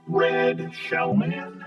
Red Shellman.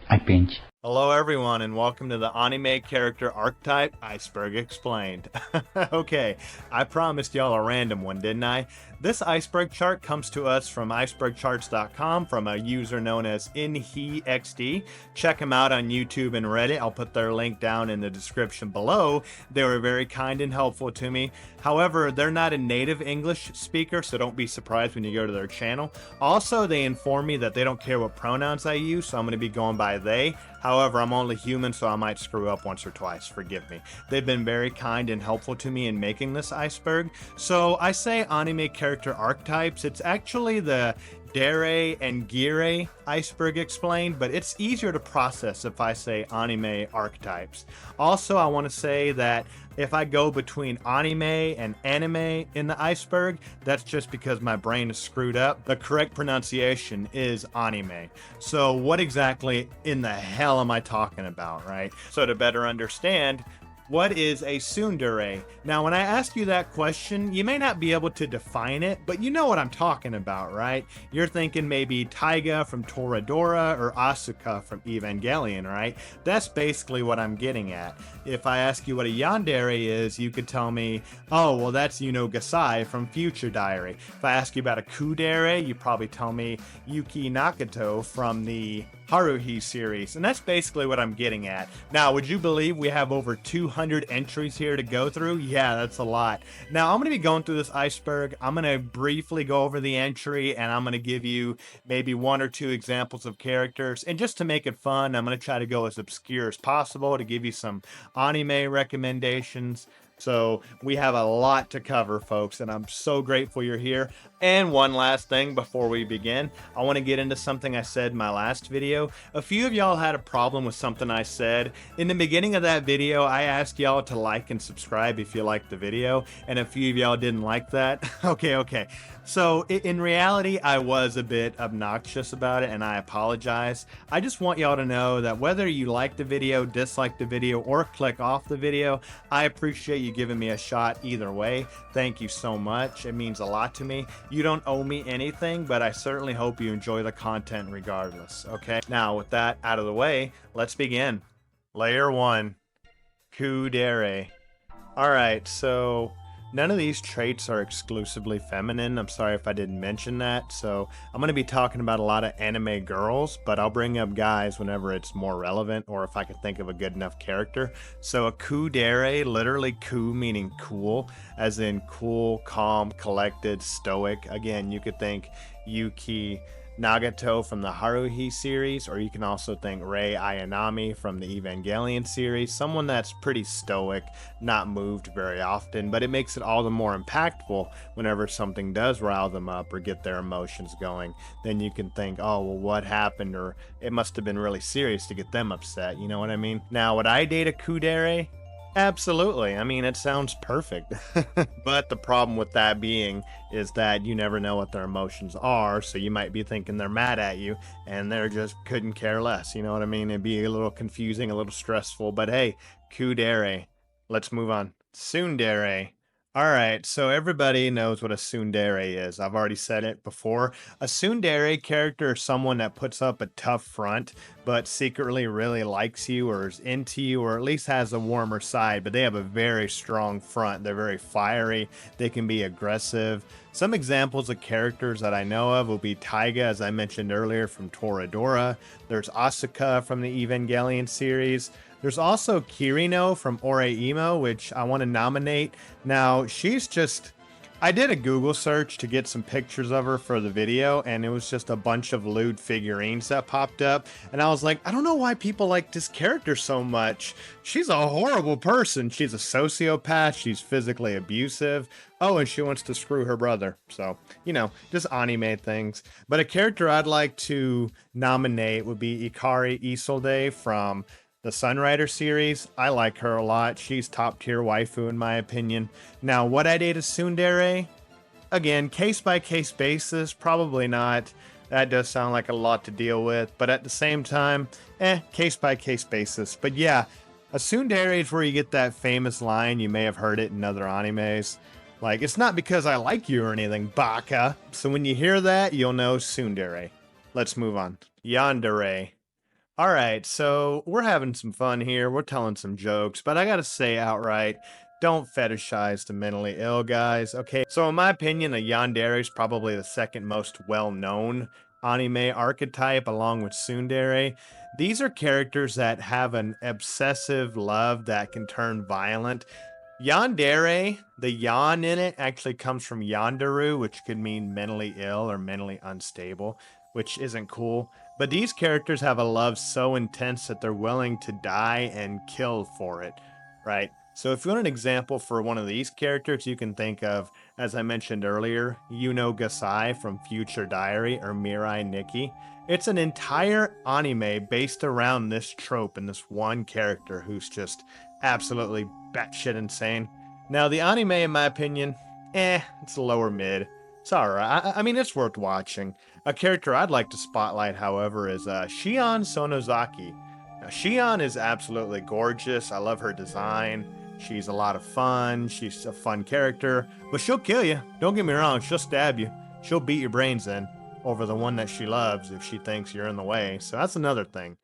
I pinch. Hello everyone and welcome to the anime character archetype Iceberg Explained. Okay, I promised y'all a random one, didn't I? This iceberg chart comes to us from icebergcharts.com from a user known as InHeXD. Check him out on YouTube and Reddit. I'll put their link down in the description below. They were very kind and helpful to me. However, they're not a native English speaker, so don't be surprised when you go to their channel. Also, they inform me that they don't care what pronouns I use, so I'm going to be going by they. However, I'm only human, so I might screw up once or twice. Forgive me. They've been very kind and helpful to me in making this iceberg. So I say anime character archetypes. It's actually the Dere and Gire Iceberg Explained, but it's easier to process if I say anime archetypes. Also, I want to say that if I go between anime and anime in the iceberg, that's just because my brain is screwed up. The correct pronunciation is anime. So what exactly in the hell am I talking about, right? So to better understand, what is a tsundere? Now, when I ask you that question, you may not be able to define it, but you know what I'm talking about, right? You're thinking maybe Taiga from Toradora or Asuka from Evangelion, right? That's basically what I'm getting at. If I ask you what a yandere is, you could tell me, oh, well, that's Gasai from Future Diary. If I ask you about a Kuudere, you probably tell me Yuki Nakato from the Haruhi series, and that's basically what I'm getting at. Now, would you believe we have over 200 entries here to go through? Yeah, that's a lot. Now, I'm going to be going through this iceberg. I'm going to briefly go over the entry, and I'm going to give you maybe one or two examples of characters, and just to make it fun, I'm going to try to go as obscure as possible to give you some anime recommendations. So we have a lot to cover, folks, and I'm so grateful you're here. And one last thing before we begin, I want to get into something I said in my last video. A few of y'all had a problem with something I said. In the beginning of that video, I asked y'all to like and subscribe if you liked the video, and a few of y'all didn't like that. Okay. So in reality, I was a bit obnoxious about it, and I apologize. I just want y'all to know that whether you like the video, dislike the video, or click off the video, I appreciate you giving me a shot either way. Thank you so much. It means a lot to me. You don't owe me anything, but I certainly hope you enjoy the content regardless, okay? Now, with that out of the way, let's begin. Layer 1, Kuudere. Alright, so none of these traits are exclusively feminine. I'm sorry if I didn't mention that. So I'm going to be talking about a lot of anime girls, but I'll bring up guys whenever it's more relevant or if I can think of a good enough character. So a Kuudere, literally ku meaning cool, as in cool, calm, collected, stoic. Again, you could think Yuki Nagato from the Haruhi series, or you can also think Rei Ayanami from the Evangelion series, someone that's pretty stoic, not moved very often, but it makes it all the more impactful whenever something does rile them up or get their emotions going. Then you can think, oh, well, what happened? Or it must have been really serious to get them upset, you know what I mean? Now, would I date a Kuudere? Absolutely. I mean, it sounds perfect. But the problem with that being is that you never know what their emotions are, so you might be thinking they're mad at you and they're just couldn't care less, you know what I mean? It'd be a little confusing, a little stressful, but hey, Kuudere. Let's move on. Tsundere. Alright, so everybody knows what a tsundere is. I've already said it before. A tsundere character is someone that puts up a tough front, but secretly really likes you or is into you, or at least has a warmer side, but they have a very strong front. They're very fiery. They can be aggressive. Some examples of characters that I know of will be Taiga, as I mentioned earlier, from Toradora. There's Asuka from the Evangelion series. There's also Kirino from Oreimo, which I want to nominate. Now, she's just... I did a Google search to get some pictures of her for the video, and it was just a bunch of lewd figurines that popped up. And I was like, I don't know why people like this character so much. She's a horrible person. She's a sociopath. She's physically abusive. Oh, and she wants to screw her brother. So, you know, just anime things. But a character I'd like to nominate would be Ikari Isolde from the Sunrider series. I like her a lot. She's top tier waifu in my opinion. Now, would I date a tsundere? Again, case by case basis, probably not. That does sound like a lot to deal with, but at the same time, case by case basis. But yeah, a tsundere is where you get that famous line. You may have heard it in other animes. Like, it's not because I like you or anything, baka. So when you hear that, you'll know tsundere. Let's move on. Yandere. All right, so we're having some fun here. We're telling some jokes, but I gotta say outright, don't fetishize the mentally ill, guys. Okay, so in my opinion, a yandere is probably the second most well-known anime archetype, along with Tsundere. These are characters that have an obsessive love that can turn violent. Yandere, the yan in it actually comes from yanderu, which could mean mentally ill or mentally unstable, which isn't cool. But these characters have a love so intense that they're willing to die and kill for it, right? So if you want an example for one of these characters, you can think of, as I mentioned earlier, Yuno Gasai from Future Diary or Mirai Nikki. It's an entire anime based around this trope and this one character who's just absolutely batshit insane. Now, the anime, in my opinion, it's a lower mid. It's alright. I mean, it's worth watching. A character I'd like to spotlight, however, is Shion Sonozaki. Now, Shion is absolutely gorgeous. I love her design. She's a lot of fun. She's a fun character, but she'll kill you. Don't get me wrong, she'll stab you. She'll beat your brains in over the one that she loves if she thinks you're in the way. So that's another thing.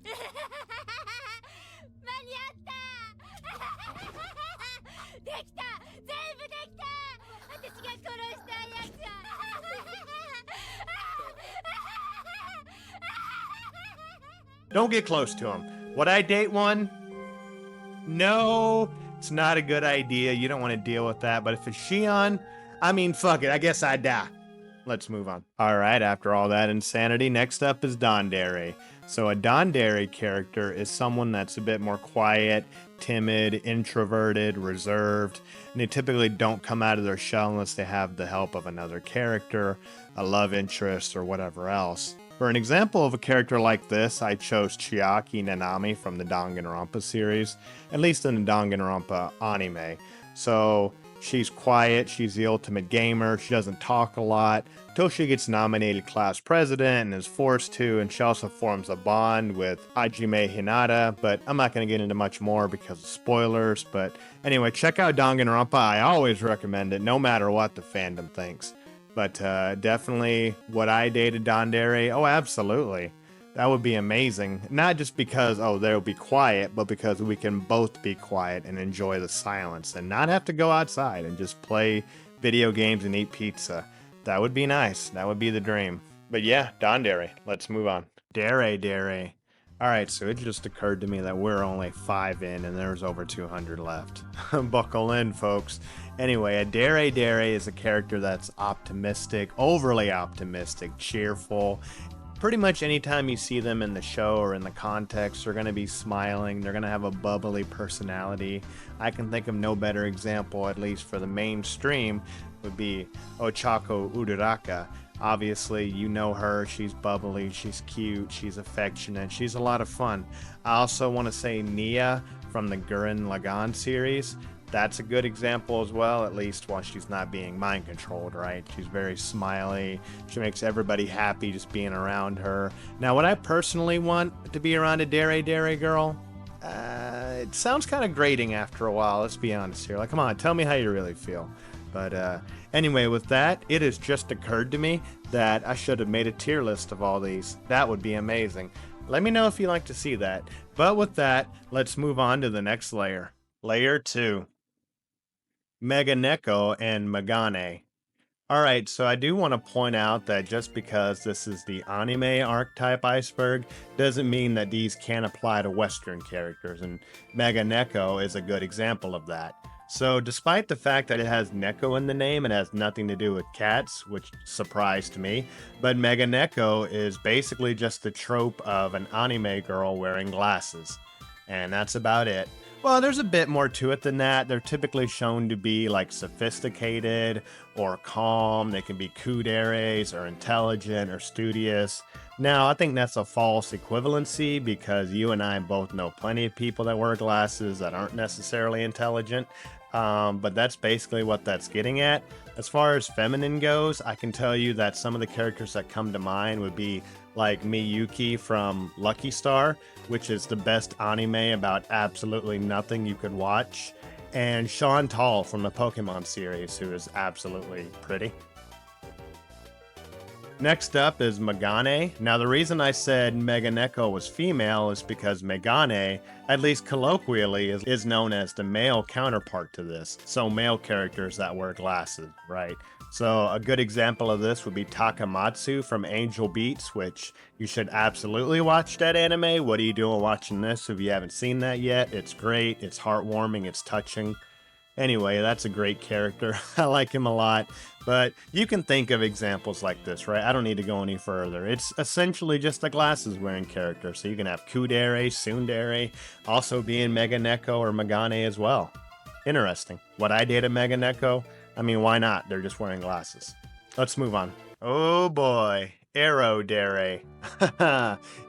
間に合ったできた全部できた私が殺したやつ Don't get close to him. Would I date one? No, it's not a good idea. You don't want to deal with that. But if it's Shion, I mean, fuck it. I guess I'd die. Let's move on. All right, after all that insanity, next up is Dere. So a Dere character is someone that's a bit more quiet, timid, introverted, reserved, and they typically don't come out of their shell unless they have the help of another character, a love interest, or whatever else. For an example of a character like this, I chose Chiaki Nanami from the Danganronpa series, at least in the Danganronpa anime. So she's quiet, she's the ultimate gamer, she doesn't talk a lot, until she gets nominated class president and is forced to, and she also forms a bond with Hajime Hinata, but I'm not going to get into much more because of spoilers. But anyway, check out Danganronpa. I always recommend it, no matter what the fandom thinks. But definitely, would I date a Dere? Oh, absolutely. That would be amazing. Not just because, oh, they'll be quiet, but because we can both be quiet and enjoy the silence and not have to go outside and just play video games and eat pizza. That would be nice. That would be the dream. But yeah, Dere. Let's move on. Dere. Alright, so it just occurred to me that we're only 5 in and there's over 200 left. Buckle in, folks. Anyway, a Dere is a character that's optimistic, overly optimistic, cheerful. Pretty much anytime you see them in the show or in the context, they're going to be smiling. They're going to have a bubbly personality. I can think of no better example, at least for the mainstream, would be Ochako Uraraka. Obviously, you know her. She's bubbly, she's cute, she's affectionate, she's a lot of fun. I also want to say Nia from the Gurren Lagann series. That's a good example as well, at least while she's not being mind controlled, right? She's very smiley. She makes everybody happy just being around her. Now, would I personally want to be around a Dere girl? It sounds kind of grating after a while, let's be honest here. Like, come on, tell me how you really feel. But anyway, with that, it has just occurred to me that I should have made a tier list of all these. That would be amazing. Let me know if you'd like to see that. But with that, let's move on to the next layer. Layer 2. Meganeko and Megane. Alright, so I do want to point out that just because this is the anime archetype Iceberg doesn't mean that these can't apply to Western characters, and Meganeko is a good example of that. So despite the fact that it has Neko in the name, it has nothing to do with cats, which surprised me, but Meganeko is basically just the trope of an anime girl wearing glasses. And that's about it. Well, there's a bit more to it than that. They're typically shown to be like sophisticated or calm. They can be Kuuderes or intelligent or studious. Now, I think that's a false equivalency because you and I both know plenty of people that wear glasses that aren't necessarily intelligent. But that's basically what that's getting at. As far as feminine goes, I can tell you that some of the characters that come to mind would be like Miyuki from Lucky Star, which is the best anime about absolutely nothing you could watch, and Chantal from the Pokemon series, who is absolutely pretty. Next up is Megane. Now, the reason I said Meganeko was female is because Megane, at least colloquially, is known as the male counterpart to this. So male characters that wear glasses, right? So a good example of this would be Takamatsu from Angel Beats, which you should absolutely watch that anime. What are you doing watching this if you haven't seen that yet? It's great, it's heartwarming, it's touching. Anyway, that's a great character. I like him a lot. But you can think of examples like this, right? I don't need to go any further. It's essentially just a glasses wearing character. So you can have Kuudere, Tsundere, also being Meganeko or Megane as well. Interesting. Would I date a Meganeko? I mean, why not? They're just wearing glasses. Let's move on. Oh boy. Dere.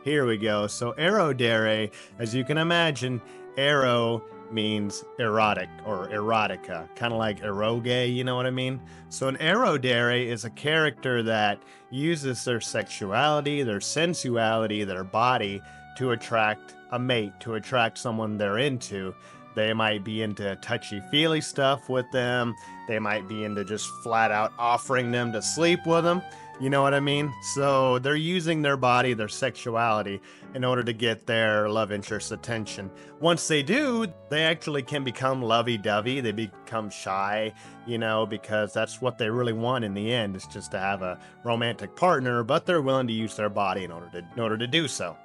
Here we go. So Dere, as you can imagine, arrow means erotic or erotica, kind of like eroge, you know what I mean? So an Dere is a character that uses their sexuality, their sensuality, their body to attract a mate, to attract someone they're into. They might be into touchy-feely stuff with them. They might be into just flat out offering them to sleep with them. You know what I mean? So they're using their body, their sexuality, in order to get their love interest's attention. Once they do, they actually can become lovey-dovey. They become shy, you know, because that's what they really want in the end, is just to have a romantic partner, but they're willing to use their body in order to do so.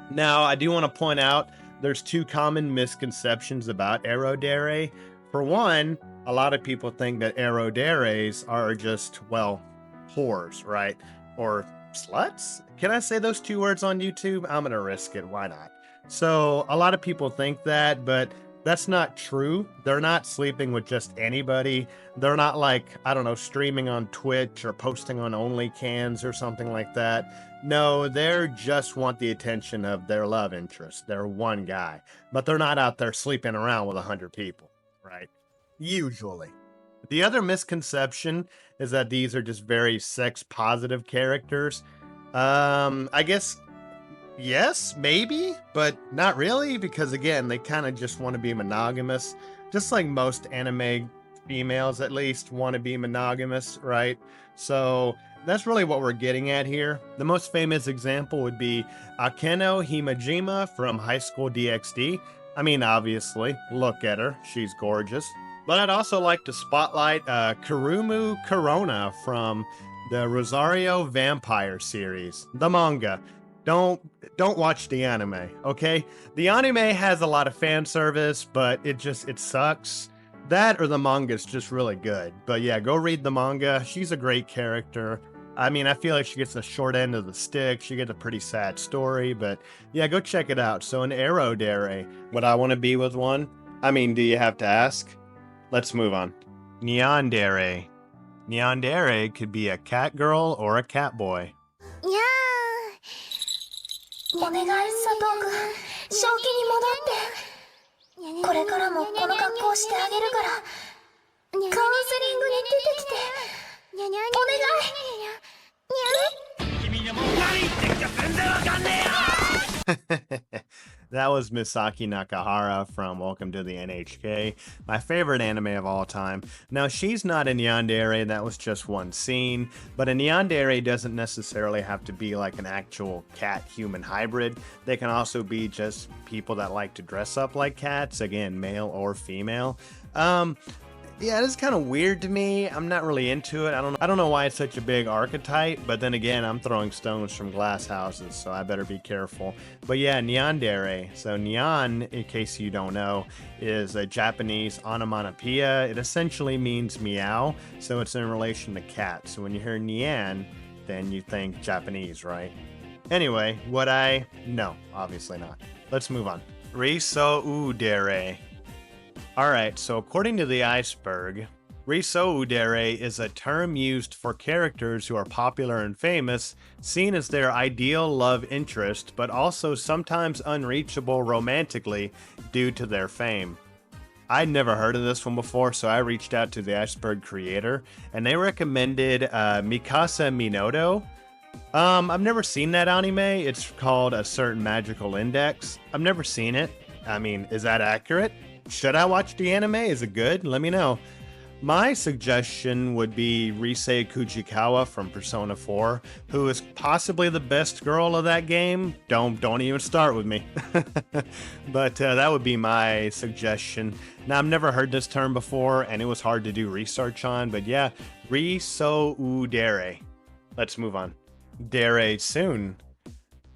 Now, I do want to point out there's two common misconceptions about Dere. For one, a lot of people think that Deres are just, well, whores, right? Or sluts? Can I say those two words on YouTube? I'm gonna risk it. Why not? So a lot of people think that, but that's not true. They're not sleeping with just anybody. They're not like, I don't know, streaming on Twitch or posting on OnlyCans or something like that. No, they just want the attention of their love interest. They're one guy, but they're not out there sleeping around with 100 people, right? Usually. The other misconception is that these are just very sex positive characters. I guess, yes, maybe, but not really, because again, they kind of just want to be monogamous, just like most anime females at least want to be monogamous, right? So that's really what we're getting at here. The most famous example would be Akeno Himajima from High School DxD. I mean, obviously, look at her, she's gorgeous. But I'd also like to spotlight Kurumu Corona from the Rosario Vampire series, the manga. Don't watch the anime, okay? The anime has a lot of fan service, but it sucks. That or the manga is just really good. But yeah, go read the manga. She's a great character. I mean, I feel like she gets the short end of the stick. She gets a pretty sad story, but yeah, go check it out. So an Dere, would I want to be with one? I mean, do you have to ask? Let's move on. Tsundere. Tsundere could be a cat girl or a cat boy. にゃーお願い佐藤君正気に戻ってこれからもこの格好をしてあげるからカウンセリングに出てきてお願いにゃ君にも何言ってんか全然わかんねえよ That was Misaki Nakahara from Welcome to the NHK, my favorite anime of all time. Now, she's not a Tsundere, that was just one scene, but a Tsundere doesn't necessarily have to be like an actual cat-human hybrid. They can also be just people that like to dress up like cats, again, male or female. Yeah, this is kind of weird to me. I'm not really into it. I don't know why it's such a big archetype, but then again, I'm throwing stones from glass houses, so I better be careful. But yeah, Tsundere. So Nyan, in case you don't know, is a Japanese onomatopoeia. It essentially means meow, so it's in relation to cat. So when you hear Nyan, then you think Japanese, right? Anyway, would I? No, obviously not. Let's move on. Kuudere. Alright, so according to the Iceberg, Kuudere is a term used for characters who are popular and famous, seen as their ideal love interest, but also sometimes unreachable romantically due to their fame. I'd never heard of this one before, so I reached out to the Iceberg Creator, and they recommended Mikasa Minoto. I've never seen that anime. It's called A Certain Magical Index. I've never seen it. I mean, is that accurate? Should I watch the anime? Is it good? Let me know. My suggestion would be Rise Kujikawa from Persona 4, who is possibly the best girl of that game. Don't even start with me. But that would be my suggestion. Now, I've never heard this term before, and it was hard to do research on, but yeah, Dere. Let's move on. Dere soon.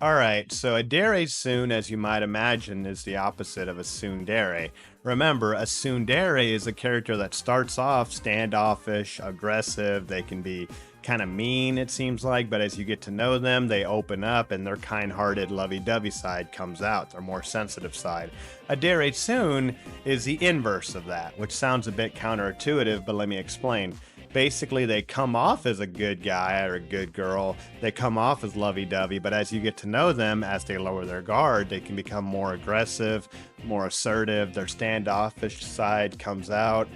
Alright, so a Dere soon, as you might imagine, is the opposite of a Tsundere. Remember, a Tsundere is a character that starts off standoffish, aggressive, they can be kind of mean, it seems like, but as you get to know them, they open up and their kind-hearted, lovey-dovey side comes out, their more sensitive side. A Dere soon is the inverse of that, which sounds a bit counterintuitive, but let me explain. Basically, they come off as a good guy or a good girl. They come off as lovey-dovey, but as you get to know them, as they lower their guard, they can become more aggressive, more assertive. Their standoffish side comes out.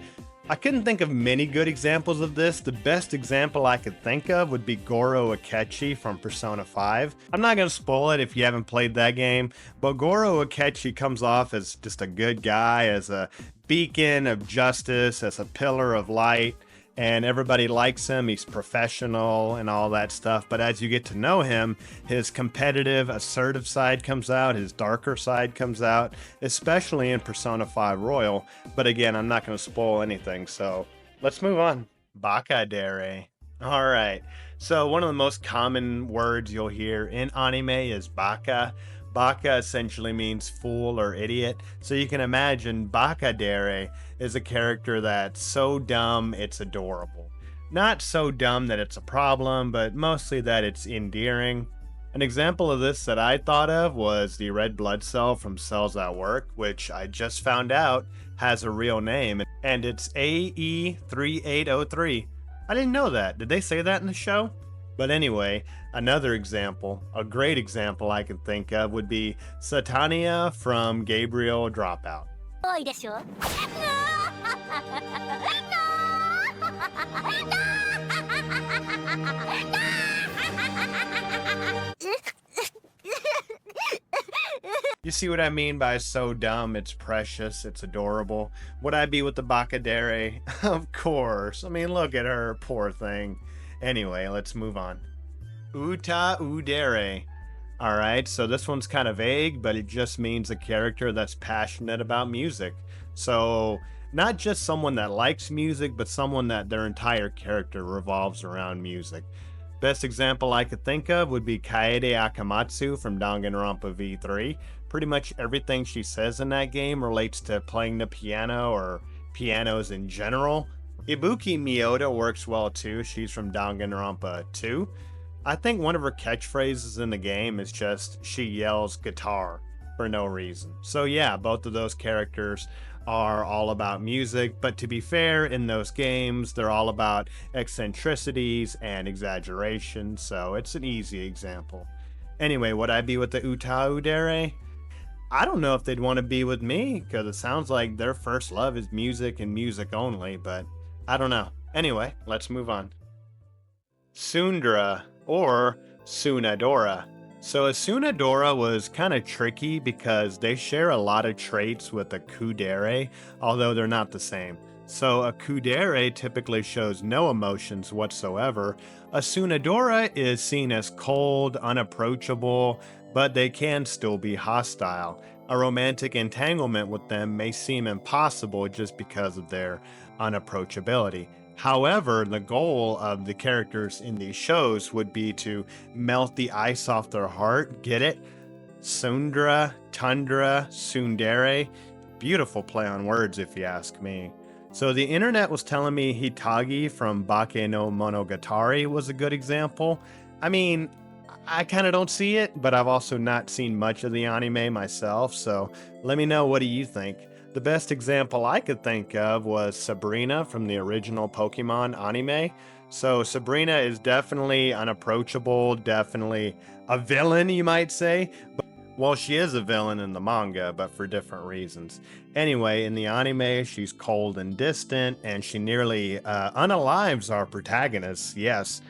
I couldn't think of many good examples of this. The best example I could think of would be Goro Akechi from Persona 5. I'm not going to spoil it if you haven't played that game, but Goro Akechi comes off as just a good guy, as a beacon of justice, as a pillar of light. And everybody likes him, he's professional and all that stuff, but as you get to know him, his competitive, assertive side comes out, his darker side comes out, especially in Persona 5 Royal, but again, I'm not going to spoil anything, so let's move on. Bakadere. Alright, so one of the most common words you'll hear in anime is baka. Baka essentially means fool or idiot, so you can imagine Bakadere is a character that's so dumb it's adorable. Not so dumb that it's a problem, but mostly that it's endearing. An example of this that I thought of was the red blood cell from Cells at Work, which I just found out has a real name, and it's AE3803. I didn't know that. Did they say that in the show? But anyway, another example, a great example I can think of would be Satania from Gabriel Dropout. You see what I mean by so dumb, it's precious, it's adorable? Would I be with the Bakadere? Of course. I mean, look at her, poor thing. Anyway, let's move on. Kuudere. Alright, so this one's kind of vague, but it just means a character that's passionate about music. So, not just someone that likes music, but someone that their entire character revolves around music. Best example I could think of would be Kaede Akamatsu from Danganronpa V3. Pretty much everything she says in that game relates to playing the piano or pianos in general. Ibuki Miyota works well too, she's from Danganronpa 2. I think one of her catchphrases in the game is just, she yells guitar for no reason. So yeah, both of those characters are all about music, but to be fair, in those games, they're all about eccentricities and exaggeration, so it's an easy example. Anyway, would I be with the Kuudere? I don't know if they'd want to be with me, because it sounds like their first love is music and music only, but I don't know. Anyway, let's move on. Tsundere, or Tsunadora. So a Tsunadora was kind of tricky because they share a lot of traits with a Kuudere, although they're not the same. So a Kuudere typically shows no emotions whatsoever. A Tsunadora is seen as cold, unapproachable, but they can still be hostile. A romantic entanglement with them may seem impossible just because of their unapproachability. However, the goal of the characters in these shows would be to melt the ice off their heart. Get it? Tsundere, Tundra, Tsundere. Beautiful play on words if you ask me. So the internet was telling me Hitagi from Bake no Monogatari was a good example. I mean, I kind of don't see it, but I've also not seen much of the anime myself, so let me know, what do you think? The best example I could think of was Sabrina from the original Pokemon anime. So Sabrina is definitely unapproachable, definitely a villain, you might say. Well, she is a villain in the manga, but for different reasons. Anyway, in the anime, she's cold and distant, and she nearly unalives our protagonists, yes.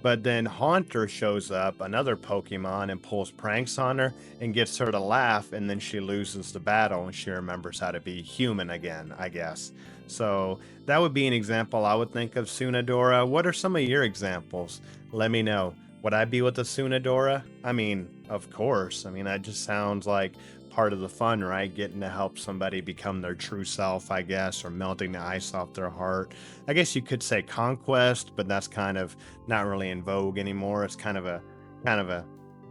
But then Haunter shows up, another Pokemon, and pulls pranks on her and gets her to laugh, and then she loses the battle and she remembers how to be human again, I guess. So that would be an example I would think of Tsundere. What are some of your examples? Let me know. Would I be with a Tsundere? I mean, of course. I mean, that just sounds like part of the fun, right? Getting to help somebody become their true self, I guess, or melting the ice off their heart. I guess you could say conquest, but that's kind of not really in vogue anymore. It's kind of a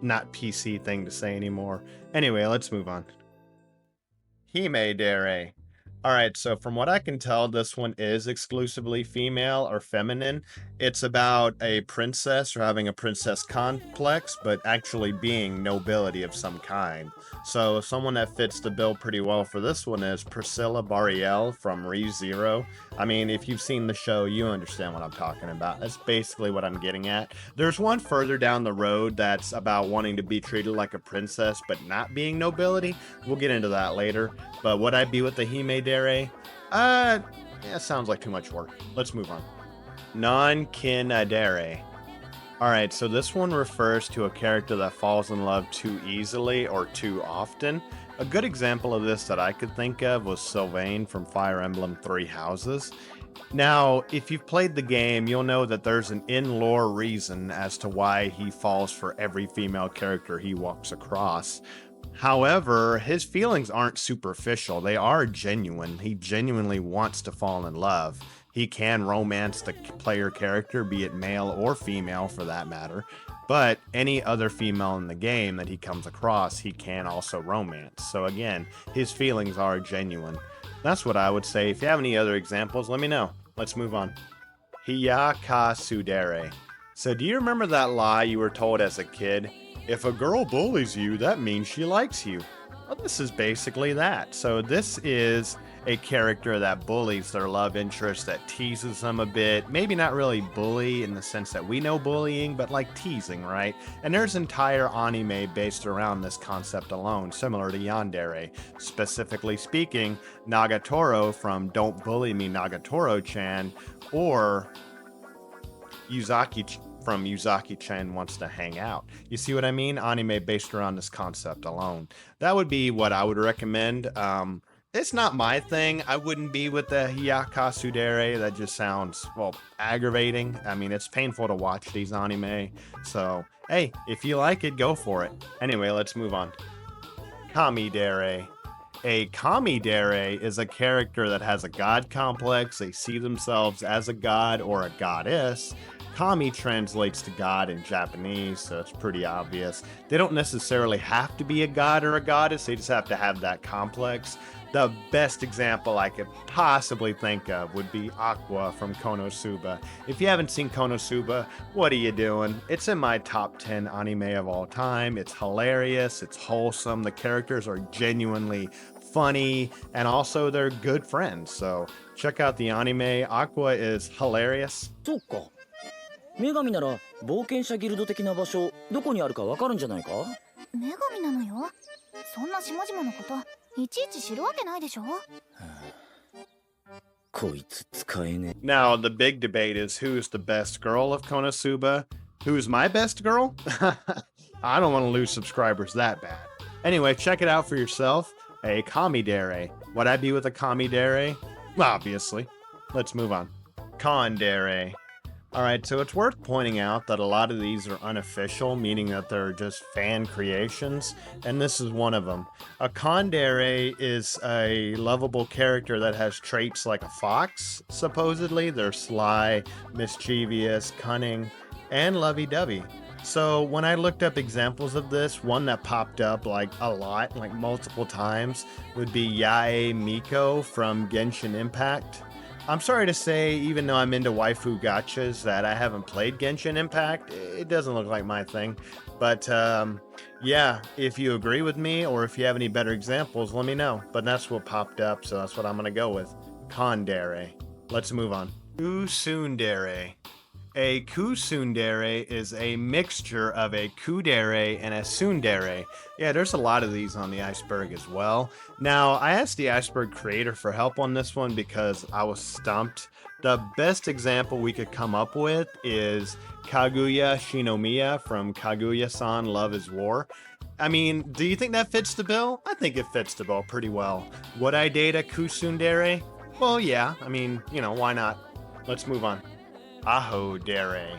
not PC thing to say anymore. Anyway, let's move on. Dere. All right, so from what I can tell, this one is exclusively female or feminine. It's about a princess or having a princess complex, but actually being nobility of some kind. So someone that fits the bill pretty well for this one is Priscilla Bariel from ReZero. I mean, if you've seen the show, you understand what I'm talking about. That's basically what I'm getting at. There's one further down the road that's about wanting to be treated like a princess, but not being nobility. We'll get into that later. But would I be with the Dere? Yeah, sounds like too much work. Let's move on. Non-Kuudere. Alright, so this one refers to a character that falls in love too easily or too often. A good example of this that I could think of was Sylvain from Fire Emblem Three Houses. Now, if you've played the game, you'll know that there's an in-lore reason as to why he falls for every female character he walks across. However, his feelings aren't superficial. They are genuine. He genuinely wants to fall in love. He can romance the player character, be it male or female for that matter. But any other female in the game that he comes across, he can also romance. So again, his feelings are genuine. That's what I would say. If you have any other examples, let me know. Let's move on. Tsundere. So do you remember that lie you were told as a kid? If a girl bullies you, that means she likes you. Well, this is basically that. So this is a character that bullies their love interest, that teases them a bit. Maybe not really bully in the sense that we know bullying, but like teasing, right? And there's entire anime based around this concept alone, similar to Yandere. Specifically speaking, Nagatoro from Don't Bully Me Nagatoro-chan, or Yuzaki from Yuzaki-chan Wants to Hang Out. You see what I mean? Anime based around this concept alone. That would be what I would recommend. It's not my thing. I wouldn't be with the Tsundere. That just sounds, well, aggravating. I mean, it's painful to watch these anime. So, hey, if you like it, go for it. Anyway, let's move on. Kuudere. A Kuudere is a character that has a god complex. They see themselves as a god or a goddess. Kami translates to God in Japanese, so it's pretty obvious. They don't necessarily have to be a god or a goddess, they just have to have that complex. The best example I could possibly think of would be Aqua from Konosuba. If you haven't seen Konosuba, what are you doing? It's in my top 10 anime of all time. It's hilarious, it's wholesome, the characters are genuinely funny, and also they're good friends. So check out the anime. Aqua is hilarious. そうか。女神なら冒険者ギルド的な場所どこにあるかわかるんじゃないか？女神なのよ。そんな下々のこといちいち知るわけないでしょ。こいつ使えねえ。 Now, the big debate is who's the best girl of Konosuba? Who's my best girl? I don't want to lose subscribers that bad. Anyway, check it out for yourself. A Kuudere. Would I be with a Kuudere? Obviously. Let's move on. Tsundere. Alright, so it's worth pointing out that a lot of these are unofficial, meaning that they're just fan creations, and this is one of them. A Tsundere is a lovable character that has traits like a fox, supposedly. They're sly, mischievous, cunning, and lovey-dovey. So when I looked up examples of this, one that popped up like a lot, like multiple times, would be Yae Miko from Genshin Impact. I'm sorry to say, even though I'm into waifu gachas, that I haven't played Genshin Impact. It doesn't look like my thing. But yeah, if you agree with me or if you have any better examples, let me know. But that's what popped up, so that's what I'm going to go with. Tsundere. Let's move on. Tsundere. A Tsundere is a mixture of a Kuudere and a Tsundere. Yeah, there's a lot of these on the iceberg as well. Now, I asked the Iceberg Creator for help on this one because I was stumped. The best example we could come up with is Kaguya Shinomiya from Kaguya-san Love is War. I mean, do you think that fits the bill? I think it fits the bill pretty well. Would I date a Tsundere? Well, yeah. I mean, you know, why not? Let's move on. Aho Dere.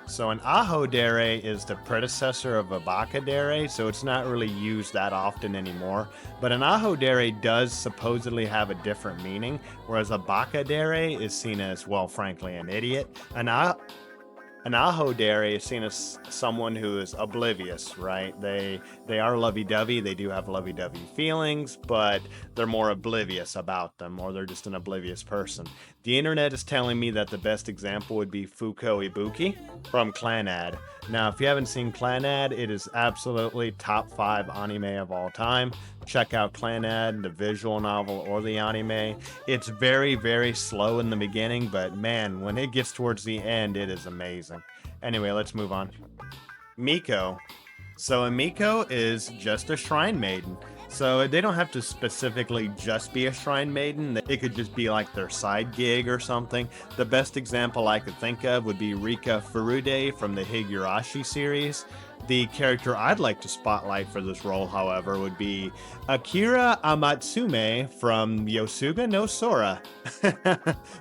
So an Aho Dere is the predecessor of a Baka Dere, so it's not really used that often anymore. But an Aho Dere does supposedly have a different meaning, whereas a Baka Dere is seen as, well, frankly, an idiot. An Aho Dere is seen as someone who is oblivious, right? They are lovey-dovey, they do have lovey-dovey feelings, but they're more oblivious about them, or they're just an oblivious person. The internet is telling me that the best example would be Fuko Ibuki from Clannad. Now, if you haven't seen Clannad, it is absolutely top 5 anime of all time. Check out Clannad, the visual novel or the anime. It's very, very slow in the beginning, but man, when it gets towards the end, it is amazing. Anyway, let's move on. Miko. So a Miko is just a shrine maiden. So they don't have to specifically just be a shrine maiden. It could just be like their side gig or something. The best example I could think of would be Rika Furude from the Higurashi series. The character I'd like to spotlight for this role, however, would be Akira Amatsume from Yosuga no Sora.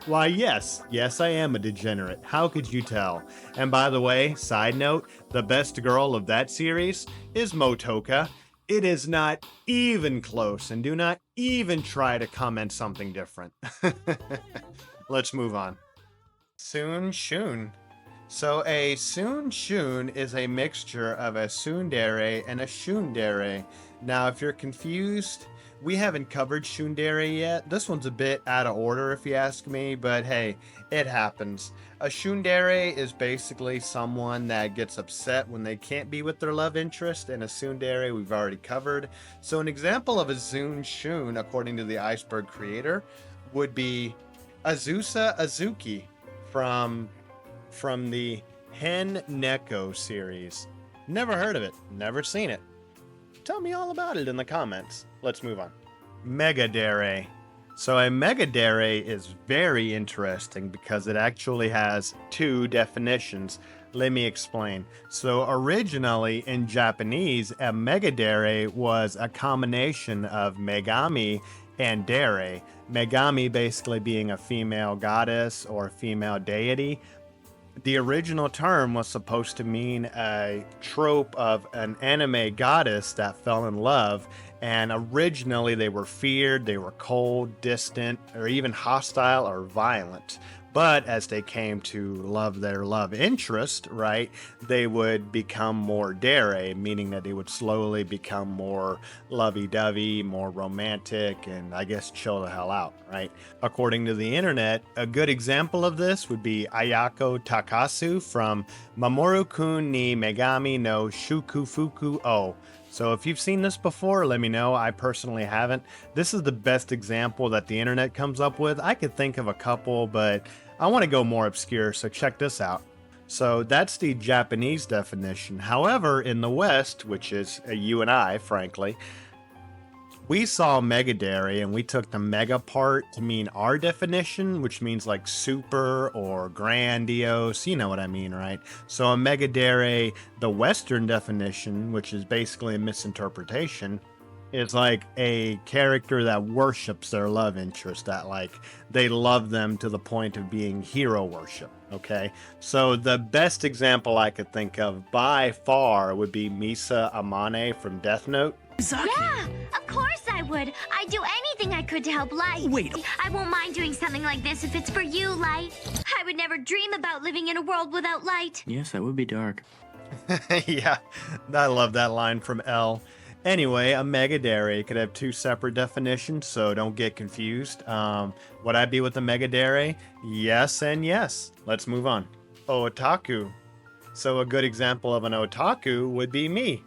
Why, yes, I am a degenerate. How could you tell? And by the way, side note, the best girl of that series is Motoka. It is not even close, and do not even try to comment something different. Let's move on. Soon Shun. So a Soon Shun is a mixture of a Tsundere and a Shundere. Now, if you're confused, we haven't covered Tsundere yet. This one's a bit out of order if you ask me, but hey, it happens. A Tsundere is basically someone that gets upset when they can't be with their love interest, and a Tsundere we've already covered. So an example of a Soon Shun, according to the Iceberg Creator, would be Azusa Azuki from the Hen Neko series. Never heard of it, never seen it. Tell me all about it in the comments. Let's move on. Mega Dere. So a Mega Dere is very interesting because it actually has 2 definitions. Let me explain. So originally in Japanese, a Mega Dere was a combination of Megami and Dere. Megami basically being a female goddess or a female deity. The original term was supposed to mean a trope of an anime goddess that fell in love, and originally they were feared, they were cold, distant, or even hostile or violent. But as they came to love their love interest, right, they would become more dere, meaning that they would slowly become more lovey-dovey, more romantic, and I guess chill the hell out, right? According to the internet, a good example of this would be Ayako Takasu from Mamoru-kun ni Megami no Shukufuku O. So if you've seen this before, let me know. I personally haven't. This is the best example that the internet comes up with. I could think of a couple, but I want to go more obscure, so check this out. So that's the Japanese definition. However, in the West, which is you and I, frankly, we saw Megadere and we took the mega part to mean our definition, which means like super or grandiose, you know what I mean, right? So a Megadere, the Western definition, which is basically a misinterpretation, is like a character that worships their love interest, that like they love them to the point of being hero worship, okay? So the best example I could think of by far would be Misa Amane from Death Note. Yeah, of course I would. I'd do anything I could to help Light. Wait. I won't mind doing something like this if it's for you, Light. I would never dream about living in a world without light. Yes, that would be dark. Yeah, I love that line from L. Anyway, a Megadere could have 2 separate definitions, so don't get confused. Would I be with a Megadere? Yes and yes. Let's move on. Otaku. So a good example of an otaku would be me.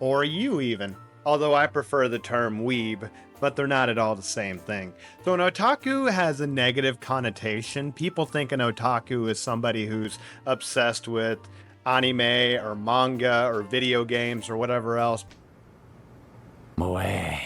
Or you even. although I prefer the term weeb, but they're not at all the same thing. So an otaku has a negative connotation. People think an otaku is somebody who's obsessed with anime or manga or video games or whatever else. Moe.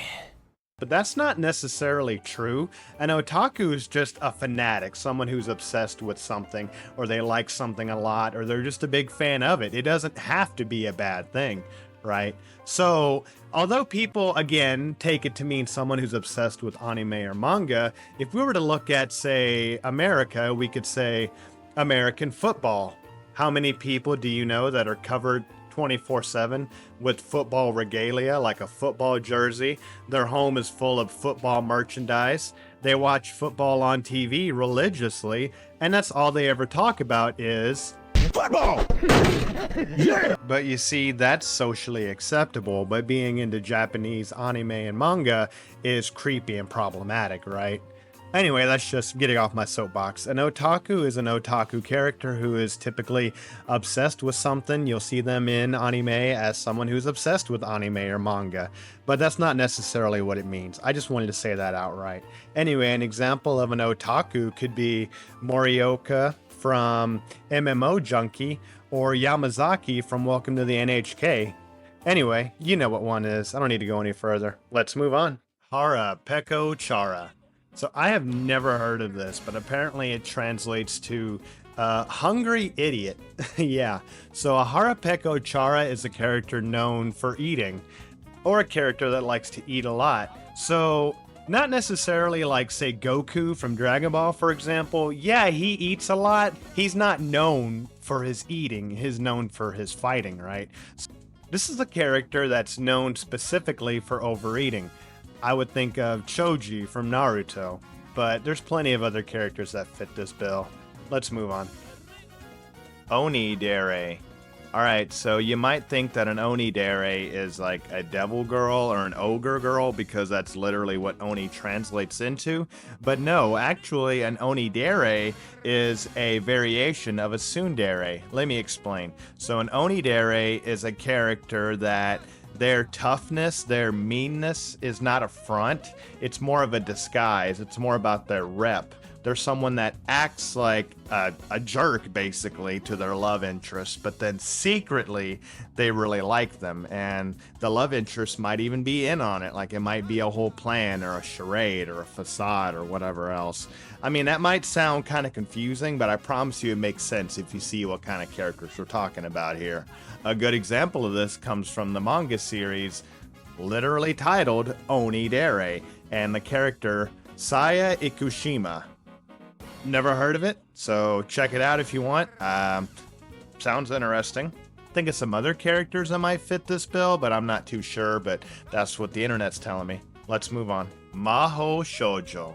But that's not necessarily true. An otaku is just a fanatic, someone who's obsessed with something, or they like something a lot, or they're just a big fan of it. It doesn't have to be a bad thing, right? So, although people, again, take it to mean someone who's obsessed with anime or manga, if we were to look at, say, America, we could say American football. How many people do you know that are covered 24/7 with football regalia, like a football jersey? Their home is full of football merchandise. They watch football on TV religiously, and that's all they ever talk about is football. Yeah. But you see, that's socially acceptable, but being into Japanese anime and manga is creepy and problematic, right? Anyway, that's just getting off my soapbox. An otaku is an otaku character who is typically obsessed with something. You'll see them in anime as someone who's obsessed with anime or manga, but that's not necessarily what it means. I just wanted to say that outright. Anyway, an example of an otaku could be Morioka from MMO Junkie or Yamazaki from Welcome to the NHK. Anyway, you know what one is. I don't need to go any further. Let's move on. Hara Peko Chara. So I have never heard of this, but apparently it translates to hungry idiot. Yeah, so a Harapeko Chara is a character known for eating, or a character that likes to eat a lot. So not necessarily like, say, Goku from Dragon Ball, for example. Yeah, he eats a lot. He's not known for his eating. He's known for his fighting, right? So this is a character that's known specifically for overeating. I would think of Choji from Naruto, but there's plenty of other characters that fit this bill. Let's move on. Oni Dere. Alright, so you might think that an Oni Dere is like a devil girl or an ogre girl because that's literally what Oni translates into. But no, actually an Oni Dere is a variation of a Tsundere. Let me explain. So an Oni Dere is a character that their toughness, their meanness is not a front. It's more of a disguise. It's more about their rep. They're someone that acts like a jerk, basically, to their love interest, but then secretly, they really like them, and the love interest might even be in on it. Like, it might be a whole plan, or a charade, or a facade, or whatever else. I mean, that might sound kind of confusing, but I promise you it makes sense if you see what kind of characters we're talking about here. A good example of this comes from the manga series, literally titled Oni Dere, and the character Saya Ikushima. Never heard of it, so check it out if you want. Sounds interesting. Think of some other characters that might fit this bill, but I'm not too sure, but that's what the internet's telling me. Let's move on. Maho Shoujo.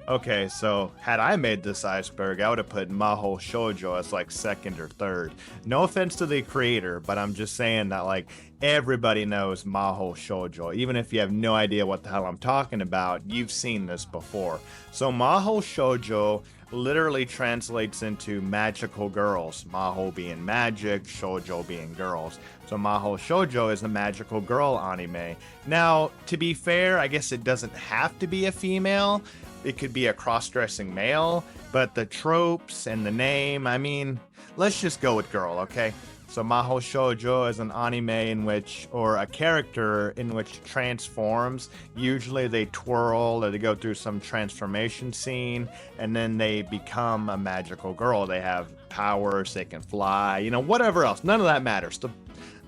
Okay, so had I made this iceberg, I would have put Maho Shoujo as like second or third. No offense to the creator, but I'm just saying that like everybody knows Maho Shoujo. Even if you have no idea what the hell I'm talking about, you've seen this before. So Maho Shoujo literally translates into magical girls. Maho being magic, Shoujo being girls. So Maho Shoujo is a magical girl anime. Now, to be fair, I guess it doesn't have to be a female. It could be a cross-dressing male, but the tropes and the name, I mean, let's just go with girl, okay? So Maho Shoujo is an anime in which, or a character in which transforms. Usually they twirl or they go through some transformation scene, and then they become a magical girl. They have powers, they can fly, you know, whatever else. None of that matters.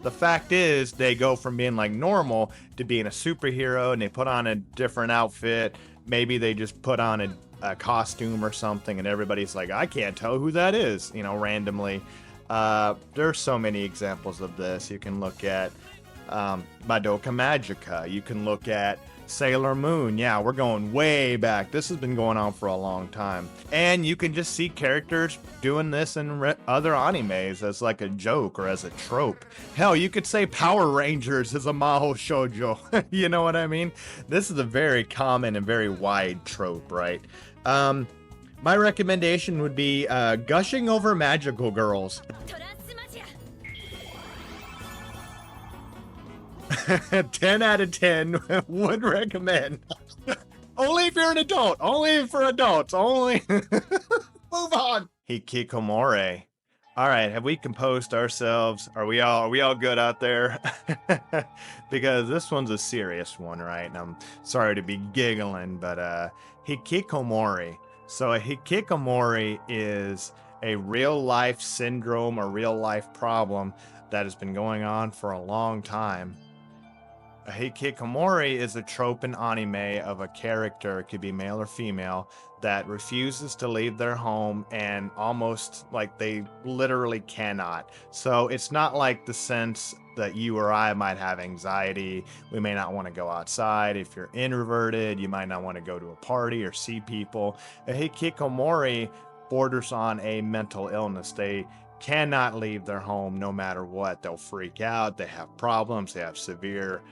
The fact is, they go from being like normal to being a superhero, and they put on a different outfit. Maybe they just put on a costume or something, and everybody's like, I can't tell who that is, you know, randomly. There's so many examples of this. You can look at Madoka Magica. You can look at Sailor Moon. Yeah, we're going way back. This has been going on for a long time. And you can just see characters doing this in other animes as like a joke or as a trope. Hell, you could say Power Rangers is a Maho Shoujo. You know what I mean? This is a very common and very wide trope, right? My recommendation would be gushing over magical girls. 10 out of 10 would recommend. Only if you're an adult. Only for adults. Only. Move on. Hikikomori. All right, have we composed ourselves? Are we all good out there? Because this one's a serious one, right? And I'm sorry to be giggling, but hikikomori. So a hikikomori is a real life syndrome or real life problem that has been going on for a long time. A hikikomori is a trope in anime of a character, it could be male or female, that refuses to leave their home and almost like they literally cannot. So it's not like the sense that you or I might have anxiety. We may not want to go outside. If you're introverted, you might not want to go to a party or see people. A hikikomori borders on a mental illness. They cannot leave their home no matter what. They'll freak out. They have problems. They have severe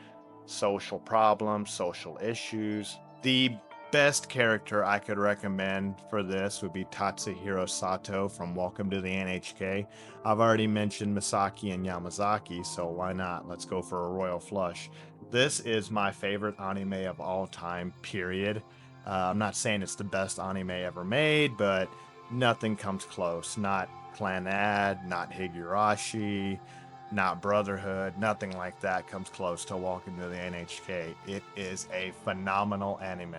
social problems, social issues. The best character I could recommend for this would be Tatsuhiro Sato from Welcome to the NHK. I've already mentioned Misaki and Yamazaki, so why not? Let's go for a royal flush. This is my favorite anime of all time, period. I'm not saying it's the best anime ever made, but nothing comes close. Not Clanad, not Higurashi, not Brotherhood, nothing like that comes close to Welcome to the NHK. It is a phenomenal anime.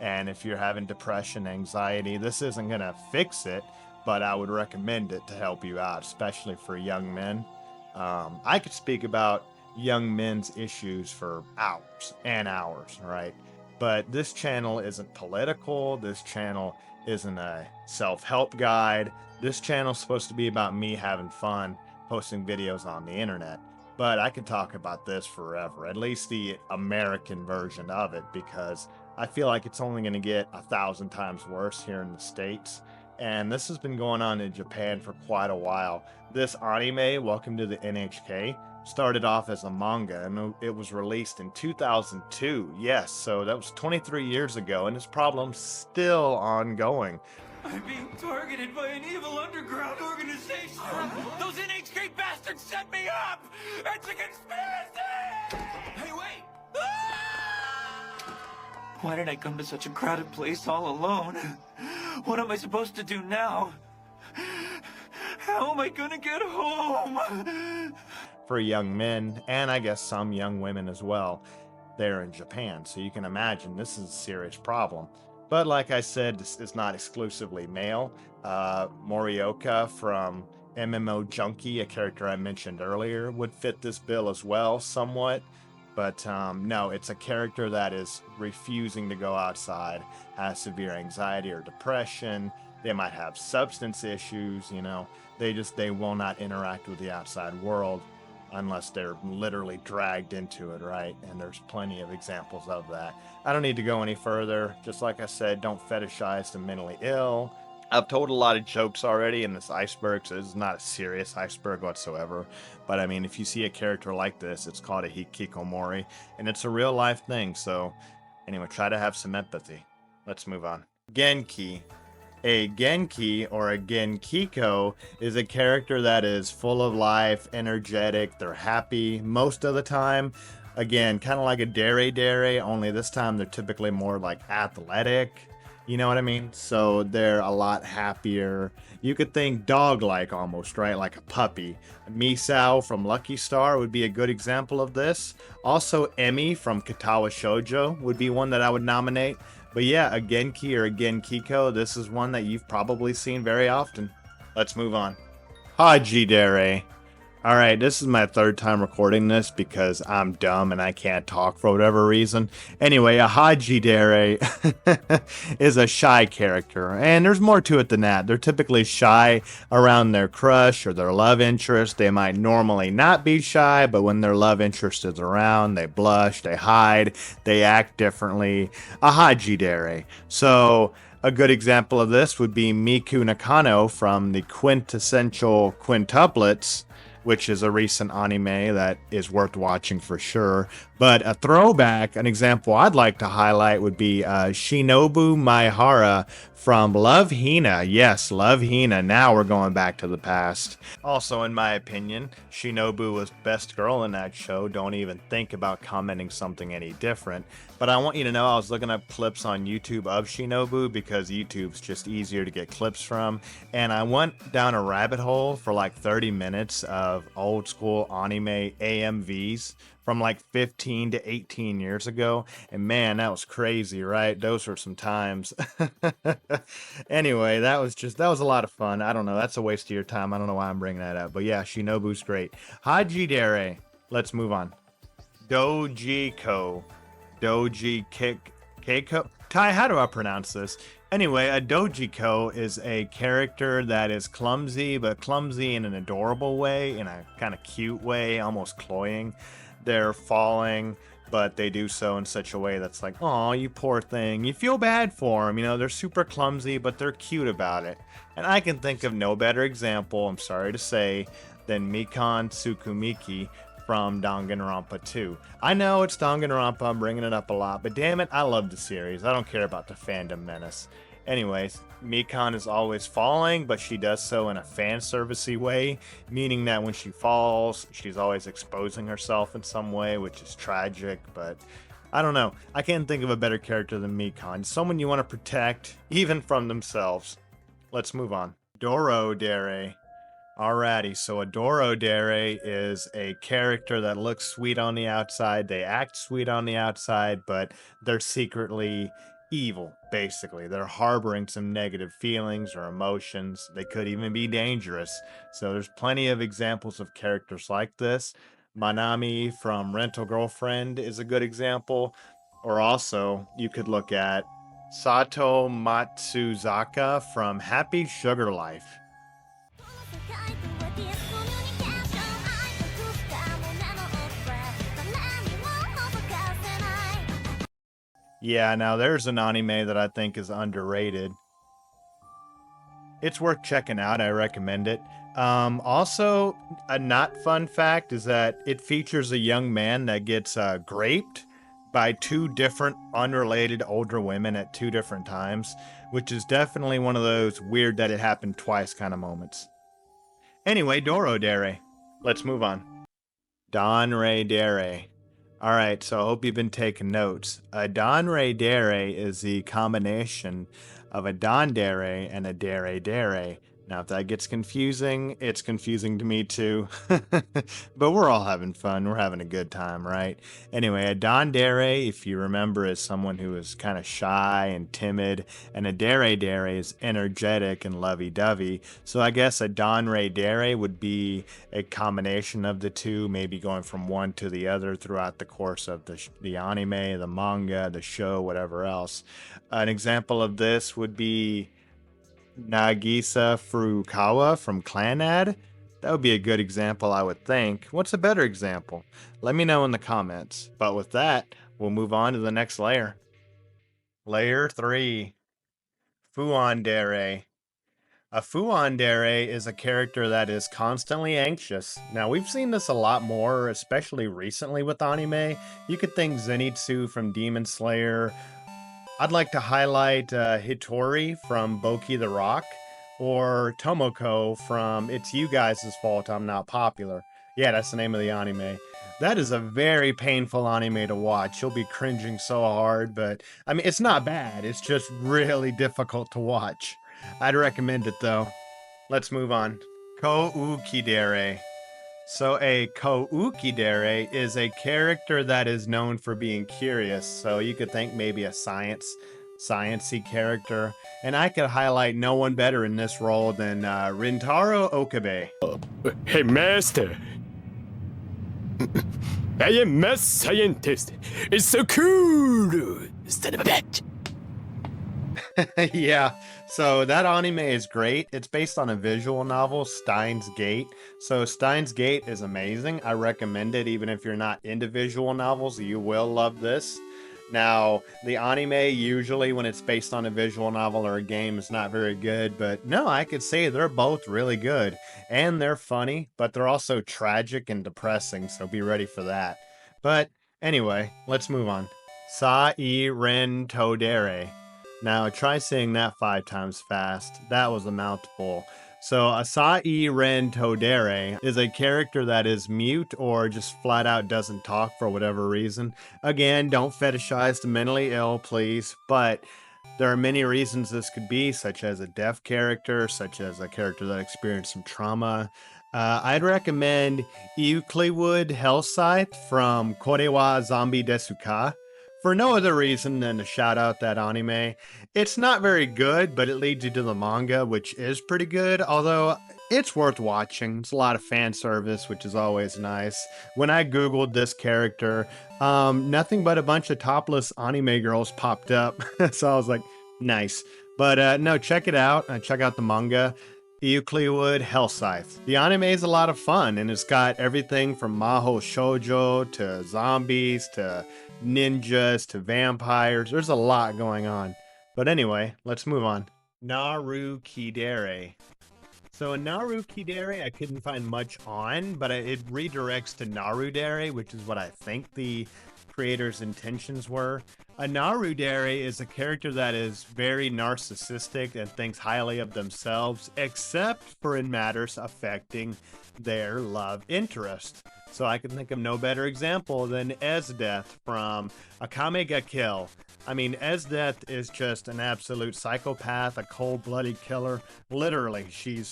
And if you're having depression, anxiety, this isn't going to fix it, but I would recommend it to help you out, especially for young men. I could speak about young men's issues for hours and hours, right? But this channel isn't political. This channel isn't a self-help guide. This channel is supposed to be about me having fun, posting videos on the internet. But I could talk about this forever, at least the American version of it, because I feel like it's only going to get 1,000 times worse here in the States. And this has been going on in Japan for quite a while. This anime, Welcome to the NHK, started off as a manga, and it was released in 2002. Yes, so that was 23 years ago, and this problem's still ongoing. I'm being targeted by an evil underground organization. Those NHK bastards set me up. It's a conspiracy. Hey, wait. Why did I come to such a crowded place all alone? What am I supposed to do now? How am I gonna get home? For young men, and I guess some young women as well, they're in Japan, so you can imagine this is a serious problem. But like I said, this is not exclusively male. Morioka from MMO Junkie, a character I mentioned earlier, would fit this bill as well, somewhat. But no, it's a character that is refusing to go outside, has severe anxiety or depression. They might have substance issues, you know. They will not interact with the outside world unless they're literally dragged into it, right? And there's plenty of examples of that. I don't need to go any further. Just like I said, don't fetishize the mentally ill. I've told a lot of jokes already in this iceberg, so this is not a serious iceberg whatsoever. But I mean, if you see a character like this, it's called a hikikomori, and it's a real life thing. So anyway, try to have some empathy. Let's move on. Genki. A Genki or a Genkiko is a character that is full of life, energetic, they're happy most of the time. Again, kind of like a Dere, only this time they're typically more like athletic. You know what I mean? So they're a lot happier. You could think dog-like almost, right? Like a puppy. Misao from Lucky Star would be a good example of this. Also, Emi from Katawa Shoujo would be one that I would nominate. But yeah, a Genki or a Genkiko, this is one that you've probably seen very often. Let's move on. Hajidere. Alright, this is my third time recording this because I'm dumb and I can't talk for whatever reason. Anyway, a Hajidere is a shy character, and there's more to it than that. They're typically shy around their crush or their love interest. They might normally not be shy, but when their love interest is around, they blush, they hide, they act differently. A Hajidere. So a good example of this would be Miku Nakano from the quintessential quintuplets. which is a recent anime that is worth watching for sure. But a throwback, an example I'd like to highlight would be Shinobu Maihara from Love Hina. Yes, Love Hina. Now we're going back to the past. Also, in my opinion, Shinobu was best girl in that show. Don't even think about commenting something any different. But I want you to know I was looking up clips on YouTube of Shinobu because YouTube's just easier to get clips from. And I went down a rabbit hole for like 30 minutes of old school anime AMVs from like 15 to 18 years ago. And man, that was crazy, right? Those were some times. Anyway, that was a lot of fun. I don't know. That's a waste of your time. I don't know why I'm bringing that up. But yeah, Shinobu's great. Dere. Let's move on. Dojiko. Keiko. Ty, how do I pronounce this? Anyway, a Dojiko is a character that is clumsy, but clumsy in an adorable way, in a kind of cute way, almost cloying. They're falling, but they do so in such a way that's like, oh, you poor thing. You feel bad for them. You know, they're super clumsy, but they're cute about it. And I can think of no better example, I'm sorry to say, than Mikan Tsukumiki from Danganronpa 2. I know it's Danganronpa, I'm bringing it up a lot, but damn it, I love the series. I don't care about the fandom menace. Anyways, Mikan is always falling, but she does so in a fan servicey way, meaning that when she falls, she's always exposing herself in some way, which is tragic, but I don't know. I can't think of a better character than Mikan. Someone you want to protect, even from themselves. Let's move on. Dere. Alrighty, so a Dere is a character that looks sweet on the outside. They act sweet on the outside, but they're secretly evil, basically. They're harboring some negative feelings or emotions. They could even be dangerous. So there's plenty of examples of characters like this. Manami from Rental Girlfriend is a good example. Or also, you could look at Sato Matsuzaka from Happy Sugar Life. Yeah, now there's an anime that I think is underrated. It's worth checking out. I recommend it. Also, a not fun fact is that it features a young man that gets raped by two different unrelated older women at two different times, which is definitely one of those weird that it happened twice kind of moments. Anyway, Dere. Let's move on. Dere. All right, so I hope you've been taking notes. A Dere is the combination of a Dere and a Dere. Now, if that gets confusing, it's confusing to me too. But we're all having fun. We're having a good time, right? Anyway, a Dere, if you remember, is someone who is kind of shy and timid, and a Dere is energetic and lovey-dovey. So I guess a Dere would be a combination of the two, maybe going from one to the other throughout the course of the anime, the manga, the show, whatever else. An example of this would be Nagisa Furukawa from Clannad. That would be a good example, I would think. What's a better example? Let me know in the comments. But with that, we'll move on to the next layer. Layer 3. Fuandere. A Fuandere is a character that is constantly anxious. Now, we've seen this a lot more, especially recently with anime. You could think Zenitsu from Demon Slayer. I'd like to highlight Hitori from Boki the Rock, or Tomoko from It's You Guys' Fault I'm Not Popular. Yeah, that's the name of the anime. That is a very painful anime to watch. You'll be cringing so hard, but I mean, it's not bad. It's just really difficult to watch. I'd recommend it though. Let's move on. Kuudere. So a Kuudere is a character that is known for being curious. So you could think maybe a sciencey character. And I could highlight no one better in this role than Rintaro Okabe. Hey, master. I am math scientist. It's so cool. Son of a bitch. Yeah, so that anime is great. It's based on a visual novel, Steins Gate. So Steins Gate is amazing. I recommend it even if you're not into visual novels. You will love this. Now, the anime, usually when it's based on a visual novel or a game, is not very good, but no, I could say they're both really good. And they're funny, but they're also tragic and depressing, so be ready for that. But anyway, let's move on. Sa-i-ren Todere. Now, try saying that 5 times fast. That was a mouthful. So, Asai-ren Todere is a character that is mute or just flat out doesn't talk for whatever reason. Again, don't fetishize the mentally ill, please, but there are many reasons this could be, such as a deaf character, such as a character that experienced some trauma. I'd recommend Euclid Hellscythe from Kore wa Zombie Desu Ka, for no other reason than to shout out that anime. It's not very good, but it leads you to the manga, which is pretty good, although it's worth watching. It's a lot of fan service, which is always nice. When I googled this character, nothing but a bunch of topless anime girls popped up, so I was like, nice. But no, check it out. Check out the manga. Euclid Hellscythe. The anime is a lot of fun, and it's got everything from Maho Shoujo to zombies to ninjas to vampires. There's a lot going on. But anyway, let's move on. Naru Kuudere. So in Naru Kuudere, I couldn't find much on, but it redirects to Narudere, which is what I think the creator's intentions were. A Narudere is a character that is very narcissistic and thinks highly of themselves, except for in matters affecting their love interest. So I can think of no better example than Esdeath from Akame ga Kill. I mean, Esdeath is just an absolute psychopath, a cold-blooded killer. Literally, she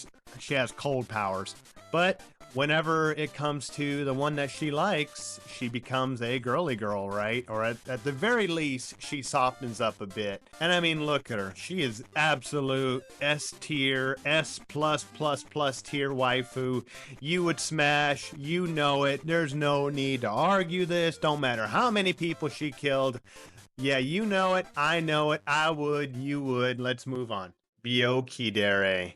has cold powers. But whenever it comes to the one that she likes, she becomes a girly girl, right? Or at the very least, she softens up a bit. And I mean, look at her. She is absolute S tier, S plus tier waifu. You would smash, you know it. There's no need to argue this. Don't matter how many people she killed. Yeah, you know it. I know it. I would. You would. Let's move on. Kuudere.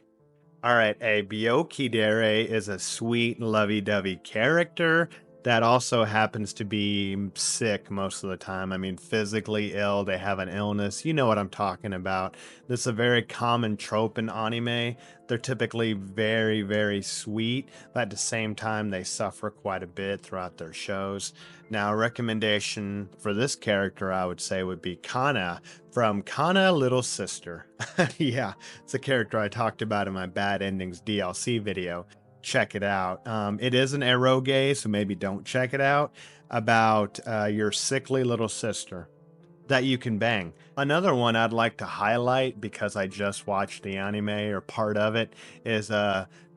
All right, a Kuudere is a sweet, lovey-dovey character that also happens to be sick most of the time. I mean, physically ill, they have an illness. You know what I'm talking about. This is a very common trope in anime. They're typically very, very sweet, but at the same time, they suffer quite a bit throughout their shows. Now, a recommendation for this character, I would say, would be Kana from Kana Little Sister. Yeah, it's a character I talked about in my Bad Endings DLC video. Check it out. It is an eroge, so maybe don't check it out, about your sickly little sister that you can bang. Another one I'd like to highlight, because I just watched the anime or part of it, is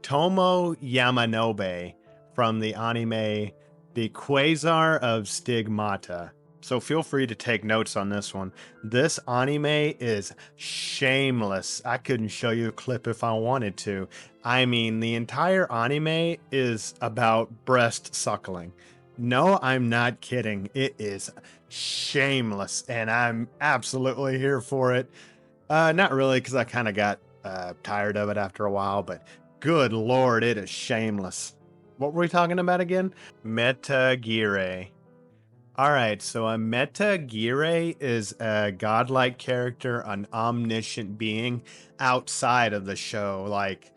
Tomo Yamanobe from the anime The Quasar of Stigmata. So feel free to take notes on this one. This anime is shameless. I couldn't show you a clip if I wanted to. I mean, the entire anime is about breast suckling. No, I'm not kidding. It is shameless, and I'm absolutely here for it. Not really, because I kind of got tired of it after a while, but good lord, it is shameless. What were we talking about again? Meta Gire. Alright, so a Meta Gire is a godlike character, an omniscient being outside of the show. Like,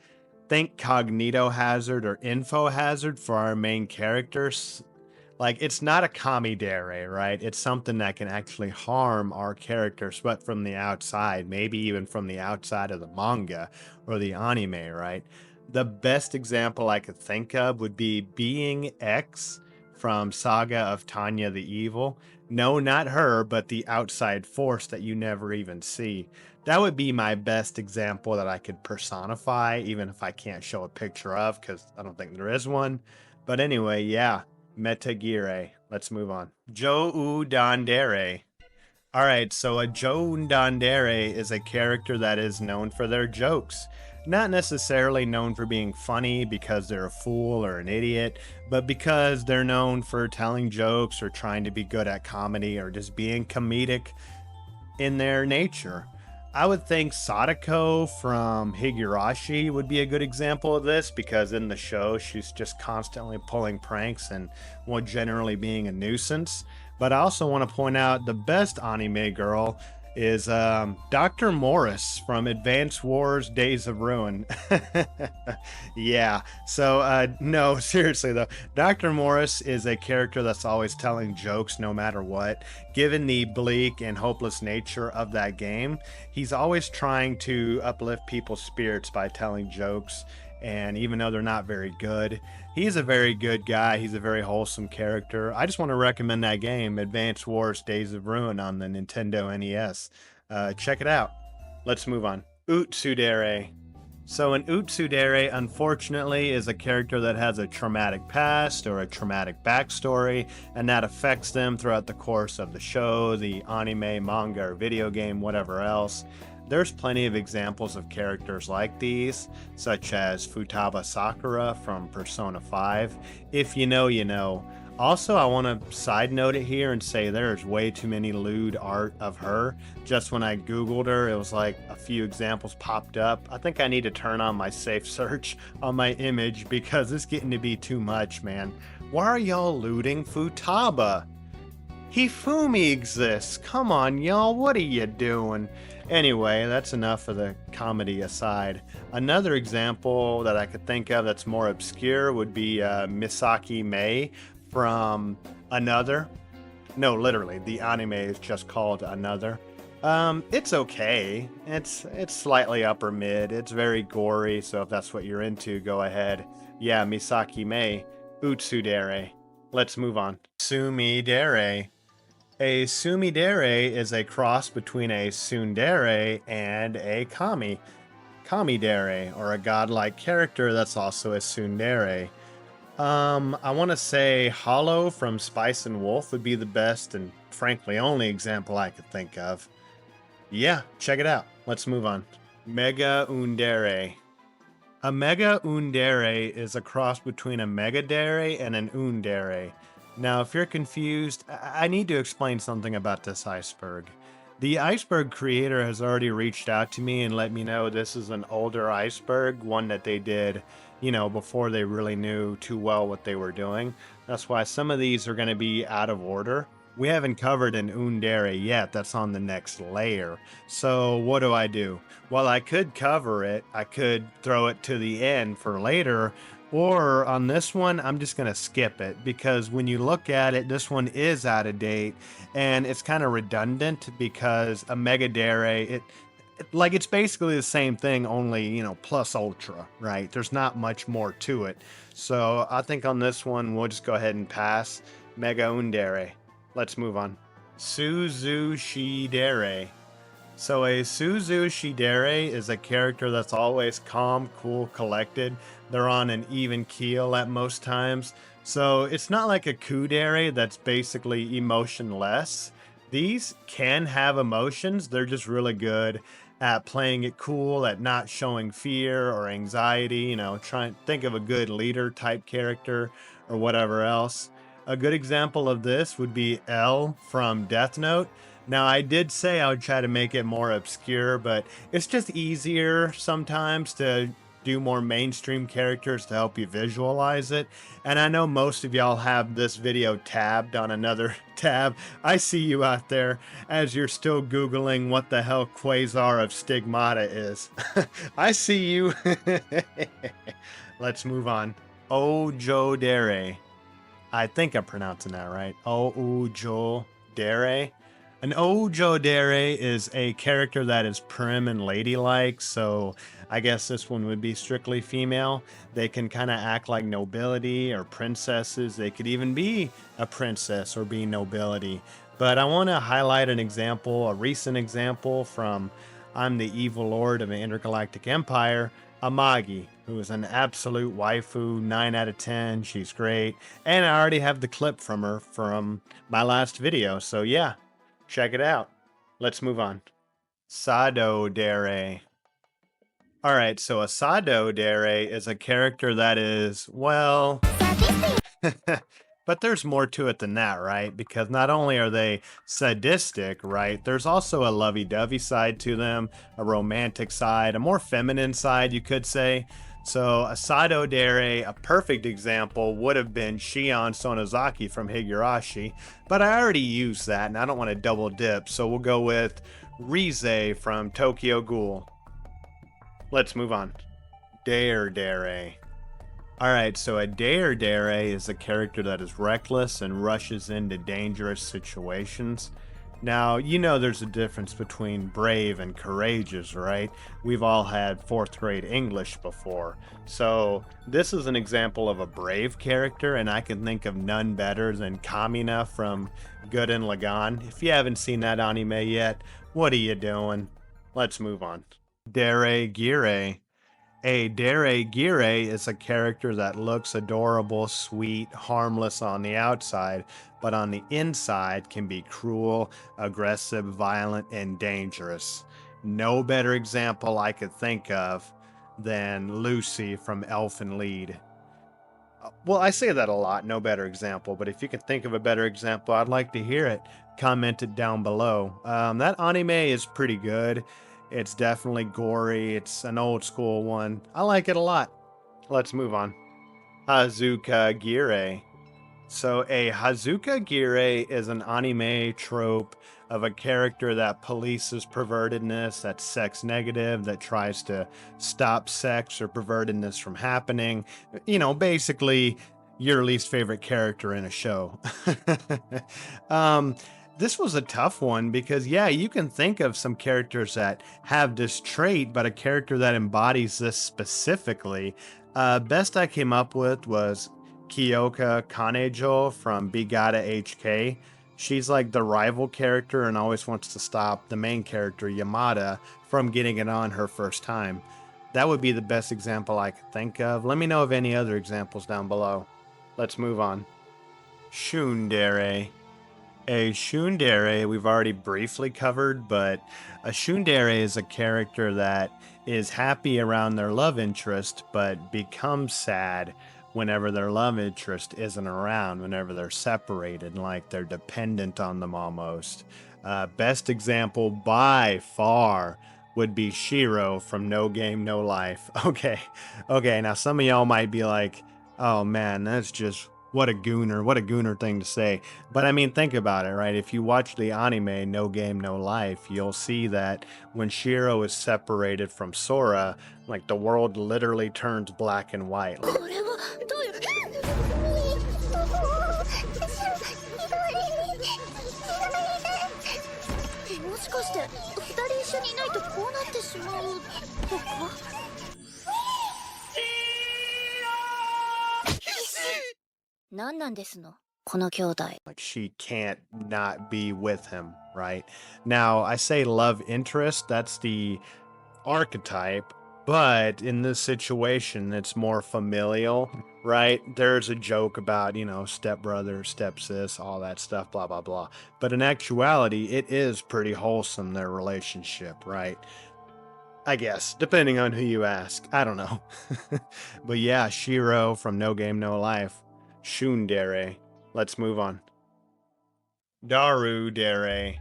think Cognito Hazard or Info Hazard for our main characters. Like, it's not a Kamidere, right? It's something that can actually harm our characters, but from the outside, maybe even from the outside of the manga or the anime, right? The best example I could think of would be Being X from Saga of Tanya the Evil. No, not her, but the outside force that you never even see. That would be my best example that I could personify, even if I can't show a picture of, because I don't think there is one. But anyway, yeah, Meta Gire. Let's move on. Tsundere. Alright, so a Tsundere is a character that is known for their jokes. Not necessarily known for being funny because they're a fool or an idiot, but because they're known for telling jokes or trying to be good at comedy or just being comedic in their nature. I would think Sadako from Higurashi would be a good example of this, because in the show she's just constantly pulling pranks and, well, generally being a nuisance. But I also want to point out the best anime girl is Dr. Morris from Advance Wars Days of Ruin. Yeah, so no, seriously though, Dr. Morris is a character that's always telling jokes no matter what. Given the bleak and hopeless nature of that game, he's always trying to uplift people's spirits by telling jokes, and even though they're not very good, he's a very good guy. He's a very wholesome character. I just want to recommend that game, Advance Wars Days of Ruin, on the Nintendo NES. Check it out. Let's move on. Tsundere. So an Tsundere, unfortunately, is a character that has a traumatic past or a traumatic backstory, and that affects them throughout the course of the show, the anime, manga, or video game, whatever else. There's plenty of examples of characters like these, such as Futaba Sakura from Persona 5. If you know, you know. Also, I want to side note it here and say there's way too many lewd art of her. Just when I Googled her, it was like a few examples popped up. I think I need to turn on my safe search on my image because it's getting to be too much, man. Why are y'all looting Futaba? Hifumi exists. Come on, y'all. What are you doing? Anyway, that's enough of the comedy aside. Another example that I could think of that's more obscure would be Misaki Mei from Another. No, literally, the anime is just called Another. It's okay. It's slightly upper mid. It's very gory, so if that's what you're into, go ahead. Yeah, Misaki Mei, Tsundere. Let's move on. Tsundere. A Tsundere is a cross between a Tsundere and a Kamidere, or a godlike character that's also a Tsundere. I want to say Hollow from Spice and Wolf would be the best and frankly only example I could think of. Yeah, check it out. Let's move on. Mega Tsundere. A Mega Tsundere is a cross between a Megadere and an Tsundere. Now, if you're confused, I need to explain something about this iceberg. The Iceberg Creator has already reached out to me and let me know this is an older iceberg, one that they did, you know, before they really knew too well what they were doing. That's why some of these are going to be out of order. We haven't covered an Tsundere yet. That's on the next layer. So what do? Well, I could cover it. I could throw it to the end for later. Or on this one, I'm just going to skip it because when you look at it, this one is out of date and it's kind of redundant because a Megadere, it's basically the same thing, only, you know, plus ultra, right? There's not much more to it. So I think on this one, we'll just go ahead and pass. Mega Tsundere. Let's move on. Suzushidere. So a Suzushidere is a character that's always calm, cool, collected. They're on an even keel at most times. So it's not like a Kuudere that's basically emotionless. These can have emotions. They're just really good at playing it cool, at not showing fear or anxiety. You know, think of a good leader type character or whatever else. A good example of this would be L from Death Note. Now, I did say I would try to make it more obscure, but it's just easier sometimes to do more mainstream characters to help you visualize it. And I know most of y'all have this video tabbed on another tab. I see you out there as you're still Googling what the hell Quasar of Stigmata is. I see you. Let's move on. Dere. I think I'm pronouncing that right. Dere. An Dere is a character that is prim and ladylike, so I guess this one would be strictly female. They can kind of act like nobility or princesses. They could even be a princess or be nobility. But I want to highlight an example, a recent example from I'm the Evil Lord of an Intergalactic Empire, Amagi, who is an absolute waifu, 9 out of 10. She's great. And I already have the clip from her from my last video, so yeah. Check it out. Let's move on. Tsundere. Alright, so a Tsundere is a character that is, well, But there's more to it than that, right? Because not only are they sadistic, right? There's also a lovey-dovey side to them, a romantic side, a more feminine side, you could say. So Asado Dere, a perfect example, would have been Shion Sonozaki from Higurashi, but I already used that and I don't want to double dip, so we'll go with Rize from Tokyo Ghoul. Let's move on. Dere. Alright, so a Dere is a character that is reckless and rushes into dangerous situations. Now, you know there's a difference between brave and courageous, right? We've all had 4th grade English before. So, this is an example of a brave character, and I can think of none better than Kamina from Gurren Lagann. If you haven't seen that anime yet, what are you doing? Let's move on. Dere Gire. A Dere Gire is a character that looks adorable, sweet, harmless on the outside, but on the inside can be cruel, aggressive, violent, and dangerous. No better example I could think of than Lucy from Elfen Lied. Well, I say that a lot, no better example, but if you can think of a better example, I'd like to hear it. Comment it down below. That anime is pretty good. It's definitely gory. It's an old school one. I like it a lot. Let's move on. Hazuka Gire. So a Hazuka Gire is an anime trope of a character that polices pervertedness, that's sex negative, that tries to stop sex or pervertedness from happening. You know, basically your least favorite character in a show. This was a tough one because, yeah, you can think of some characters that have this trait, but a character that embodies this specifically. Best I came up with was Kyoka Kanejo from Bigata HK. She's like the rival character and always wants to stop the main character, Yamada, from getting it on her first time. That would be the best example I could think of. Let me know of any other examples down below. Let's move on. Tsundere. A Tsundere we've already briefly covered, but a Tsundere is a character that is happy around their love interest, but becomes sad whenever their love interest isn't around, whenever they're separated, like they're dependent on them almost. Best example by far would be Shiro from No Game, No Life. Okay, now some of y'all might be like, oh man, that's just... what a gooner thing to say. But I mean, think about it, right? If you watch the anime No Game, No Life, you'll see that when Shiro is separated from Sora, like the world literally turns black and white. これはどういうもしかして2人一緒にいないとこうなってしまうとか何なんですのこの兄弟 Like she can't not be with him, right? Now, I say love interest, that's the archetype, but in this situation, it's more familial, right? There's a joke about, you know, stepbrother, stepsis, all that stuff, blah, blah, blah. But in actuality, it is pretty wholesome, their relationship, right? I guess, depending on who you ask. I don't know. But yeah, Shiro from No Game, No Life. Tsundere. Let's move on. Dere.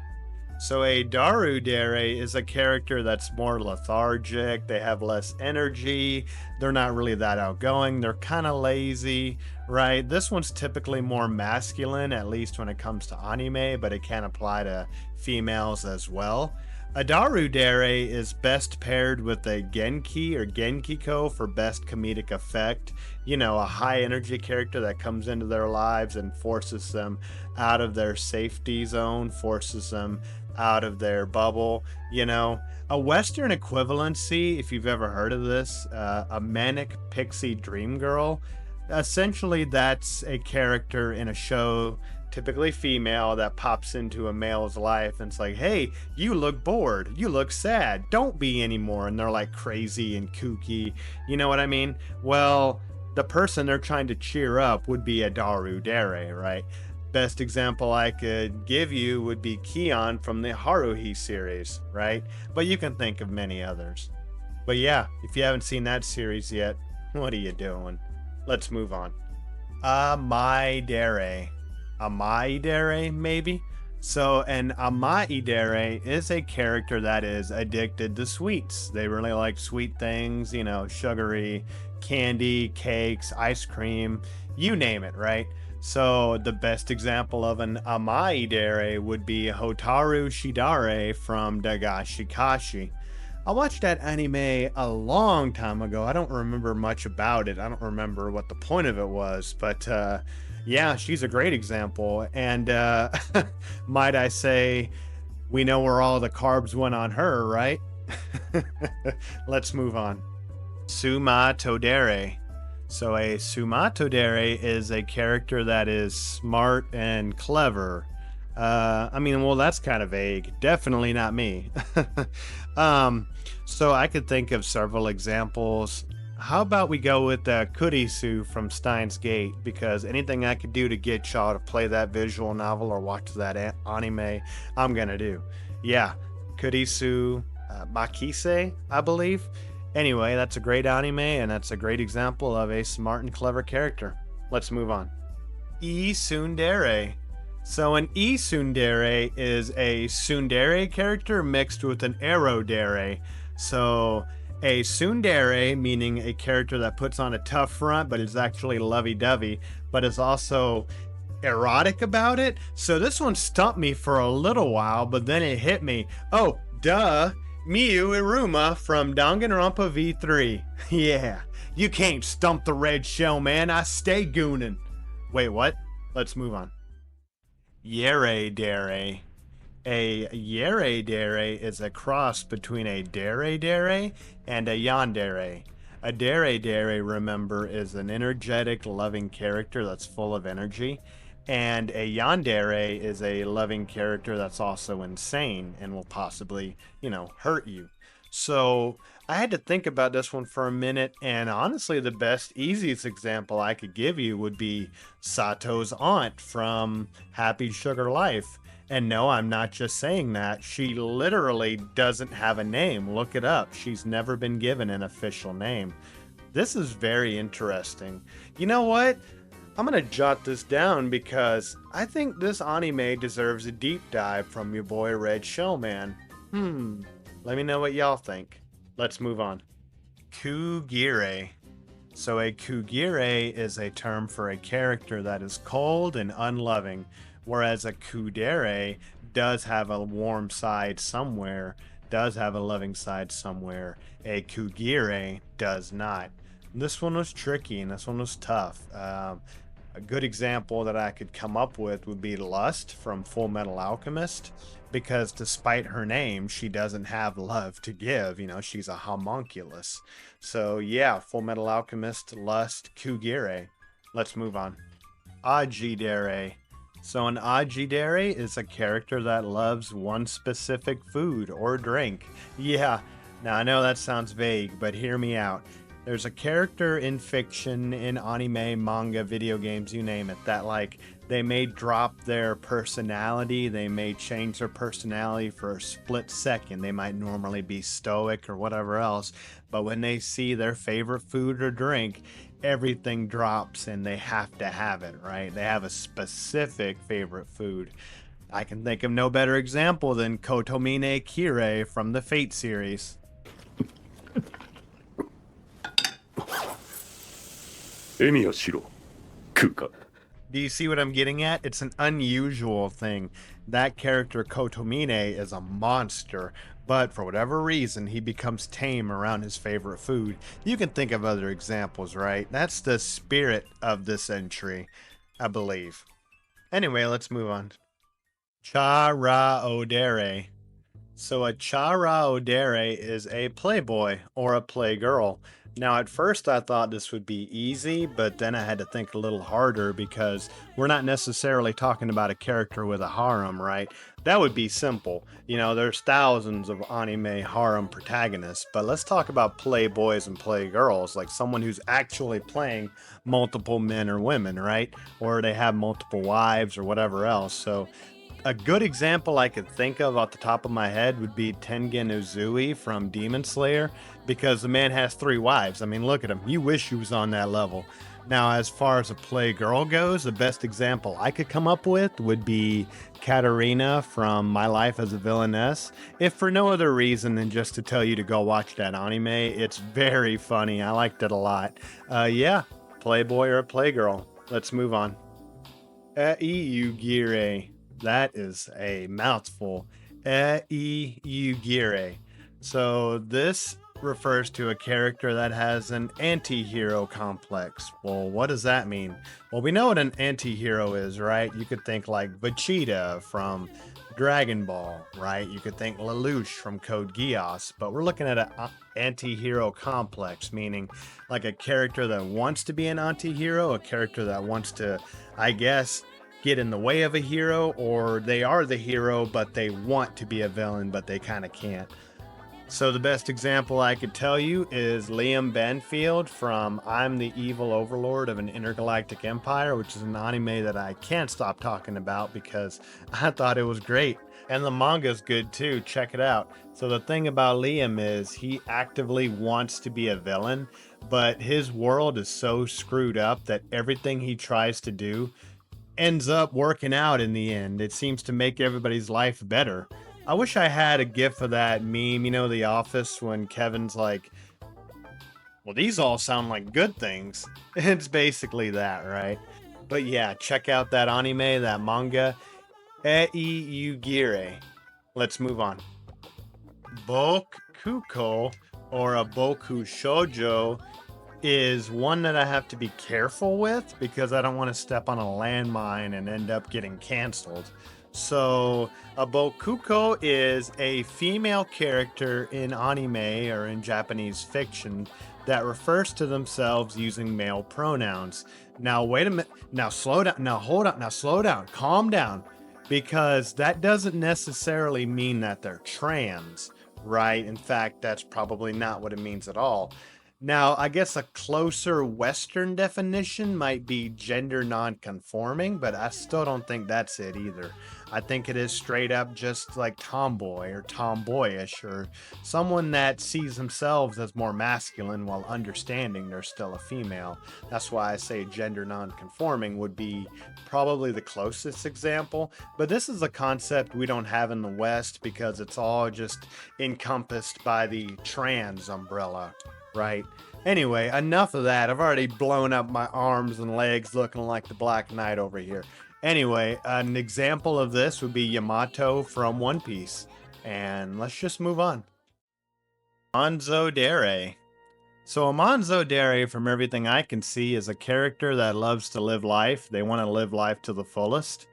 So a Dere is a character that's more lethargic, they have less energy, they're not really that outgoing, they're kind of lazy, right? This one's typically more masculine, at least when it comes to anime, but it can apply to females as well. A Dere is best paired with a Genki or Genkiko for best comedic effect. You know, a high energy character that comes into their lives and forces them out of their safety zone, forces them out of their bubble. You know, a Western equivalency, if you've ever heard of this, a manic pixie dream girl. Essentially, that's a character in a show, typically female, that pops into a male's life and it's like, hey, you look bored, you look sad, don't be anymore. And they're like crazy and kooky, you know what I mean? Well, the person they're trying to cheer up would be a Dere, right? Best example I could give you would be Kion from the Haruhi series, right? But you can think of many others. But yeah, if you haven't seen that series yet, what are you doing? Let's move on. Dere. Dere, maybe? So an Dere is a character that is addicted to sweets. They really like sweet things, you know, sugary, candy, cakes, ice cream, you name it, right? So the best example of an Dere would be Hotaru Shidare from Dagashi Kashi. I watched that anime a long time ago. I don't remember much about it. I don't remember what the point of it was, but yeah, she's a great example. And might I say, we know where all the carbs went on her, right? Let's move on. Tsundere. So a Tsundere is a character that is smart and clever. I mean, well, that's kind of vague. Definitely not me. So I could think of several examples. How about we go with Kurisu from Steins Gate? Because anything I could do to get y'all to play that visual novel or watch that anime, I'm gonna do. Yeah, Kurisu Makise, I believe. Anyway, that's a great anime, and that's a great example of a smart and clever character. Let's move on. Tsundere. So an Tsundere is a Tsundere character mixed with an Dere. So a Tsundere, meaning a character that puts on a tough front but is actually lovey-dovey, but is also erotic about it. So this one stumped me for a little while, but then it hit me. Oh, duh. Miyu Iruma from Danganronpa V3. Yeah, you can't stump the red shell, man. I stay goonin'. Wait, what? Let's move on. Dere. A Dere is a cross between a Dere and a Yandere. A Dere, remember, is an energetic, loving character that's full of energy. And a Yandere is a loving character that's also insane and will possibly, you know, hurt you. So I had to think about this one for a minute, and honestly, the best, easiest example I could give you would be Sato's aunt from Happy Sugar Life. And no, I'm not just saying that. She literally doesn't have a name. Look it up. She's never been given an official name. This is very interesting. You know what? I'm gonna jot this down because I think this anime deserves a deep dive from your boy Red Shellman. Let me know what y'all think. Let's move on. Kuudere. So a Kuudere is a term for a character that is cold and unloving, whereas a Kuudere does have a warm side somewhere, does have a loving side somewhere. A Kuudere does not. This one was tricky and this one was tough. A good example that I could come up with would be Lust from Full Metal Alchemist, because despite her name, she doesn't have love to give. You know, she's a homunculus. So yeah, Full Metal Alchemist, Lust, Kuudere. Let's move on. Dere. So an Dere is a character that loves one specific food or drink. Yeah, now I know that sounds vague, but hear me out. There's a character in fiction, in anime, manga, video games, you name it, that like they may drop their personality, they may change their personality for a split second. They might normally be stoic or whatever else, but when they see their favorite food or drink, everything drops and they have to have it, right? They have a specific favorite food. I can think of no better example than Kotomine Gire from the Fate series. Do you see what I'm getting at? It's an unusual thing. That character Kotomine is a monster, but for whatever reason, he becomes tame around his favorite food. You can think of other examples, right? That's the spirit of this entry, I believe. Anyway, let's move on. Dere. So a Dere is a playboy or a playgirl. Now, at first I thought this would be easy, but then I had to think a little harder because we're not necessarily talking about a character with a harem, right? That would be simple. You know, there's thousands of anime harem protagonists, but let's talk about playboys and playgirls, like someone who's actually playing multiple men or women, right? Or they have multiple wives or whatever else. So a good example I could think of off the top of my head would be Tengen Uzui from Demon Slayer, because the man has 3 wives. I mean, look at him. You wish he was on that level. Now, as far as a playgirl goes, the best example I could come up with would be Katarina from My Life as a Villainess, if for no other reason than just to tell you to go watch that anime. It's very funny. I liked it a lot. Yeah, playboy or a playgirl. Let's move on. Gire. That is a mouthful. Gire. So this refers to a character that has an anti-hero complex. Well, what does that mean? Well, we know what an anti-hero is, right? You could think like Vegeta from Dragon Ball, right? You could think Lelouch from Code Geass, but we're looking at an anti-hero complex, meaning like a character that wants to be an anti-hero, a character that wants to, I guess, get in the way of a hero, or they are the hero, but they want to be a villain, but they kind of can't. So the best example I could tell you is Liam Banfield from I'm the Evil Overlord of an Intergalactic Empire, which is an anime that I can't stop talking about because I thought it was great. And the manga's good too, check it out. So the thing about Liam is he actively wants to be a villain, but his world is so screwed up that everything he tries to do ends up working out in the end. It seems to make everybody's life better. I wish I had a gif of that meme, you know, The Office, when Kevin's like, well, these all sound like good things. It's basically that, right? But yeah, check out that anime, that manga, Gire. Let's move on. Bokuko, or a Boku Shoujo, is one that I have to be careful with because I don't want to step on a landmine and end up getting canceled. So a Bokuko is a female character in anime or in Japanese fiction that refers to themselves using male pronouns. Now, wait a minute. Now, slow down. Now, hold up. Now, slow down. Calm down. Because that doesn't necessarily mean that they're trans, right? In fact, that's probably not what it means at all. Now, I guess a closer Western definition might be gender non-conforming, but I still don't think that's it either. I think it is straight up just like tomboy or tomboyish, or someone that sees themselves as more masculine while understanding they're still a female. That's why I say gender non-conforming would be probably the closest example, but this is a concept we don't have in the West because it's all just encompassed by the trans umbrella. Right. Anyway, enough of that. I've already blown up my arms and legs looking like the Black Knight over here. Anyway, an example of this would be Yamato from One Piece. And let's just move on. Tsundere. So Tsundere, from everything I can see, is a character that loves to live life. They want to live life to the fullest.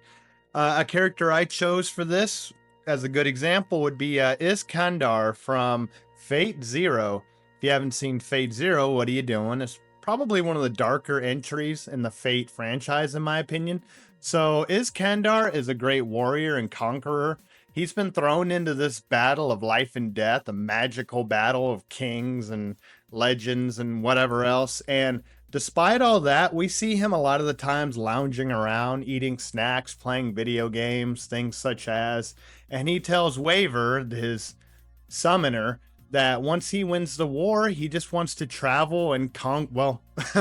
A character I chose for this as a good example would be Iskandar from Fate Zero. If you haven't seen Fate Zero, what are you doing? It's probably one of the darker entries in the Fate franchise, in my opinion. So Iskandar is a great warrior and conqueror. He's been thrown into this battle of life and death, a magical battle of kings and legends and whatever else. And despite all that, we see him a lot of the times lounging around, eating snacks, playing video games, things such as, and he tells Waver, his summoner, that once he wins the war, he just wants to travel and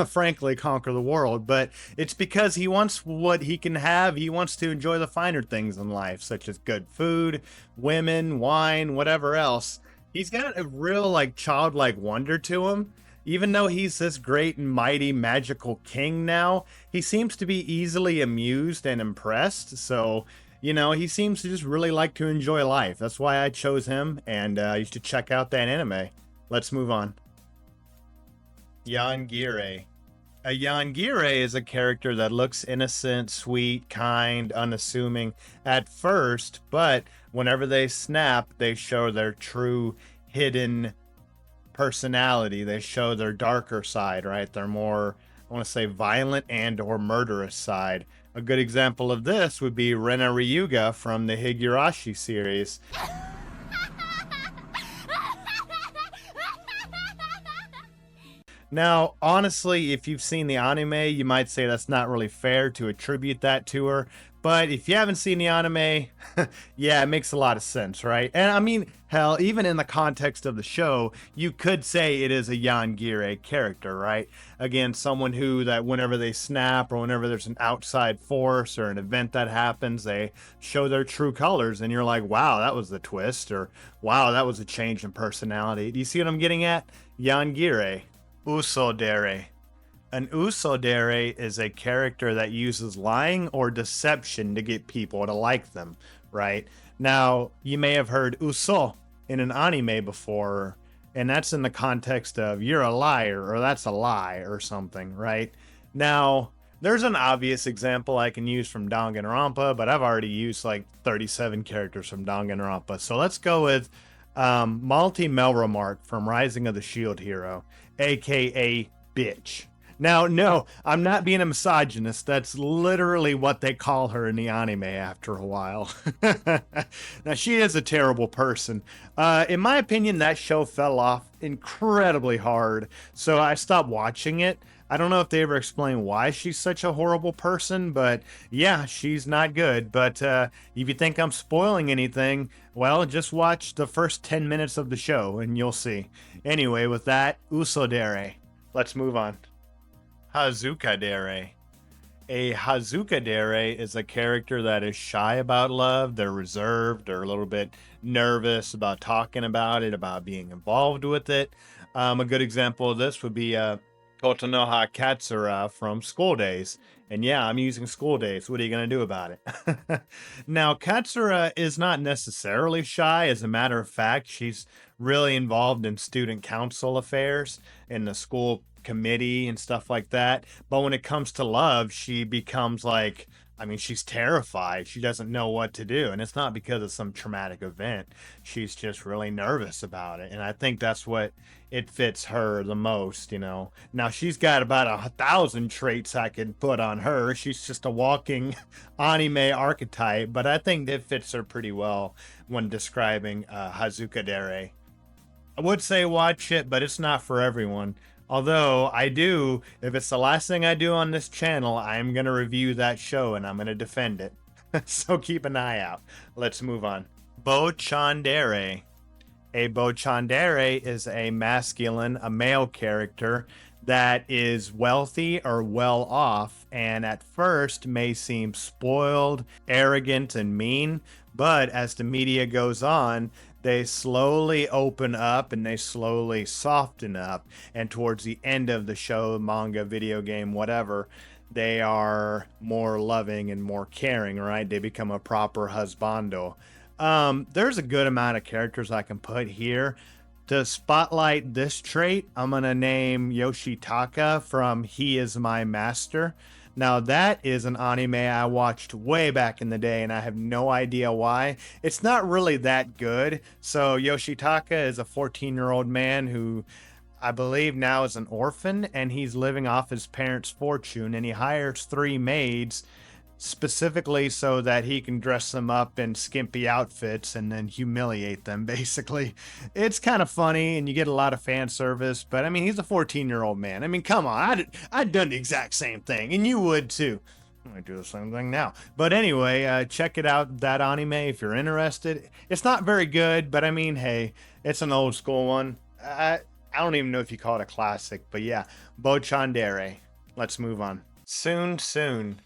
frankly, conquer the world. But it's because he wants what he can have. He wants to enjoy the finer things in life, such as good food, women, wine, whatever else. He's got a real, childlike wonder to him. Even though he's this great and mighty magical king now, he seems to be easily amused and impressed. So, he seems to just really like to enjoy life. That's why I chose him, and you should check out that anime. Let's move on. Gire. A Gire is a character that looks innocent, sweet, kind, unassuming at first, but whenever they snap, they show their true hidden personality. They show their darker side, right? Their more, I want to say, violent and or murderous side. A good example of this would be Rena Ryuga from the Higurashi series. Now, honestly, if you've seen the anime, you might say that's not really fair to attribute that to her. But if you haven't seen the anime, yeah, it makes a lot of sense, right? And I mean, hell, even in the context of the show, you could say it is a Gire character, right? Again, someone who that whenever they snap or whenever there's an outside force or an event that happens, they show their true colors and you're like, wow, that was the twist, or wow, that was a change in personality. Do you see what I'm getting at? Gire. Tsundere. An Tsundere is a character that uses lying or deception to get people to like them, right? Now, you may have heard uso in an anime before, and that's in the context of you're a liar or that's a lie or something, right? Now, there's an obvious example I can use from Danganronpa, but I've already used like 37 characters from Danganronpa. So let's go with Malty Melromark from Rising of the Shield Hero, aka Bitch. Now, no, I'm not being a misogynist. That's literally what they call her in the anime after a while. Now, she is a terrible person. In my opinion, that show fell off incredibly hard, so I stopped watching it. I don't know if they ever explain why she's such a horrible person, but yeah, she's not good. But if you think I'm spoiling anything, well, just watch the first 10 minutes of the show and you'll see. Anyway, with that, Tsundere. Let's move on. Kuudere. A Kuudere is a character that is shy about love. They're reserved. They're a little bit nervous about talking about it, about being involved with it. A good example of this would be Kotonoha Katsura from School Days. And yeah, I'm using School Days. What are you going to do about it? Now, Katsura is not necessarily shy. As a matter of fact, she's really involved in student council affairs in the school committee and stuff like that. But when it comes to love, she becomes like, I mean, she's terrified. She doesn't know what to do. And it's not because of some traumatic event. She's just really nervous about it. And I think that's what it fits her the most, you know. Now, she's got about 1,000 traits I could put on her. She's just a walking anime archetype. But I think it fits her pretty well when describing Kuudere. I would say watch it, but it's not for everyone. Although I do, if it's the last thing I do on this channel, I'm going to review that show and I'm going to defend it. So keep an eye out. Let's move on. Tsundere. A Tsundere is a masculine, a male character that is wealthy or well off and at first may seem spoiled, arrogant, and mean. But as the media goes on, they slowly open up and they slowly soften up. And towards the end of the show, manga, video game, whatever, they are more loving and more caring, right? They become a proper husbando. There's a good amount of characters I can put here. To spotlight this trait, I'm going to name Yoshitaka from He Is My Master. Now, that is an anime I watched way back in the day, and I have no idea why. It's not really that good. So, Yoshitaka is a 14-year-old man who I believe now is an orphan, and he's living off his parents' fortune, and he hires 3 maids specifically so that he can dress them up in skimpy outfits and then humiliate them, basically. It's kind of funny and you get a lot of fan service, but I mean, he's a 14-year-old man. I mean, come on, I'd done the exact same thing, and you would too. I do the same thing now. But anyway, check it out, that anime, if you're interested. It's not very good, but I mean, hey, it's an old school one. I don't even know if you call it a classic, but yeah, Tsundere. Let's move on. Soon.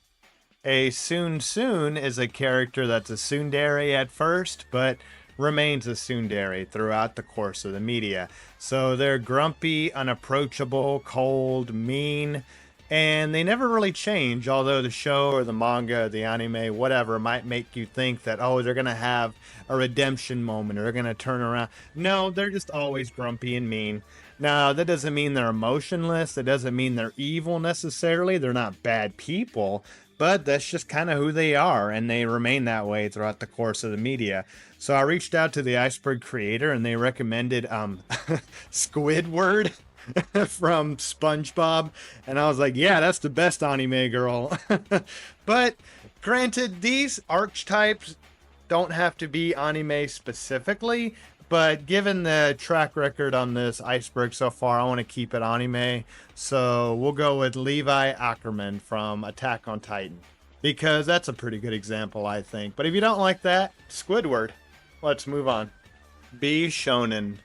A Soon is a character that's a tsundere at first, but remains a tsundere throughout the course of the media. So they're grumpy, unapproachable, cold, mean, and they never really change, although the show or the manga, the anime, whatever, might make you think that, oh, they're going to have a redemption moment or they're going to turn around. No, they're just always grumpy and mean. Now, that doesn't mean they're emotionless. That doesn't mean they're evil necessarily. They're not bad people. But that's just kind of who they are, and they remain that way throughout the course of the media. So I reached out to the Iceberg Creator, and they recommended Squidward from SpongeBob, and I was like, yeah, that's the best anime girl. But granted, these archetypes don't have to be anime specifically, But given the track record on this Iceberg so far, I want to keep it anime. So we'll go with Levi Ackerman from Attack on Titan, because that's a pretty good example, I think. But if you don't like that, Squidward. Let's move on. Bishonen.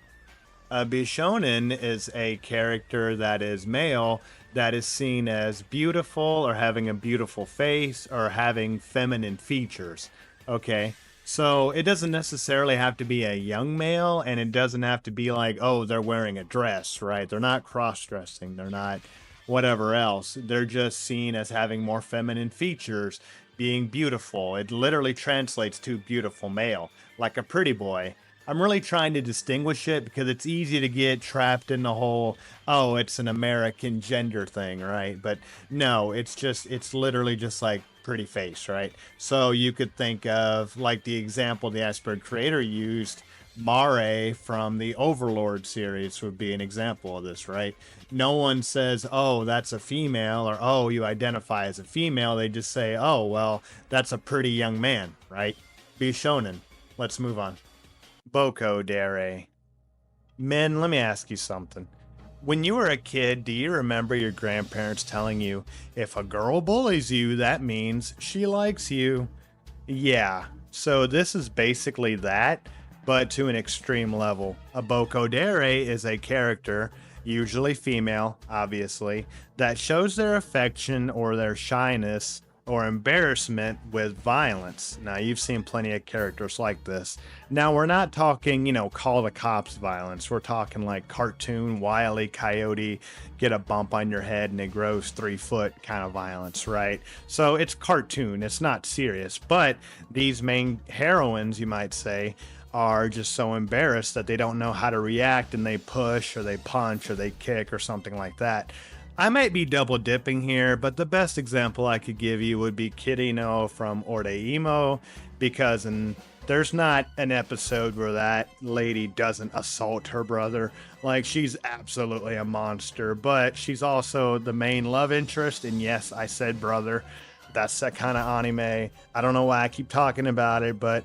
Bishonen is a character that is male that is seen as beautiful or having a beautiful face or having feminine features. Okay, so it doesn't necessarily have to be a young male, and it doesn't have to be like, oh, they're wearing a dress, right? They're not cross-dressing. They're not whatever else. They're just seen as having more feminine features, being beautiful. It literally translates to beautiful male, like a pretty boy. I'm really trying to distinguish it because it's easy to get trapped in the whole, oh, it's an American gender thing, right? But no, it's literally just like pretty face, right? So you could think of, like the example the Iceberg Creator used, Mare from the Overlord series would be an example of this, right? No one says, oh, that's a female, or oh, you identify as a female. They just say, oh, well, that's a pretty young man, right? Bishonen. Let's move on. Boko Dere. Men, let me ask you something. When you were a kid, do you remember your grandparents telling you, if a girl bullies you, that means she likes you? Yeah, so this is basically that, but to an extreme level. A Boko Dere is a character, usually female, obviously, that shows their affection or their shyness or embarrassment with violence. Now, you've seen plenty of characters like this. Now, we're not talking, call the cops violence. We're talking like cartoon, Wile E. Coyote, get a bump on your head and it grows 3 foot kind of violence, right? So it's cartoon, it's not serious. But these main heroines, you might say, are just so embarrassed that they don't know how to react, and they push or they punch or they kick or something like that. I might be double dipping here, but the best example I could give you would be Kirino from Oreimo, because there's not an episode where that lady doesn't assault her brother. Like, she's absolutely a monster, but she's also the main love interest, and yes, I said brother. That's that kind of anime. I don't know why I keep talking about it, but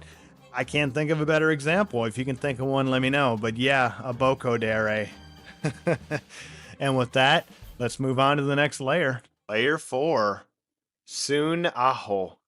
I can't think of a better example. If you can think of one, let me know. But yeah, a Boko Dere. And with that, let's move on to the next layer. Layer 4. Sun Aho.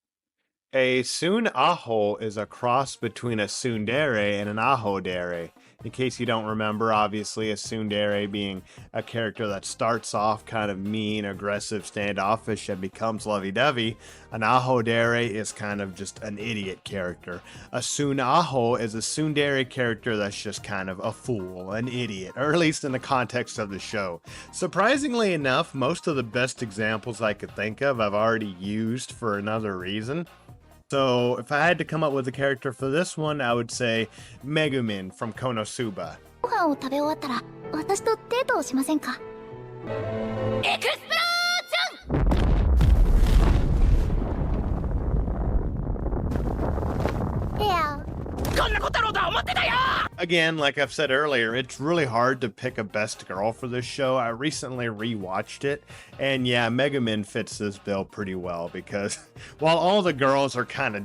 A Sun Aho is a cross between a Tsundere and an Aho Dere. In case you don't remember, obviously a Tsundere being a character that starts off kind of mean, aggressive, standoffish, and becomes lovey-dovey. An Aho Dere is kind of just an idiot character. A Sun Aho is a Tsundere character that's just kind of a fool, an idiot, or at least in the context of the show. Surprisingly enough, most of the best examples I could think of I've already used for another reason. So if I had to come up with a character for this one, I would say Megumin from Konosuba. ご飯を食べ終わったら私とデートをしませんか？エクスプロージョン！いや。 Again, like I've said earlier, it's really hard to pick a best girl for this show. I recently rewatched it, and yeah, Megumin fits this bill pretty well, because while all the girls are kind of,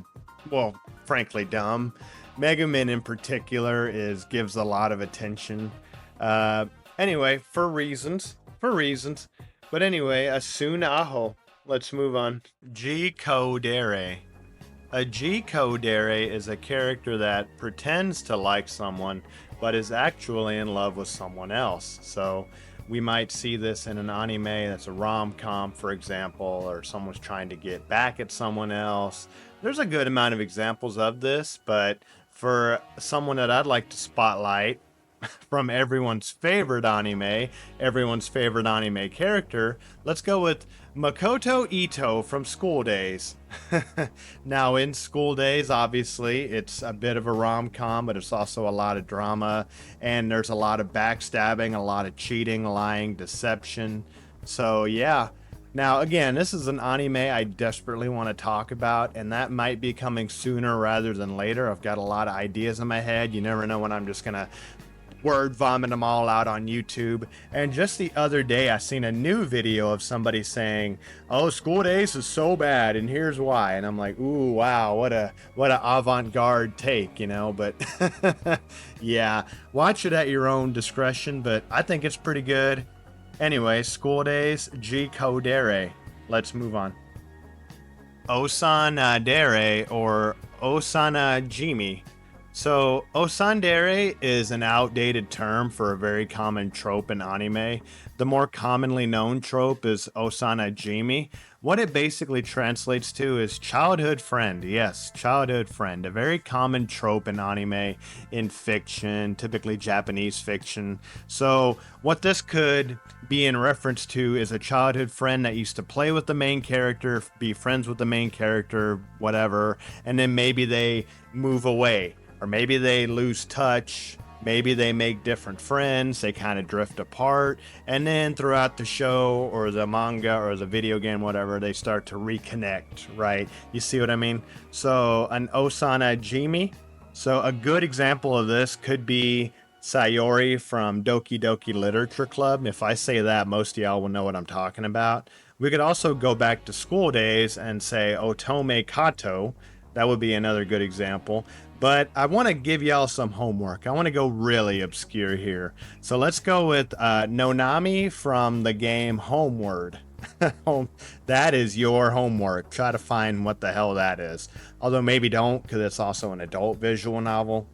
well, frankly dumb, Megumin in particular gives a lot of attention. Anyway, for reasons. But anyway, a Sun Aho. Let's move on. Kuudere. A Kuudere is a character that pretends to like someone, but is actually in love with someone else. So we might see this in an anime that's a rom-com, for example, or someone's trying to get back at someone else. There's a good amount of examples of this, but for someone that I'd like to spotlight from everyone's favorite anime character, let's go with Makoto Ito from School Days. Now, in School Days, obviously, it's a bit of a rom-com, but it's also a lot of drama, and there's a lot of backstabbing, a lot of cheating, lying, deception. So, yeah. Now, again, this is an anime I desperately want to talk about, and that might be coming sooner rather than later. I've got a lot of ideas in my head. You never know when I'm just going to word vomit them all out on YouTube. And just the other day, I seen a new video of somebody saying, "Oh, School Days is so bad, and here's why." And I'm like, "Ooh, wow, what a avant-garde take, you know?" But yeah, watch it at your own discretion. But I think it's pretty good. Anyway, School Days, Kuudere. Let's move on. Tsundere or Tsundere. So, Tsundere is an outdated term for a very common trope in anime. The more commonly known trope is Tsundere. What it basically translates to is childhood friend. Yes, childhood friend. A very common trope in anime, in fiction, typically Japanese fiction. So, what this could be in reference to is a childhood friend that used to play with the main character, be friends with the main character, whatever, and then maybe they move away. Or maybe they lose touch, maybe they make different friends, they kind of drift apart, and then throughout the show or the manga or the video game, whatever, they start to reconnect, right? You see what I mean? So an Tsundere. So a good example of this could be Sayori from Doki Doki Literature Club. If I say that, most of y'all will know what I'm talking about. We could also go back to School Days and say Otome Kato. That would be another good example. But I want to give y'all some homework. I want to go really obscure here. So let's go with Nonami from the game Homeward. That is your homework. Try to find what the hell that is. Although maybe don't, because it's also an adult visual novel.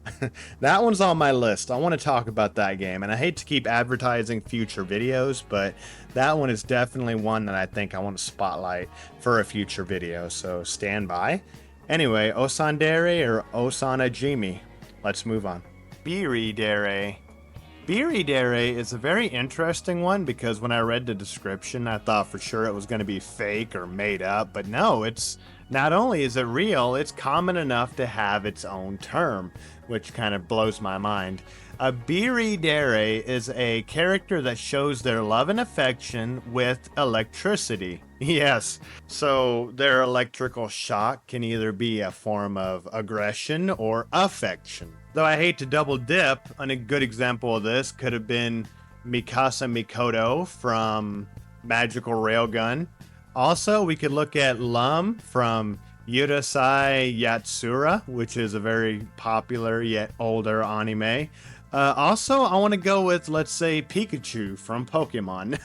That one's on my list. I want to talk about that game. And I hate to keep advertising future videos, but that one is definitely one that I think I want to spotlight for a future video. So stand by. Anyway, Tsundere or Tsundere. Let's move on. Dere. Dere is a very interesting one because when I read the description, I thought for sure it was going to be fake or made up. But no, it's not only is it real, it's common enough to have its own term, which kind of blows my mind. A Dere is a character that shows their love and affection with electricity. Yes, so their electrical shock can either be a form of aggression or affection. Though I hate to double dip, and a good example of this could have been Mikasa Mikoto from Magical Railgun. Also, we could look at Lum from Urusei Yatsura, which is a very popular yet older anime. Also, I want to go with, let's say, Pikachu from Pokemon,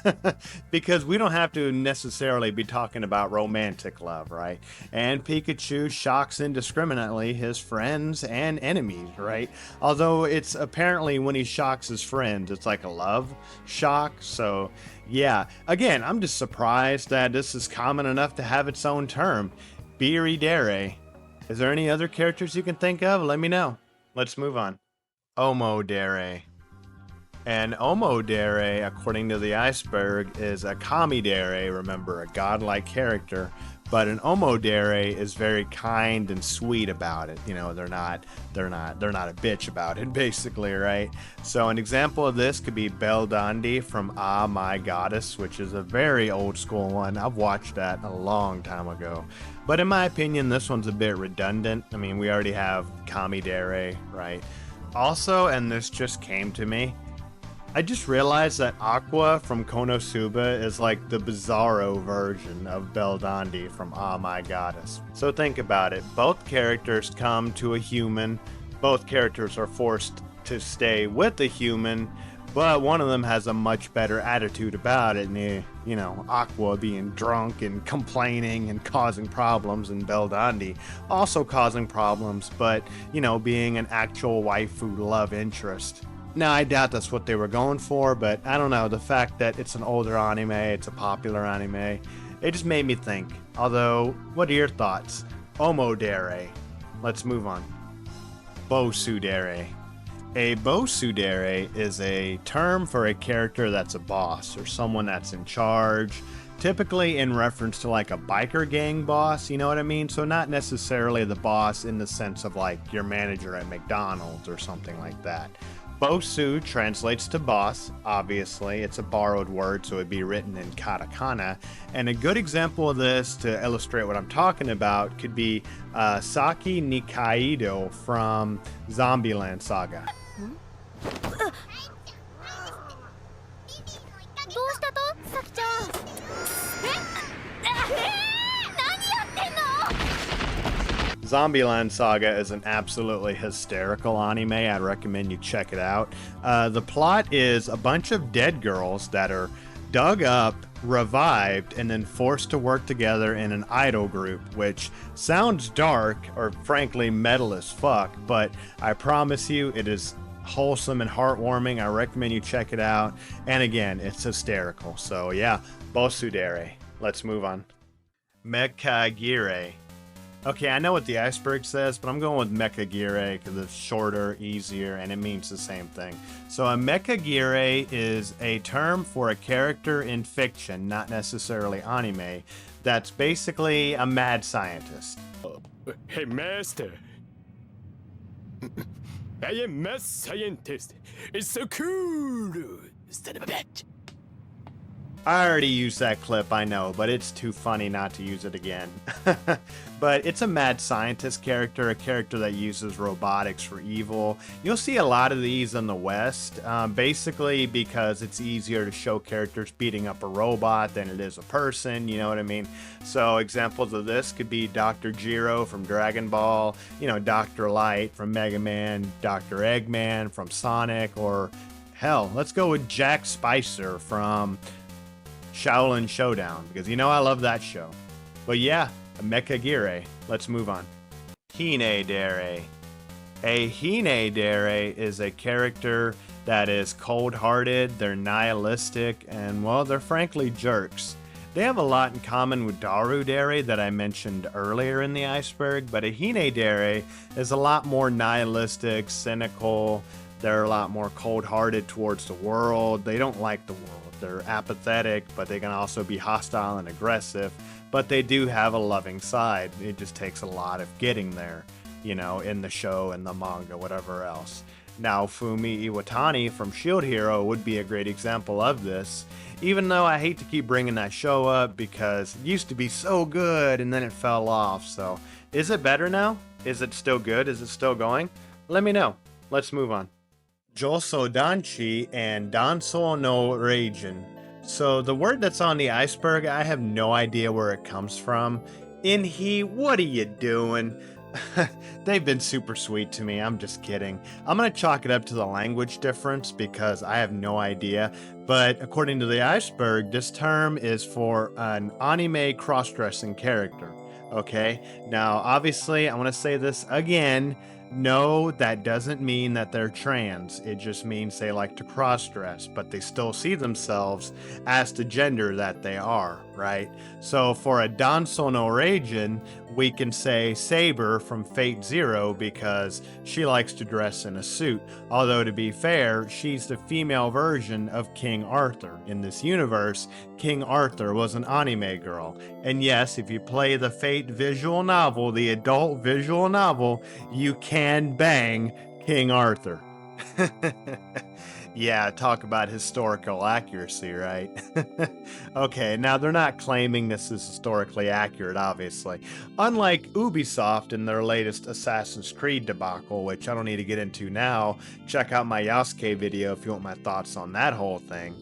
because we don't have to necessarily be talking about romantic love, right? And Pikachu shocks indiscriminately his friends and enemies, right? Although it's apparently when he shocks his friends, it's like a love shock. So, yeah, again, I'm just surprised that this is common enough to have its own term. Dere. Is there any other characters you can think of? Let me know. Let's move on. Dere. And Dere, according to the Iceberg, is a Kamidere, remember, a godlike character. But an Dere is very kind and sweet about it. You know, they're not a bitch about it, basically, right? So an example of this could be Beldandi from Ah My Goddess, which is a very old school one. I've watched that a long time ago. But in my opinion, this one's a bit redundant. I mean, we already have Kamidere, right? Also, and this just came to me, I just realized that Aqua from Konosuba is like the bizarro version of Beldandi from Ah My Goddess. So think about it. Both characters come to a human. Both characters are forced to stay with a human, but one of them has a much better attitude about it. And, you know, Aqua being drunk and complaining and causing problems, and Beldandi also causing problems, but, you know, being an actual waifu love interest. Now, I doubt that's what they were going for, but I don't know. The fact that it's an older anime, it's a popular anime, it just made me think. Although, what are your thoughts? Dere. Let's move on. Tsundere. A Tsundere is a term for a character that's a boss or someone that's in charge, typically in reference to like a biker gang boss, you know what I mean? So not necessarily the boss in the sense of like your manager at McDonald's or something like that. Bosu translates to boss, obviously. It's a borrowed word, so it'd be written in katakana. And a good example of this to illustrate what I'm talking about could be Saki Nikaido from Zombieland Saga. Zombieland Saga is an absolutely hysterical anime. I'd recommend you check it out. The plot is a bunch of dead girls that are dug up, revived, and then forced to work together in an idol group, which sounds dark or frankly metal as fuck, but I promise you it is wholesome and heartwarming. I recommend you check it out. And again, it's hysterical. So yeah, Tsundere. Let's move on. Gire. Okay, I know what the iceberg says, but I'm going with Gire because it's shorter, easier, and it means the same thing. So a Gire is a term for a character in fiction, not necessarily anime, that's basically a mad scientist. Hey, master. I am mad scientist. It's so cool. Son of a bitch. I already used that clip, I know, but it's too funny not to use it again. But it's a mad scientist character, a character that uses robotics for evil. You'll see a lot of these in the West, basically because it's easier to show characters beating up a robot than it is a person, you know what I mean? So examples of this could be Dr. Gire from Dragon Ball, you know, Dr. Light from Mega Man, Dr. Eggman from Sonic, or hell, let's go with Jack Spicer from Shaolin Showdown, because you know I love that show. But yeah, a Gire. Let's move on. Dere. A Dere is a character that is cold-hearted, they're nihilistic, and well, they're frankly jerks. They have a lot in common with Dere that I mentioned earlier in the iceberg, but a Dere is a lot more nihilistic, cynical. They're a lot more cold-hearted towards the world. They don't like the world. They're apathetic, but they can also be hostile and aggressive. But they do have a loving side. It just takes a lot of getting there, you know, in the show and the manga, whatever else. Now, Fumi Iwatani from Shield Hero would be a great example of this, even though I hate to keep bringing that show up because it used to be so good and then it fell off. So, is it better now? Is it still good? Is it still going? Let me know. Let's move on. Joso Danchi and Danso no Reijin. So the word that's on the iceberg, I have no idea where it comes from. Inhi, what are you doing? They've been super sweet to me, I'm just kidding. I'm gonna chalk it up to the language difference because I have no idea. But according to the iceberg, this term is for an anime cross-dressing character. Okay, now obviously I want to say this again. No, that doesn't mean that they're trans. It just means they like to cross-dress, but they still see themselves as the gender that they are, right? So for a Danso no Reijin, we can say Saber from Fate Zero because she likes to dress in a suit. Although to be fair, she's the female version of King Arthur. In this universe, King Arthur was an anime girl. And yes, if you play the Fate visual novel, the adult visual novel, you can bang King Arthur. Yeah, talk about historical accuracy, right? Okay, now they're not claiming this is historically accurate, obviously. Unlike Ubisoft in their latest Assassin's Creed debacle, which I don't need to get into now, check out my Yasuke video if you want my thoughts on that whole thing.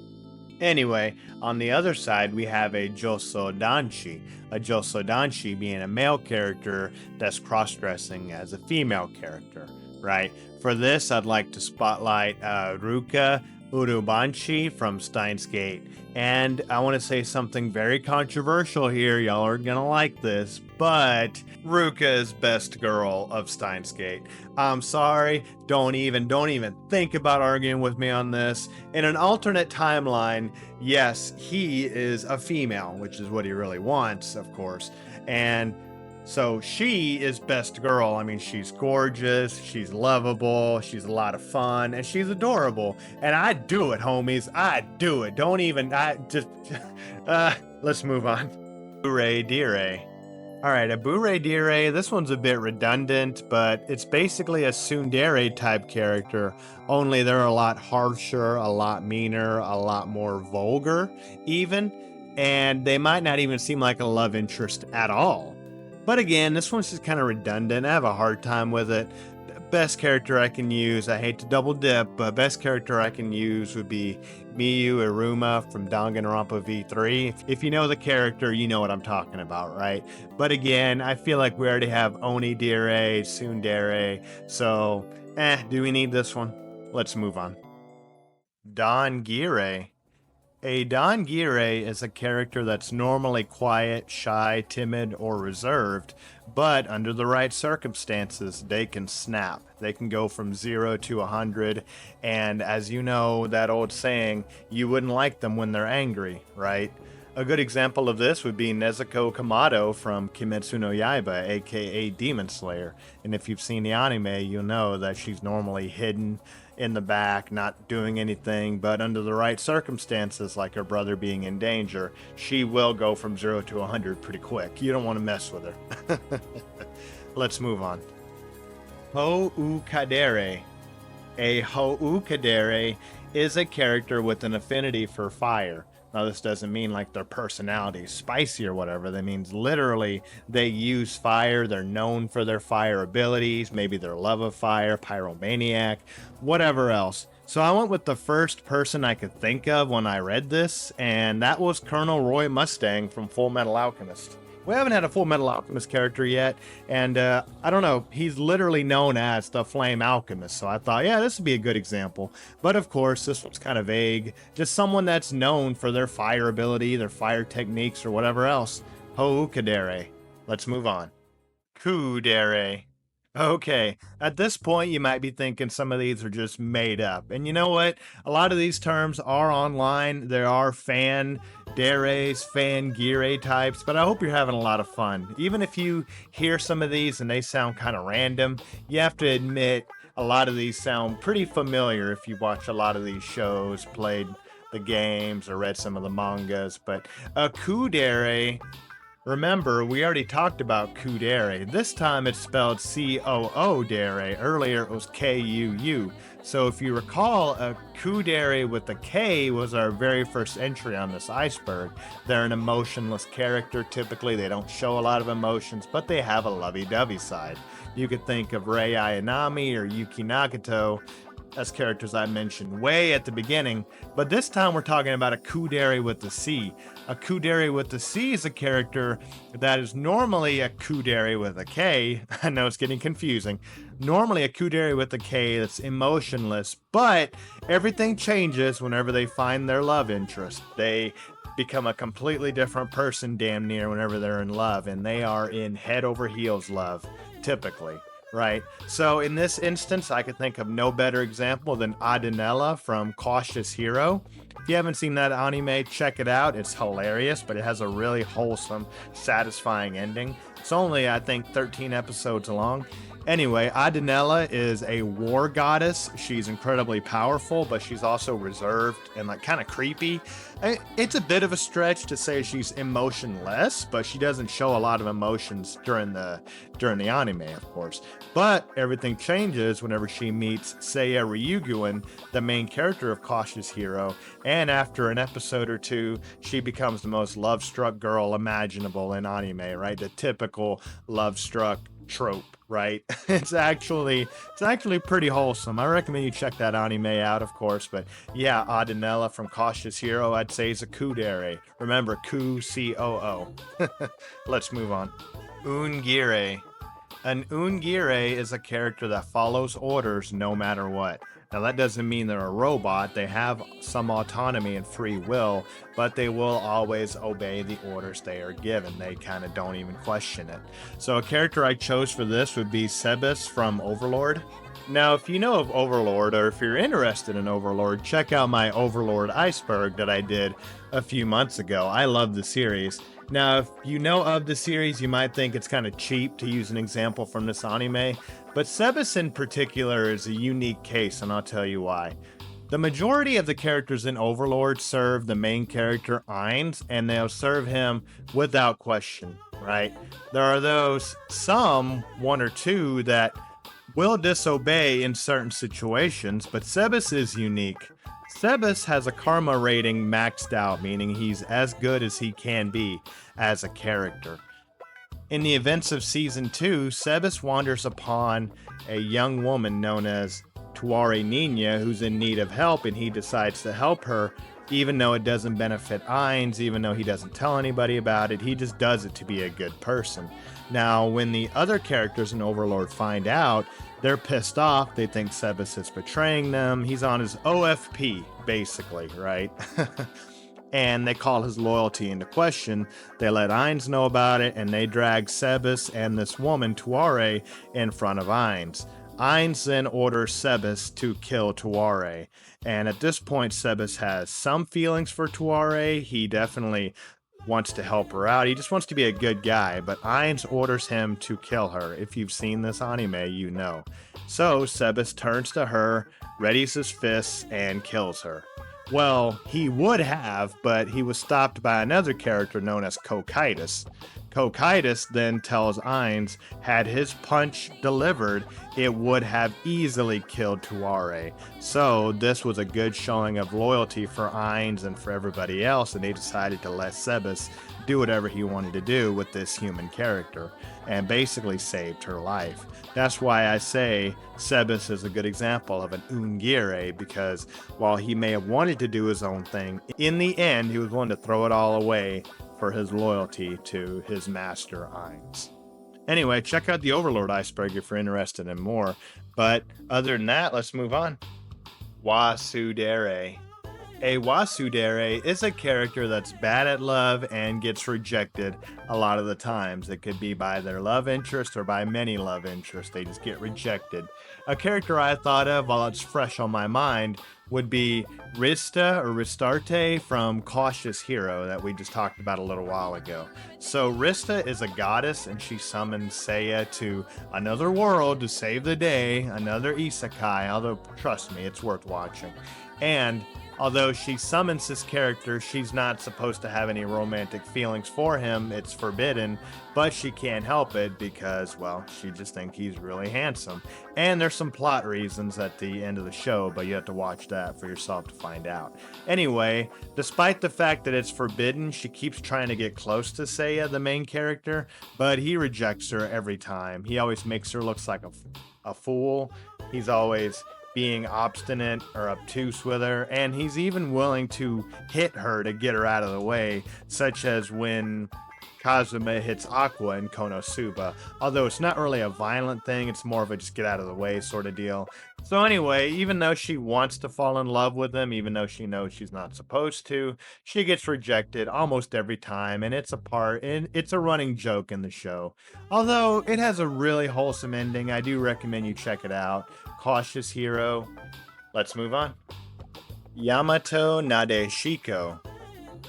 Anyway, on the other side, we have a Joso Danshi. A Joso Danshi being a male character that's cross-dressing as a female character, right? For this, I'd like to spotlight Ruka Urubanshi from Steins Gate. And I want to say something very controversial here. Y'all are going to like this, but Ruka is best girl of Steins Gate. I'm sorry. Don't even think about arguing with me on this. In an alternate timeline, yes, he is a female, which is what he really wants, of course. And so she is best girl. I mean, she's gorgeous, she's lovable, she's a lot of fun, and she's adorable. And I do it, homies. I do it. Let's move on. Dere. Alright, a Dere, this one's a bit redundant, but it's basically a Tsundere type character, only they're a lot harsher, a lot meaner, a lot more vulgar, even, and they might not even seem like a love interest at all. But again, this one's just kind of redundant. I have a hard time with it. best character I can use, I hate to double dip, but best character I can use would be Miyu Iruma from Danganronpa V3. If you know the character, you know what I'm talking about, right? But again, I feel like we already have Oni Dere, Tsundere, so do we need this one? Let's move on. Gire. A Gire is a character that's normally quiet, shy, timid, or reserved, but under the right circumstances, they can snap. They can go from 0 to 100, and as you know, that old saying, you wouldn't like them when they're angry, right? A good example of this would be Nezuko Kamado from Kimetsu no Yaiba, aka Demon Slayer. And if you've seen the anime, you'll know that she's normally hidden in the back, not doing anything, but under the right circumstances, like her brother being in danger, she will go from 0 to 100 pretty quick. You don't want to mess with her. Let's move on. Kuudere. A Kuudere is a character with an affinity for fire. Now, this doesn't mean like their personality is spicy or whatever. That means literally they use fire. They're known for their fire abilities, maybe their love of fire, pyromaniac, whatever else. So I went with the first person I could think of when I read this, and that was Colonel Roy Mustang from Full Metal Alchemist. We haven't had a Full Metal Alchemist character yet, and I don't know, he's literally known as the Flame Alchemist, so I thought, yeah, this would be a good example. But of course, this one's kind of vague. Just someone that's known for their fire ability, their fire techniques, or whatever else. Kuudere. Let's move on. Kuudere. Okay, at this point you might be thinking some of these are just made up. And you know what? A lot of these terms are online. There are fan Deres, fan Gire types, but I hope you're having a lot of fun. Even if you hear some of these and they sound kind of random, you have to admit a lot of these sound pretty familiar if you watch a lot of these shows, played the games, or read some of the mangas. But a Kuudere, remember, we already talked about Kuudere. This time it's spelled C-O-O-Dere. Earlier it was K-U-U. So if you recall, a Kuudere with a K was our very first entry on this iceberg. They're an emotionless character. Typically, they don't show a lot of emotions, but they have a lovey-dovey side. You could think of Rei Ayanami or Yuki Nagato as characters I mentioned way at the beginning, but this time we're talking about a Kuudere with the C. A Kuudere with the C is a character that is normally a Kuudere with a K. I know it's getting confusing. Normally a Kuudere with a K that's emotionless, but everything changes whenever they find their love interest. They become a completely different person damn near whenever they're in love, and they are in head over heels love, typically. Right, so in this instance, I could think of no better example than Adenella from Cautious Hero. If you haven't seen that anime, check it out. It's hilarious, but it has a really wholesome, satisfying ending. It's only, I think, 13 episodes long. Anyway, Adenella is a war goddess. She's incredibly powerful, but she's also reserved and like kind of creepy. It's a bit of a stretch to say she's emotionless, but she doesn't show a lot of emotions during the anime, of course. But everything changes whenever she meets Seiya Ryuguin, the main character of Cautious Hero, and after an episode or two, she becomes the most love-struck girl imaginable in anime, right? The typical love-struck trope, right? It's actually pretty wholesome. I recommend you check that anime out, of course. But yeah, Adenella from Cautious Hero, I'd say is a Kuudere. Remember, C-O-O. Let's move on. Gire. An Gire is a character that follows orders no matter what. Now that doesn't mean they're a robot. They have some autonomy and free will, but they will always obey the orders they are given. They kind of don't even question it. So a character I chose for this would be Sebas from Overlord. Now, if you know of Overlord, or if you're interested in Overlord, check out my Overlord Iceberg that I did a few months ago. I love the series. Now, if you know of the series, you might think it's kind of cheap to use an example from this anime, but Sebas in particular is a unique case, and I'll tell you why. The majority of the characters in Overlord serve the main character Ainz, and they'll serve him without question, right? There are those, one or two, that will disobey in certain situations, but Sebas is unique. Sebas has a karma rating maxed out, meaning he's as good as he can be as a character. In the events of Season 2, Sebas wanders upon a young woman known as Tuare Nina who's in need of help, and he decides to help her, even though it doesn't benefit Ainz, even though he doesn't tell anybody about it. He just does it to be a good person. Now, when the other characters in Overlord find out, they're pissed off. They think Sebas is betraying them. He's on his OFP, basically, right? And they call his loyalty into question. They let Ainz know about it, and they drag Sebas and this woman, Tuare, in front of Ainz. Ainz then orders Sebas to kill Tuare. And at this point, Sebas has some feelings for Tuare. He definitely wants to help her out. He just wants to be a good guy, but Ainz orders him to kill her. If you've seen this anime, you know. So Sebas turns to her, readies his fists, and kills her. Well, he would have, but he was stopped by another character known as Cocytus. Cocytus then tells Ainz, had his punch delivered, it would have easily killed Tuare. So this was a good showing of loyalty for Ainz and for everybody else, and they decided to let Sebas do whatever he wanted to do with this human character, and basically saved her life. That's why I say Sebas is a good example of an Gire, because while he may have wanted to do his own thing, in the end he was willing to throw it all away for his loyalty to his master Ainz. Anyway, check out the Overlord Iceberg if you're interested in more. But other than that, let's move on. Tsundere. A Tsundere is a character that's bad at love and gets rejected a lot of the times. It could be by their love interest or by many love interests. They just get rejected. A character I thought of while it's fresh on my mind would be Rista or Ristarte from Cautious Hero that we just talked about a little while ago. So Rista is a goddess, and she summons Seiya to another world to save the day, another isekai, although trust me, it's worth watching. And although she summons this character, she's not supposed to have any romantic feelings for him. It's forbidden, but she can't help it because, well, she just thinks he's really handsome. And there's some plot reasons at the end of the show, but you have to watch that for yourself to find out. Anyway, despite the fact that it's forbidden, she keeps trying to get close to Seiya, the main character, but he rejects her every time. He always makes her look like a fool. He's always being obstinate or obtuse with her, and he's even willing to hit her to get her out of the way, such as when Kazuma hits Aqua in Konosuba. Although it's not really a violent thing, it's more of a just get out of the way sort of deal. So anyway, even though she wants to fall in love with him, even though she knows she's not supposed to, she gets rejected almost every time, and it's a running joke in the show. Although it has a really wholesome ending, I do recommend you check it out. Cautious Hero. Let's move on. Yamato Nadeshiko.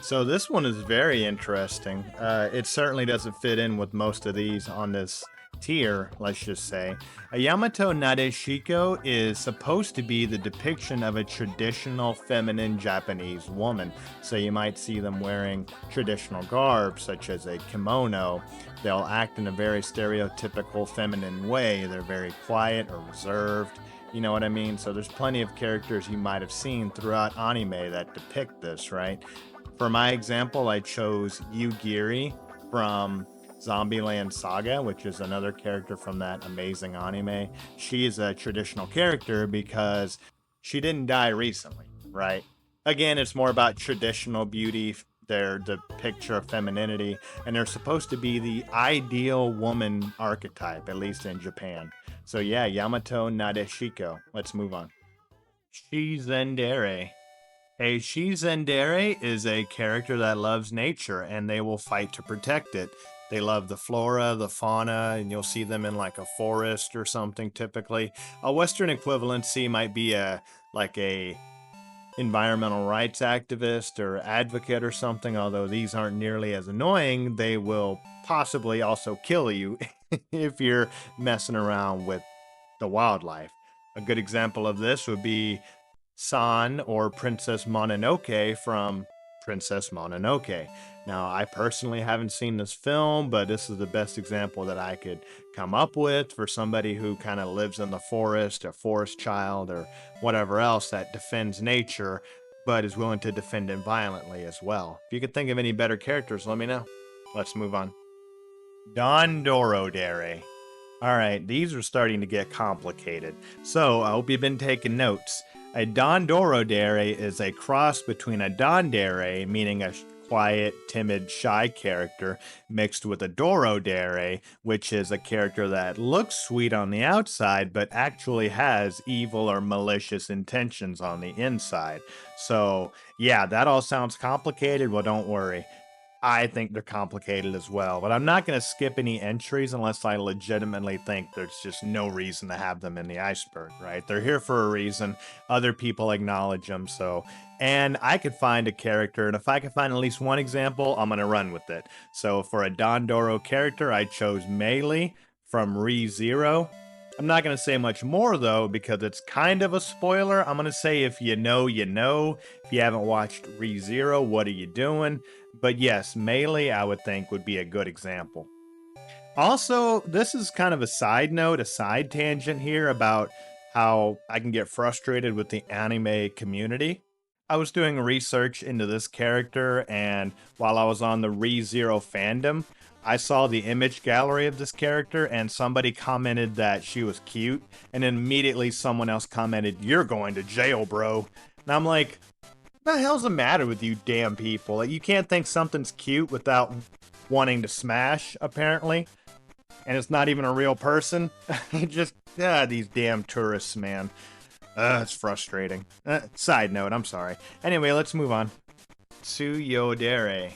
So this one is very interesting. It certainly doesn't fit in with most of these on this tier, let's just say. A Yamato Nadeshiko is supposed to be the depiction of a traditional feminine Japanese woman. So you might see them wearing traditional garb, such as a kimono. They'll act in a very stereotypical feminine way. They're very quiet or reserved. You know what I mean? So there's plenty of characters you might have seen throughout anime that depict this, right? For my example, I chose Gire from Zombieland Saga, which is another character from that amazing anime. She is a traditional character because she didn't die recently, right? Again, it's more about traditional beauty. They're the picture of femininity, and they're supposed to be the ideal woman archetype, at least in Japan. So yeah, Yamato Nadeshiko. Let's move on. Tsundere. A Tsundere is a character that loves nature, and they will fight to protect it. They love the flora, the fauna, and you'll see them in like a forest or something typically. A Western equivalency might be a environmental rights activist or advocate or something, although these aren't nearly as annoying. They will possibly also kill you if you're messing around with the wildlife. A good example of this would be San or Princess Mononoke from Princess Mononoke. Now, I personally haven't seen this film, but this is the best example that I could come up with for somebody who kind of lives in the forest, a forest child, or whatever else that defends nature, but is willing to defend it violently as well. If you could think of any better characters, let me know. Let's move on. Dere. Alright, these are starting to get complicated. So, I hope you've been taking notes. A Dere is a cross between a Dere, meaning a quiet, timid, shy character, mixed with a Dere, which is a character that looks sweet on the outside, but actually has evil or malicious intentions on the inside. So, yeah, that all sounds complicated. Well, don't worry. I think they're complicated as well, but I'm not going to skip any entries unless I legitimately think there's just no reason to have them in the iceberg, right? They're here for a reason. Other people acknowledge them, so... And I could find a character, and if I could find at least one example, I'm going to run with it. So for a Dondoro character, I chose Melee from ReZero. I'm not going to say much more, though, because it's kind of a spoiler. I'm going to say if you know, you know. If you haven't watched ReZero, what are you doing? But yes, Melee, I would think, would be a good example. Also, this is kind of a side note, a side tangent here about how I can get frustrated with the anime community. I was doing research into this character, and while I was on the ReZero fandom, I saw the image gallery of this character, and somebody commented that she was cute, and then immediately someone else commented, "You're going to jail, bro." And I'm like, what the hell's the matter with you damn people? Like, you can't think something's cute without wanting to smash, apparently. And it's not even a real person. Just, these damn tourists, man. It's frustrating. Side note, I'm sorry. Anyway, let's move on. Tsundere.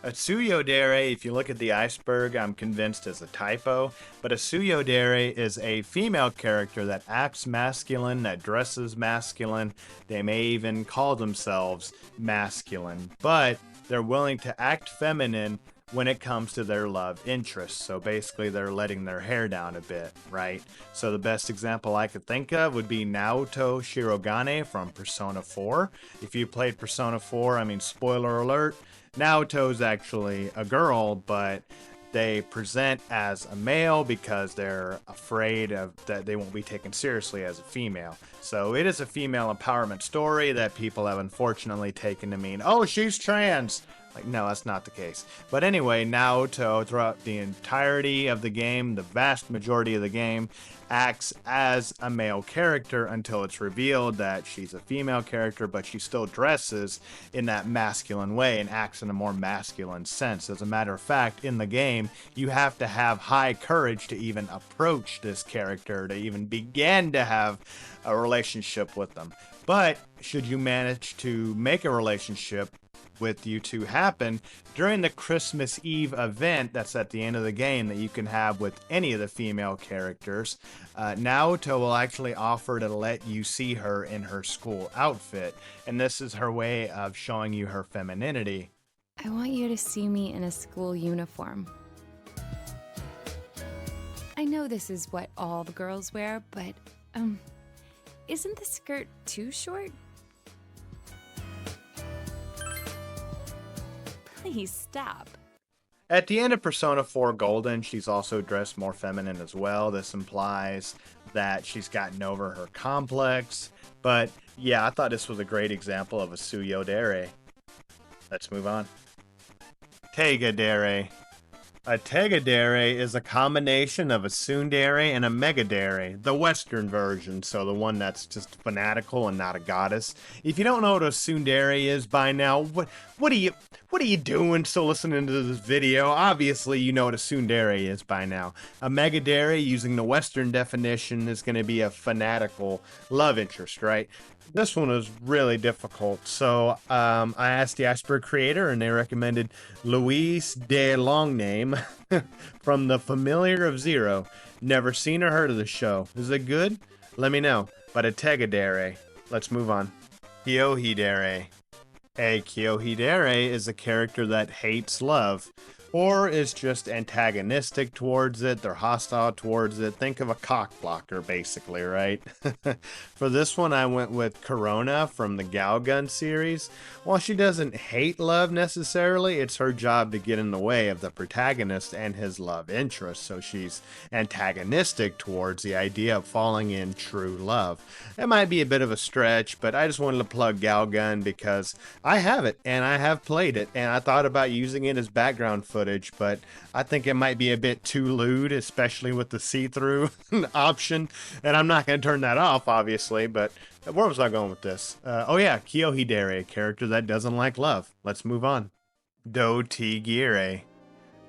A Tsundere, if you look at the iceberg, I'm convinced is a typo, but a Tsundere is a female character that acts masculine, that dresses masculine. They may even call themselves masculine, but they're willing to act feminine when it comes to their love interests. So basically they're letting their hair down a bit, right? So the best example I could think of would be Naoto Shirogane from Persona 4. If you played Persona 4, I mean, spoiler alert, Naoto's actually a girl, but they present as a male because they're afraid of that they won't be taken seriously as a female. So it is a female empowerment story that people have unfortunately taken to mean, oh, she's trans. Like, no, that's not the case. But anyway, Naoto, throughout the entirety of the game, the vast majority of the game, acts as a male character until it's revealed that she's a female character, but she still dresses in that masculine way and acts in a more masculine sense. As a matter of fact, in the game, you have to have high courage to even approach this character, to even begin to have a relationship with them. But should you manage to make a relationship with you two happen during the Christmas Eve event that's at the end of the game that you can have with any of the female characters, Naoto will actually offer to let you see her in her school outfit, and this is her way of showing you her femininity. I want you to see me in a school uniform. I know this is what all the girls wear, but, isn't the skirt too short? Please stop. At the end of Persona 4 Golden, she's also dressed more feminine as well. This implies that she's gotten over her complex. But yeah, I thought this was a great example of a Tsundere. Let's move on. Dere. A Dere is a combination of a Tsundere and a Dere, the Western version, so the one that's just fanatical and not a goddess. If you don't know what a Tsundere is by now, what are you doing still listening to this video? Obviously, you know what a Tsundere is by now. A Dere, using the Western definition, is going to be a fanatical love interest, right? This one was really difficult, so I asked the Iceberg Creator, and they recommended Louise de Longname from The Familiar of Zero. Never seen or heard of the show. Is it good? Let me know. But a Dere. Let's move on. Kuudere. A Kuudere is a character that hates love, or is just antagonistic towards it. They're hostile towards it. Think of a cock blocker, basically, right? For this one, I went with Corona from the Galgun series. While she doesn't hate love necessarily, it's her job to get in the way of the protagonist and his love interest, so she's antagonistic towards the idea of falling in true love. It might be a bit of a stretch, but I just wanted to plug Galgun because I have it, and I have played it, and I thought about using it as background footage footage, but I think it might be a bit too lewd, especially with the see-through option. And I'm not going to turn that off, obviously, but where was I going with this? Oh yeah, Kuudere, a character that doesn't like love. Let's move on. Gire.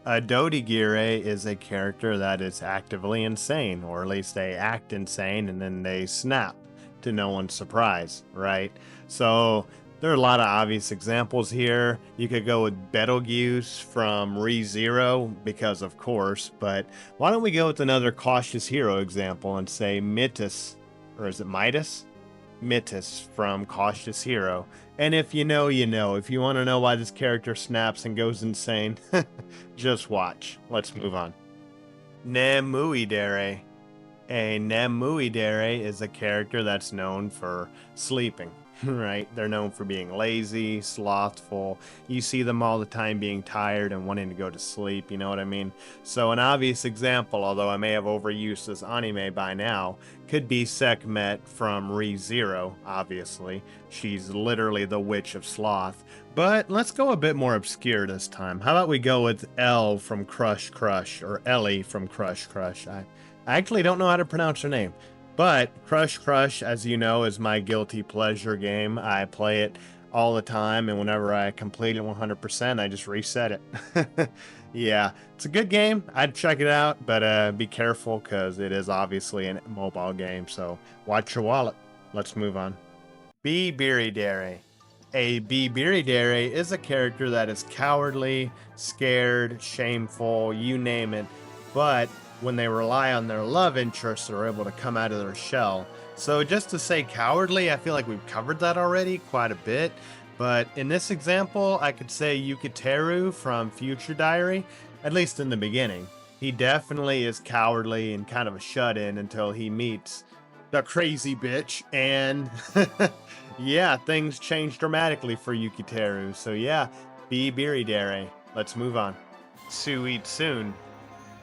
Gire is a character that is actively insane, or at least they act insane and then they snap to no one's surprise, right? So there are a lot of obvious examples here. You could go with Betelgeuse from ReZero, because of course, but why don't we go with another cautious hero example and say Mitis, or is it Midas? Mitis from Cautious Hero. And if you know, you know. If you want to know why this character snaps and goes insane, just watch. Let's move on. Dere. A Dere is a character that's known for sleeping, right? They're known for being lazy, slothful. You see them all the time being tired and wanting to go to sleep, you know what I mean? So an obvious example, although I may have overused this anime by now, could be Sekhmet from ReZero, obviously. She's literally the Witch of Sloth. But let's go a bit more obscure this time. How about we go with Elle from Crush Crush, or Ellie from Crush Crush. I actually don't know how to pronounce her name. But Crush Crush, as you know, is my guilty pleasure game. I play it all the time, and whenever I complete it 100%, I just reset it. Yeah, it's a good game. I'd check it out, but be careful because it is obviously a mobile game, so watch your wallet. Let's move on. Dere. A Dere is a character that is cowardly, scared, shameful, you name it, but when they rely on their love interests, they're able to come out of their shell. So just to say cowardly, I feel like we've covered that already quite a bit. But in this example, I could say Yukiteru from Future Diary, at least in the beginning. He definitely is cowardly and kind of a shut-in until he meets the crazy bitch. And yeah, things change dramatically for Yukiteru. So yeah, Dere. Let's move on. Suitsune.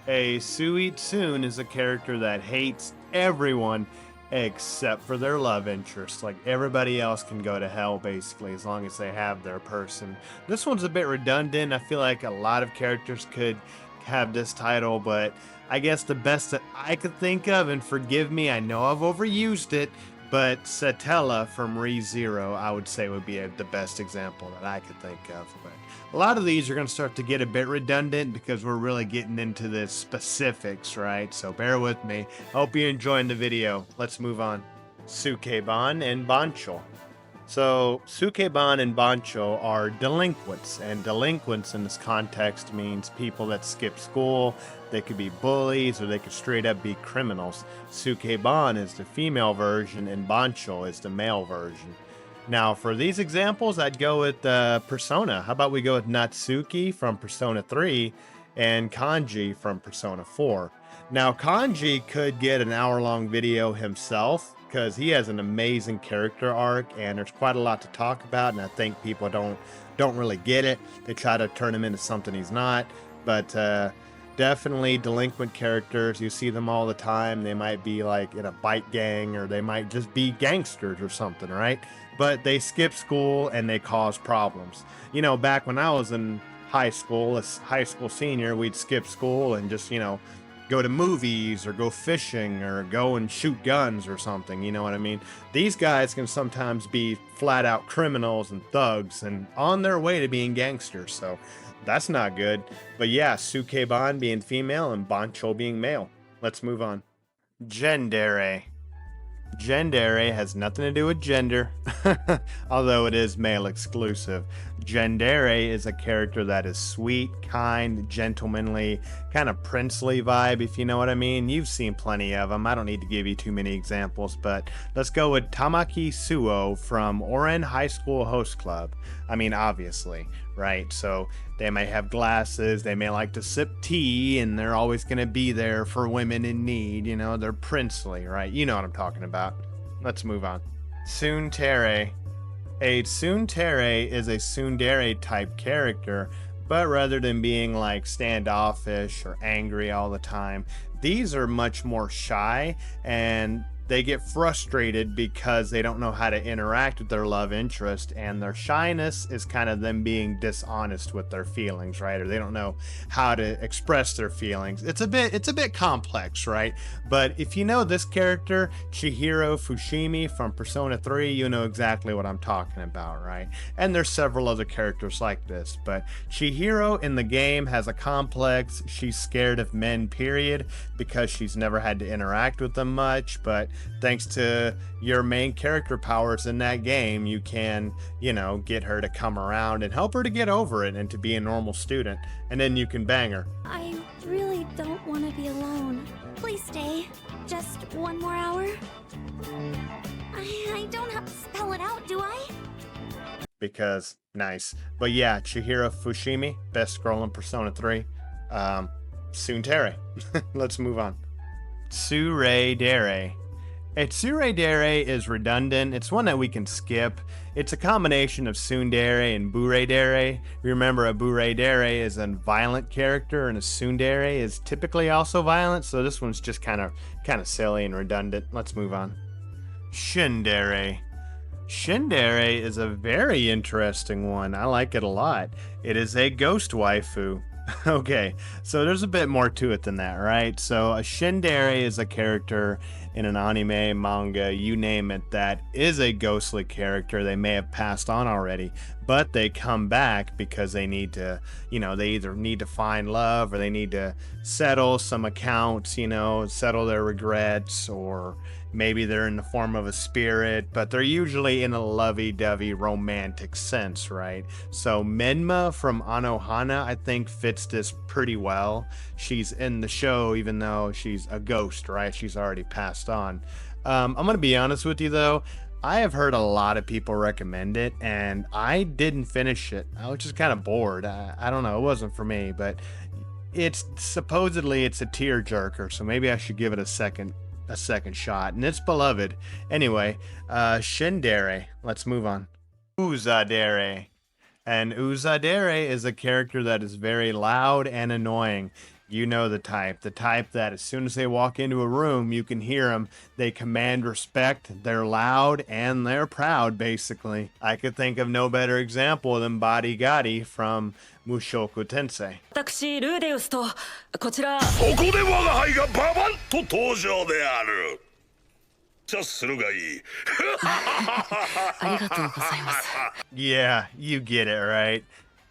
A Suitsune is a character that hates everyone except for their love interest. Like, everybody else can go to hell, basically, as long as they have their person. This one's a bit redundant. I feel like a lot of characters could have this title, but I guess the best that I could think of, and forgive me, I know I've overused it, but Satella from ReZero, I would say would be the best example that I could think of. But a lot of these are going to start to get a bit redundant because we're really getting into the specifics, right? So bear with me. Hope you're enjoying the video. Let's move on. Sukeban and Bancho. So Sukeban and Bancho are delinquents, and delinquents in this context means people that skip school. They could be bullies, or they could straight up be criminals. Sukeban is the female version, and Bancho is the male version. Now, for these examples, I'd go with Persona. How about we go with Natsuki from Persona 3 and Kanji from Persona 4. Now, Kanji could get an hour-long video himself because he has an amazing character arc, and there's quite a lot to talk about, and I think people don't really get it. They try to turn him into something he's not, but definitely delinquent characters. You see them all the time. They might be like in a bike gang, or they might just be gangsters or something, right? But they skip school and they cause problems. You know, back when I was in high school, as high school senior, we'd skip school and just, you know, go to movies or go fishing or go and shoot guns or something, you know what I mean? These guys can sometimes be flat out criminals and thugs and on their way to being gangsters, so that's not good. But yeah, Sukeban being female and Bancho being male. Let's move on. Tsundere. Tsundere has nothing to do with gender, although it is male exclusive. Tsundere is a character that is sweet, kind, gentlemanly, kind of princely vibe, if you know what I mean. You've seen plenty of them. I don't need to give you too many examples, but let's go with Tamaki Suo from Oren High School Host Club. I mean, obviously, right? So they may have glasses, they may like to sip tea, and they're always going to be there for women in need. You know, they're princely, right? You know what I'm talking about. Let's move on. Tsundere. A Tsundere is a Tsundere type character, but rather than being like standoffish or angry all the time, these are much more shy, and they get frustrated because they don't know how to interact with their love interest, and their shyness is kind of them being dishonest with their feelings, right? Or they don't know how to express their feelings. It's a bit complex, right? But if you know this character, Chihiro Fushimi from Persona 3, you know exactly what I'm talking about, right? And there's several other characters like this, but Chihiro in the game has a complex. She's scared of men, period, because she's never had to interact with them much, but thanks to your main character powers in that game, you can, you know, get her to come around and help her to get over it and to be a normal student, and then you can bang her. I really don't want to be alone. Please stay. Just one more hour. I don't have to spell it out, do I? Because nice. But yeah, Chihiro Fushimi, best girl in Persona 3. Tsundere. Let's move on. Tsundere. Tsundere is redundant. It's one that we can skip. It's a combination of Tsundere and Kuudere. Remember, a Kuudere is a violent character, and a Tsundere is typically also violent, so this one's just kind of silly and redundant. Let's move on. Tsundere. Tsundere is a very interesting one. I like it a lot. It is a ghost waifu. Okay, so there's a bit more to it than that, right? So a Tsundere is a character in an anime, manga, you name it, that is a ghostly character. They may have passed on already, but they come back because they need to, you know, they either need to find love or they need to settle some accounts, you know, settle their regrets, or maybe they're in the form of a spirit, but they're usually in a lovey-dovey romantic sense, right? So Menma from Anohana, I think, fits this pretty well. She's in the show even though she's a ghost, right? She's already passed on. I'm gonna be honest with you though, I have heard a lot of people recommend it, and I didn't finish it. I was just kind of bored. I don't know, it wasn't for me, but it's supposedly it's a tearjerker, so maybe I should give it a second shot, and it's beloved. Anyway, Tsundere. Let's move on. Uzadere. And Uzadere is a character that is very loud and annoying. You know the type that as soon as they walk into a room, you can hear them. They command respect, they're loud, and they're proud, basically. I could think of no better example than Bodyguard from Mushoku Tensei. 私ルーデウスとこちらここで我が輩がババッと登場である。察するがいい。ありがとうございます。Yeah, you get it, right?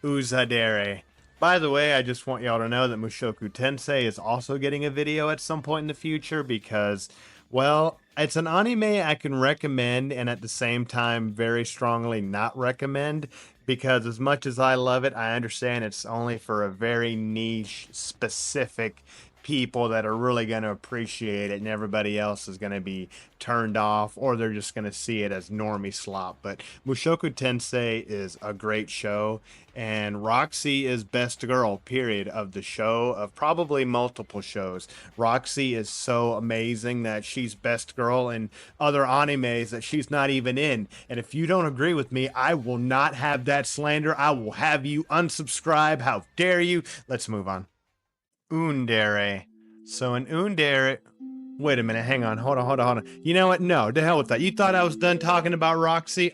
Uzadere. By the way, I just want y'all to know that Mushoku Tensei is also getting a video at some point in the future because, well, it's an anime I can recommend and at the same time very strongly not recommend, because as much as I love it, I understand it's only for a very niche, specific people that are really going to appreciate it, and everybody else is going to be turned off, or they're just going to see it as normie slop. But Mushoku Tensei is a great show, and Roxy is best girl, period, of the show, of probably multiple shows. Roxy is so amazing that she's best girl in other animes that she's not even in. And if you don't agree with me, I will not have that slander. I will have you unsubscribe. How dare you? Let's move on. Tsundere. So in Tsundere, wait a minute, hang on, hold on. You know what? No, to hell with that. You thought I was done talking about Roxy?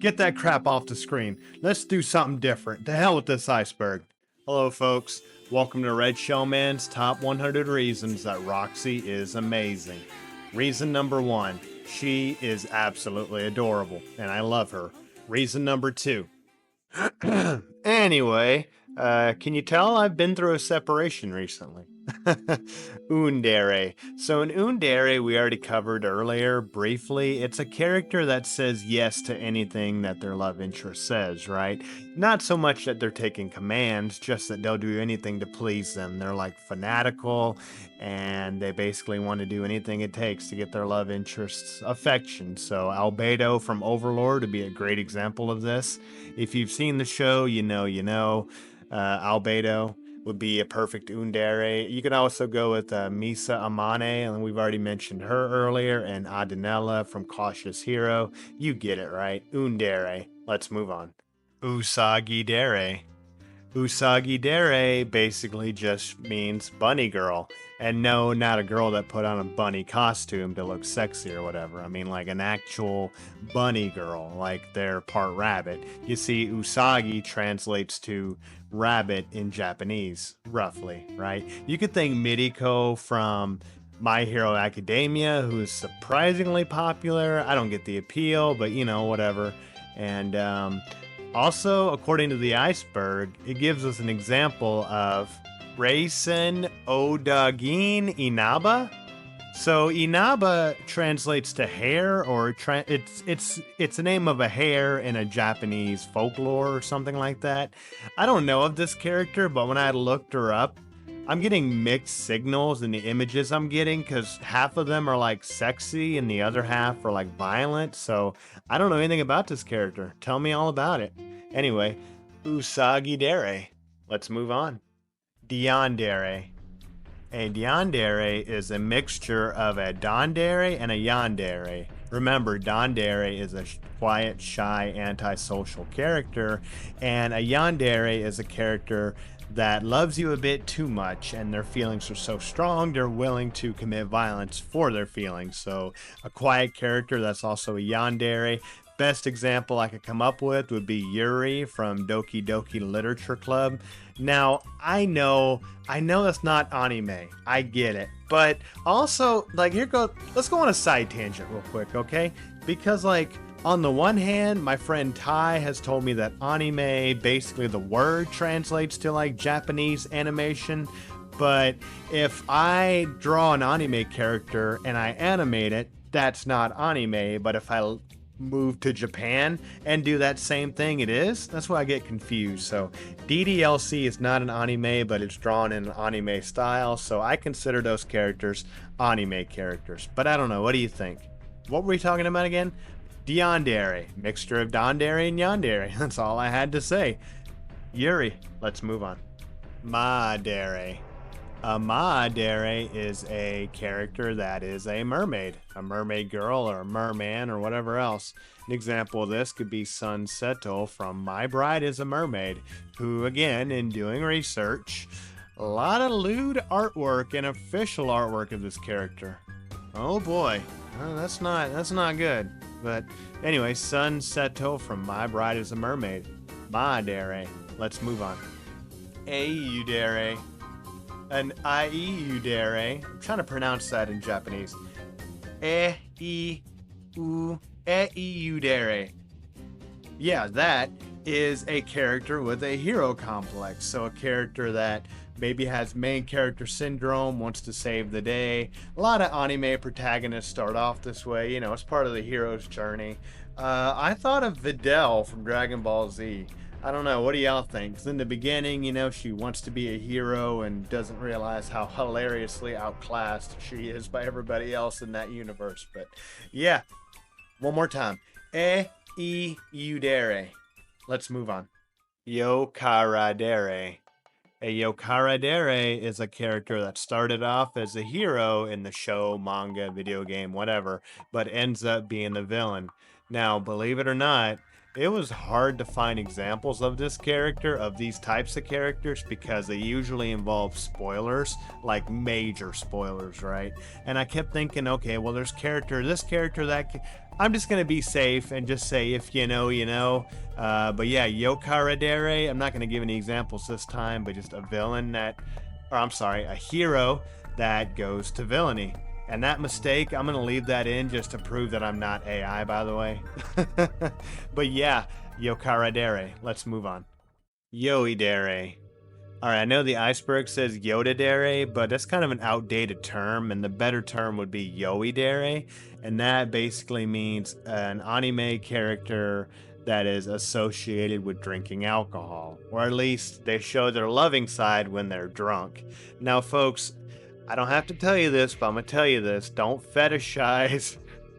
Get that crap off the screen. Let's do something different. To hell with this iceberg. Hello, folks. Welcome to Red Shellman's Top 100 Reasons that Roxy is amazing. Reason number 1, she is absolutely adorable, and I love her. Reason number 2. Anyway, can you tell I've been through a separation recently? Tsundere. So in Tsundere, we already covered earlier briefly, it's a character that says yes to anything that their love interest says, right? Not so much that they're taking commands, just that they'll do anything to please them. They're like fanatical, and they basically want to do anything it takes to get their love interest's affection. So Albedo from Overlord would be a great example of this. If you've seen the show, you know. Albedo would be a perfect Tsundere. You can also go with Misa Amane, and we've already mentioned her earlier, and Adenella from Cautious Hero. You get it, right? Tsundere. Let's move on. Usagi Dere. Usagi Dere basically just means bunny girl. And no, not a girl that put on a bunny costume to look sexy or whatever. I mean like an actual bunny girl, like they're part rabbit. You see, Usagi translates to rabbit in Japanese, roughly, right? You could think Midiko from My Hero Academia, who is surprisingly popular. I don't get the appeal, but you know, whatever. And also, according to the Iceberg, it gives us an example of Reisen Odagin Inaba. So Inaba translates to hare, or it's the name of a hare in a Japanese folklore or something like that. I don't know of this character, but when I looked her up, I'm getting mixed signals in the images I'm getting, because half of them are like sexy and the other half are like violent. So I don't know anything about this character. Tell me all about it. Anyway, Usagi Dere. Let's move on. Tsundere. A Tsundere is a mixture of a Dere and a Yandere. Remember, Dere is a quiet, shy, antisocial character, and a Yandere is a character that loves you a bit too much, and their feelings are so strong they're willing to commit violence for their feelings. So a quiet character that's also a Yandere. Best example I could come up with would be Yuri from Doki Doki Literature Club. Now, I know that's not anime. I get it. But also, like, let's go on a side tangent real quick, okay? Because, like, on the one hand, my friend Ty has told me that anime, basically the word translates to, like, Japanese animation. But if I draw an anime character and I animate it, that's not anime. But if I move to Japan and do that same thing, it is. That's why I get confused. So DDLC is not an anime, but it's drawn in an anime style, so I consider those characters anime characters. But I don't know, what do you think? What were we talking about again? Tsundere, mixture of Dere and Yandere. That's all I had to say. Yuri, let's move on. Dere. A Dere is a character that is a mermaid girl or a merman or whatever else. An example of this could be Sun Seto from My Bride is a Mermaid, who, again, in doing research, a lot of lewd artwork and official artwork of this character. Oh boy, that's not good. But anyway, Sun Seto from My Bride is a Mermaid. Dere. Let's move on. Dere. An Dere. I'm trying to pronounce that in Japanese. Dere. Yeah, that is a character with a hero complex. So a character that maybe has main character syndrome, wants to save the day. A lot of anime protagonists start off this way. You know, it's part of the hero's journey. I thought of Videl from Dragon Ball Z. I don't know, what do y'all think? 'Cause in the beginning, you know, she wants to be a hero and doesn't realize how hilariously outclassed she is by everybody else in that universe. But yeah, one more time. Dere. Let's move on. Dere. A Dere is a character that started off as a hero in the show, manga, video game, whatever, but ends up being the villain. Now, believe it or not, it was hard to find examples of this character, of these types of characters, because they usually involve spoilers, like major spoilers, right? And I kept thinking, okay, well, there's this character that... I'm just going to be safe and just say, if you know, you know. But yeah, Dere, I'm not going to give any examples this time, but just a hero that goes to villainy. And that mistake, I'm going to leave that in just to prove that I'm not AI, by the way. But yeah, Dere. Let's move on. Dere. Alright, I know the Iceberg says Dere, but that's kind of an outdated term, and the better term would be Dere. And that basically means an anime character that is associated with drinking alcohol. Or at least they show their loving side when they're drunk. Now, folks, I don't have to tell you this, but I'm going to tell you this. Don't fetishize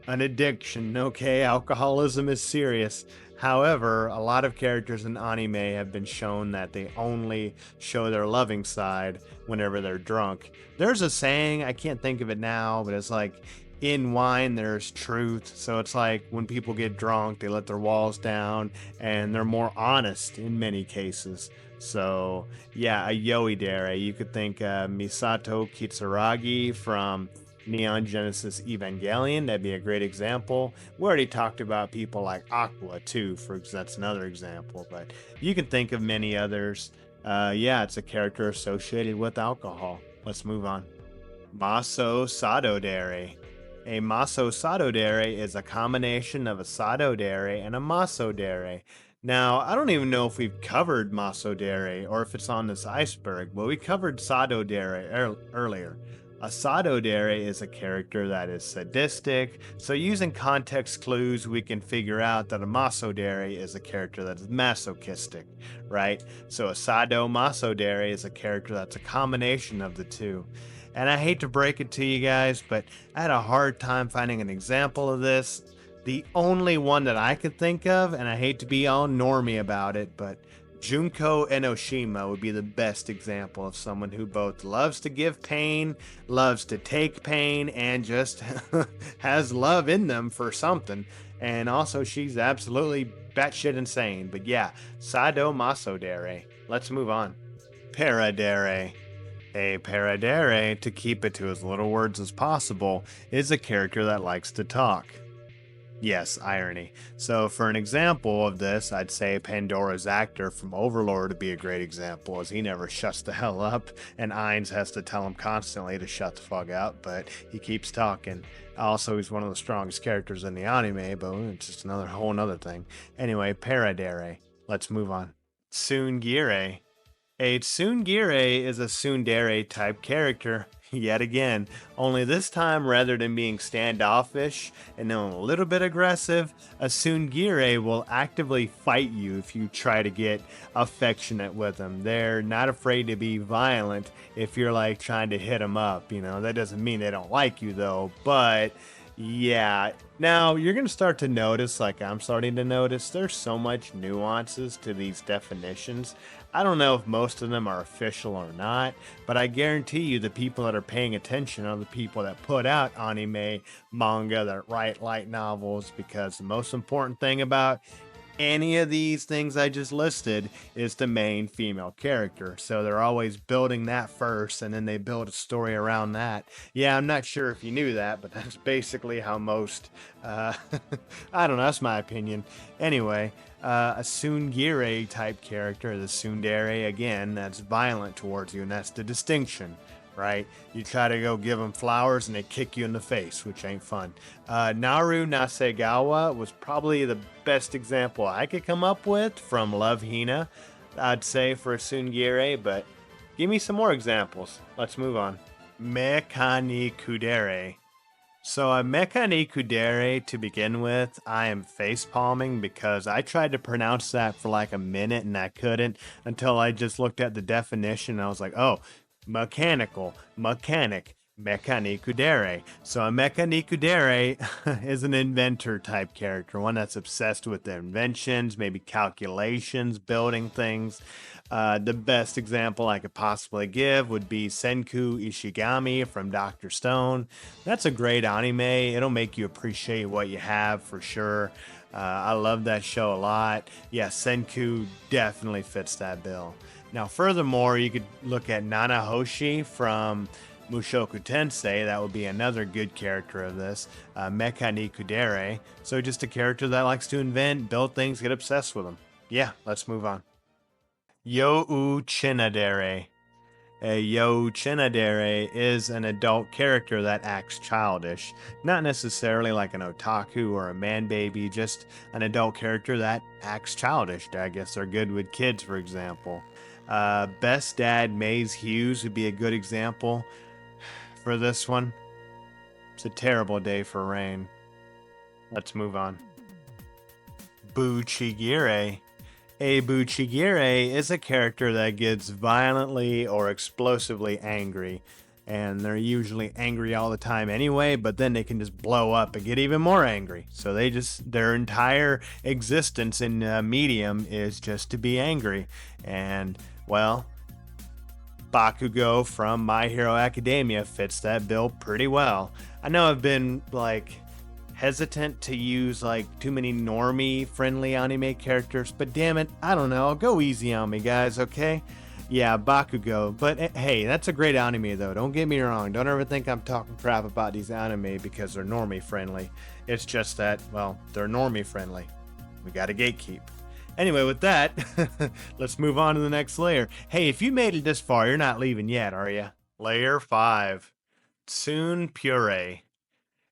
an addiction, okay? Alcoholism is serious. However, a lot of characters in anime have been shown that they only show their loving side whenever they're drunk. There's a saying, I can't think of it now, but it's like, in wine there's truth. So it's like when people get drunk, they let their walls down and they're more honest in many cases. So yeah, a Yoi Dere. You could think Misato Kitsuragi from Neon Genesis Evangelion. That'd be a great example. We already talked about people like Aqua too, that's another example. But you can think of many others. Yeah, it's a character associated with alcohol. Let's move on. Maso Sado Dere. A Maso Sado Dere is a combination of a Sado Dere and a Maso Dere. Now, I don't even know if we've covered Maso Dere or if it's on this iceberg, but we covered Sado Dere earlier. A Sado Dere is a character that is sadistic, so using context clues, we can figure out that a Maso Dere is a character that is masochistic, right? So a Sado Maso Dere is a character that's a combination of the two. And I hate to break it to you guys, but I had a hard time finding an example of this. The only one that I could think of, and I hate to be all normie about it, but Junko Enoshima would be the best example of someone who both loves to give pain, loves to take pain, and just has love in them for something. And also, she's absolutely batshit insane. But yeah, Sado Maso Dere. Let's move on. Paradere. A Paradere, to keep it to as little words as possible, is a character that likes to talk. Yes, irony. So for an example of this, I'd say Pandora's actor from Overlord would be a great example, as he never shuts the hell up, and Ainz has to tell him constantly to shut the fuck up, but he keeps talking. Also, he's one of the strongest characters in the anime, but it's just another whole nother thing. Anyway, Paradere. Let's move on. Tsundere. A Tsundere is a Tsundere type character, yet again, only this time rather than being standoffish and then a little bit aggressive, a Tsundere will actively fight you if you try to get affectionate with them. They're not afraid to be violent if you're like trying to hit them up, you know. That doesn't mean they don't like you though, but yeah. Now you're going to start to notice, like I'm starting to notice, there's so much nuances to these definitions. I don't know if most of them are official or not, but I guarantee you the people that are paying attention are the people that put out anime, manga, that write light novels, because the most important thing about any of these things I just listed is the main female character. So they're always building that first, and then they build a story around that. Yeah, I'm not sure if you knew that, but that's basically how most, I don't know, that's my opinion. Anyway, a Tsundere type character, the Tsundere, again, that's violent towards you, and that's the distinction. Right? You try to go give them flowers and they kick you in the face, which ain't fun. Naru Nasegawa was probably the best example I could come up with from Love Hina, I'd say, for a Tsundere, but give me some more examples. Let's move on. Mekani Kuudere. So a Mekani Kuudere, to begin with, I am face palming because I tried to pronounce that for like a minute and I couldn't until I just looked at the definition and I was like, oh, mechanical, mechanic, Mekani Kuudere. So a Mekani Kuudere is an inventor type character, one that's obsessed with their inventions, maybe calculations, building things. The best example I could possibly give would be Senku Ishigami from Dr. Stone. That's a great anime. It'll make you appreciate what you have for sure. I love that show a lot. Yeah, Senku definitely fits that bill. Now, furthermore, you could look at Nanahoshi from Mushoku Tensei. That would be another good character of this. Mekani Kuudere. So just a character that likes to invent, build things, get obsessed with them. Yeah, let's move on. You Chinadere. You Chinadere is an adult character that acts childish. Not necessarily like an otaku or a man baby, just an adult character that acts childish. I guess they're good with kids, for example. Best Dad Maze Hughes would be a good example for this one. It's a terrible day for rain. Let's move on. Buchigire. A Buchigire is a character that gets violently or explosively angry. And they're usually angry all the time anyway, but then they can just blow up and get even more angry. So their entire existence in medium is just to be angry. And, well, Bakugo from My Hero Academia fits that bill pretty well. I know I've been, like, hesitant to use like too many normie friendly anime characters, but damn it, I don't know, go easy on me guys, okay? Yeah, Bakugo, but hey, that's a great anime though, don't get me wrong, don't ever think I'm talking crap about these anime because they're normie friendly. It's just that, well, they're normie friendly. We gotta gatekeep. Anyway, with that, let's move on to the next layer. Hey, if you made it this far, you're not leaving yet, are you? Layer 5. Tsundere.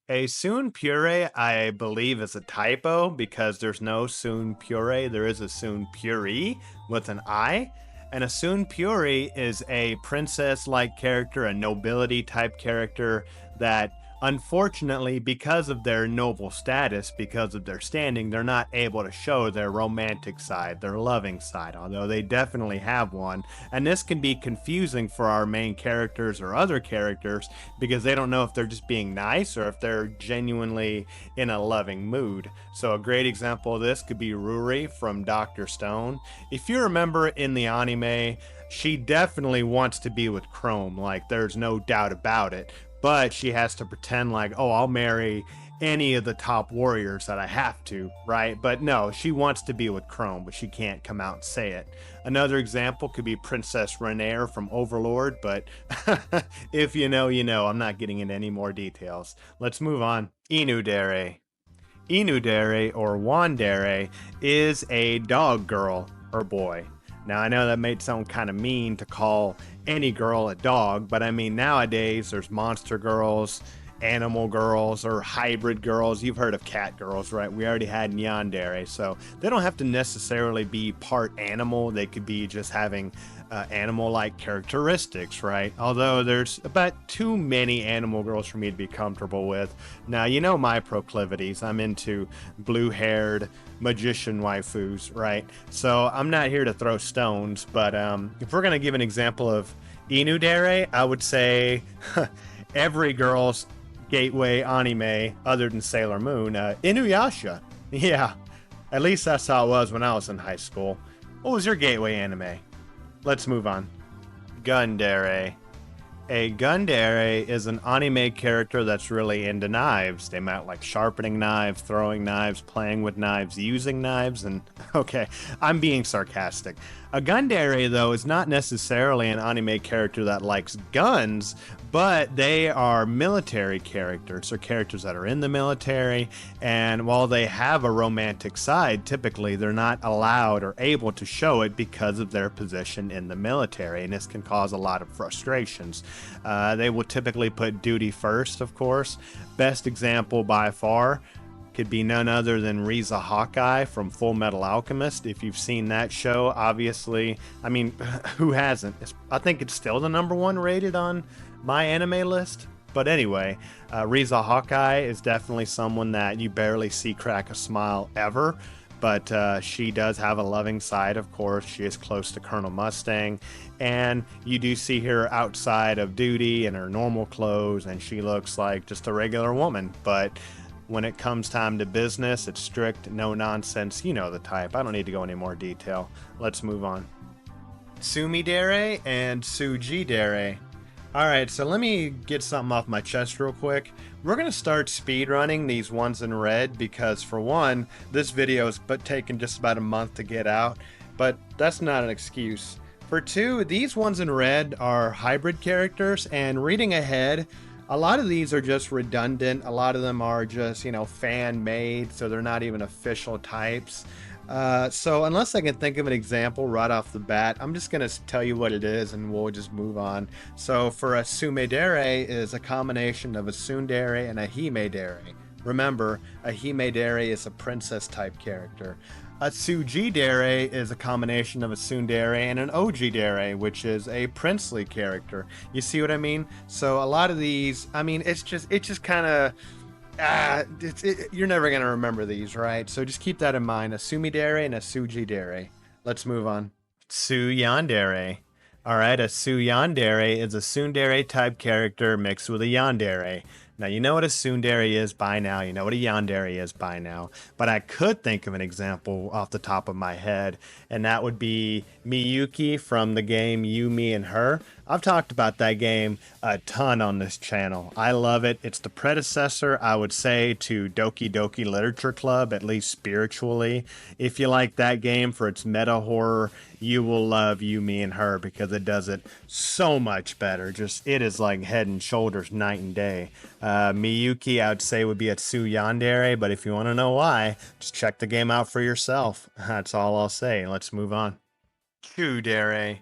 A Tsundere, I believe, is a typo because there's no Tsundere. There is a Tsundere with an I. And a Tsundere is a princess-like character, a nobility-type character that, unfortunately, because of their noble status, because of their standing, they're not able to show their romantic side, their loving side, although they definitely have one. And this can be confusing for our main characters or other characters because they don't know if they're just being nice or if they're genuinely in a loving mood. So a great example of this could be Ruri from Dr. Stone. If you remember in the anime, she definitely wants to be with Chrome, like there's no doubt about it. But she has to pretend like, oh, I'll marry any of the top warriors that I have to, right? But no, she wants to be with Chrome, but she can't come out and say it. Another example could be Princess Renair from Overlord, but if you know, you know. I'm not getting into any more details. Let's move on. Inudere. Inudere, or Wandere, is a dog girl or boy. Now, I know that may sound kind of mean to call any girl a dog, but I mean, nowadays there's monster girls, animal girls, or hybrid girls. You've heard of cat girls, right? We already had Yandere, so they don't have to necessarily be part animal. They could be just having animal-like characteristics, right? Although there's about too many animal girls for me to be comfortable with. Now, you know my proclivities. I'm into blue-haired magician waifus, right? So I'm not here to throw stones, but if we're gonna give an example of Inudere, I would say every girl's gateway anime other than Sailor Moon, Inuyasha. Yeah, at least that's how it was when I was in high school. What was your gateway anime? Let's move on. Gundere. A Gundere is an anime character that's really into knives. They might like sharpening knives, throwing knives, playing with knives, using knives, and okay, I'm being sarcastic. A Gundere, though, is not necessarily an anime character that likes guns, but they are military characters, or characters that are in the military, and while they have a romantic side, typically they're not allowed or able to show it because of their position in the military, and this can cause a lot of frustrations. They will typically put duty first, of course. Best example by far could be none other than Riza Hawkeye from Full Metal Alchemist. If you've seen that show, obviously, I mean, who hasn't? I think it's still the #1 rated on my anime list. But anyway, Riza Hawkeye is definitely someone that you barely see crack a smile ever. But she does have a loving side, of course. She is close to Colonel Mustang. And you do see her outside of duty in her normal clothes, and she looks like just a regular woman. But when it comes time to business, it's strict, no nonsense. You know the type. I don't need to go into more detail. Let's move on. Tsundere and Tsundere. Alright, so let me get something off my chest real quick. We're going to start speedrunning these ones in red because, for one, this video is taking just about a month to get out, but that's not an excuse. For two, these ones in red are hybrid characters, and reading ahead, a lot of these are just redundant. A lot of them are just, fan-made, so they're not even official types. So unless I can think of an example right off the bat, I'm just going to tell you what it is and we'll just move on. So for a Tsundere is a combination of a Tsundere and a Himedere. Remember, a Himedere is a princess type character. A Tsundere is a combination of a Tsundere and an Ojidere, which is a princely character. You see what I mean? So a lot of these, I mean, it's just kind of... you're never going to remember these, right? So just keep that in mind. A Tsundere and a Ojidere. Let's move on. Tsuyandere. Alright, a Tsuyandere is a Tsundere type character mixed with a Yandere. Now, you know what a Tsundere is by now. You know what a Yandere is by now. But I could think of an example off the top of my head, and that would be Miyuki from the game You, Me, and Her. I've talked about that game a ton on this channel. I love it. It's the predecessor, I would say, to Doki Doki Literature Club, at least spiritually. If you like that game for its meta horror, you will love You, Me, and Her because it does it so much better. Just, it is like head and shoulders night and day. Miyuki, I would say, would be a Tsundere, but if you want to know why, just check the game out for yourself. That's all I'll say. Let's move on. Kuudere.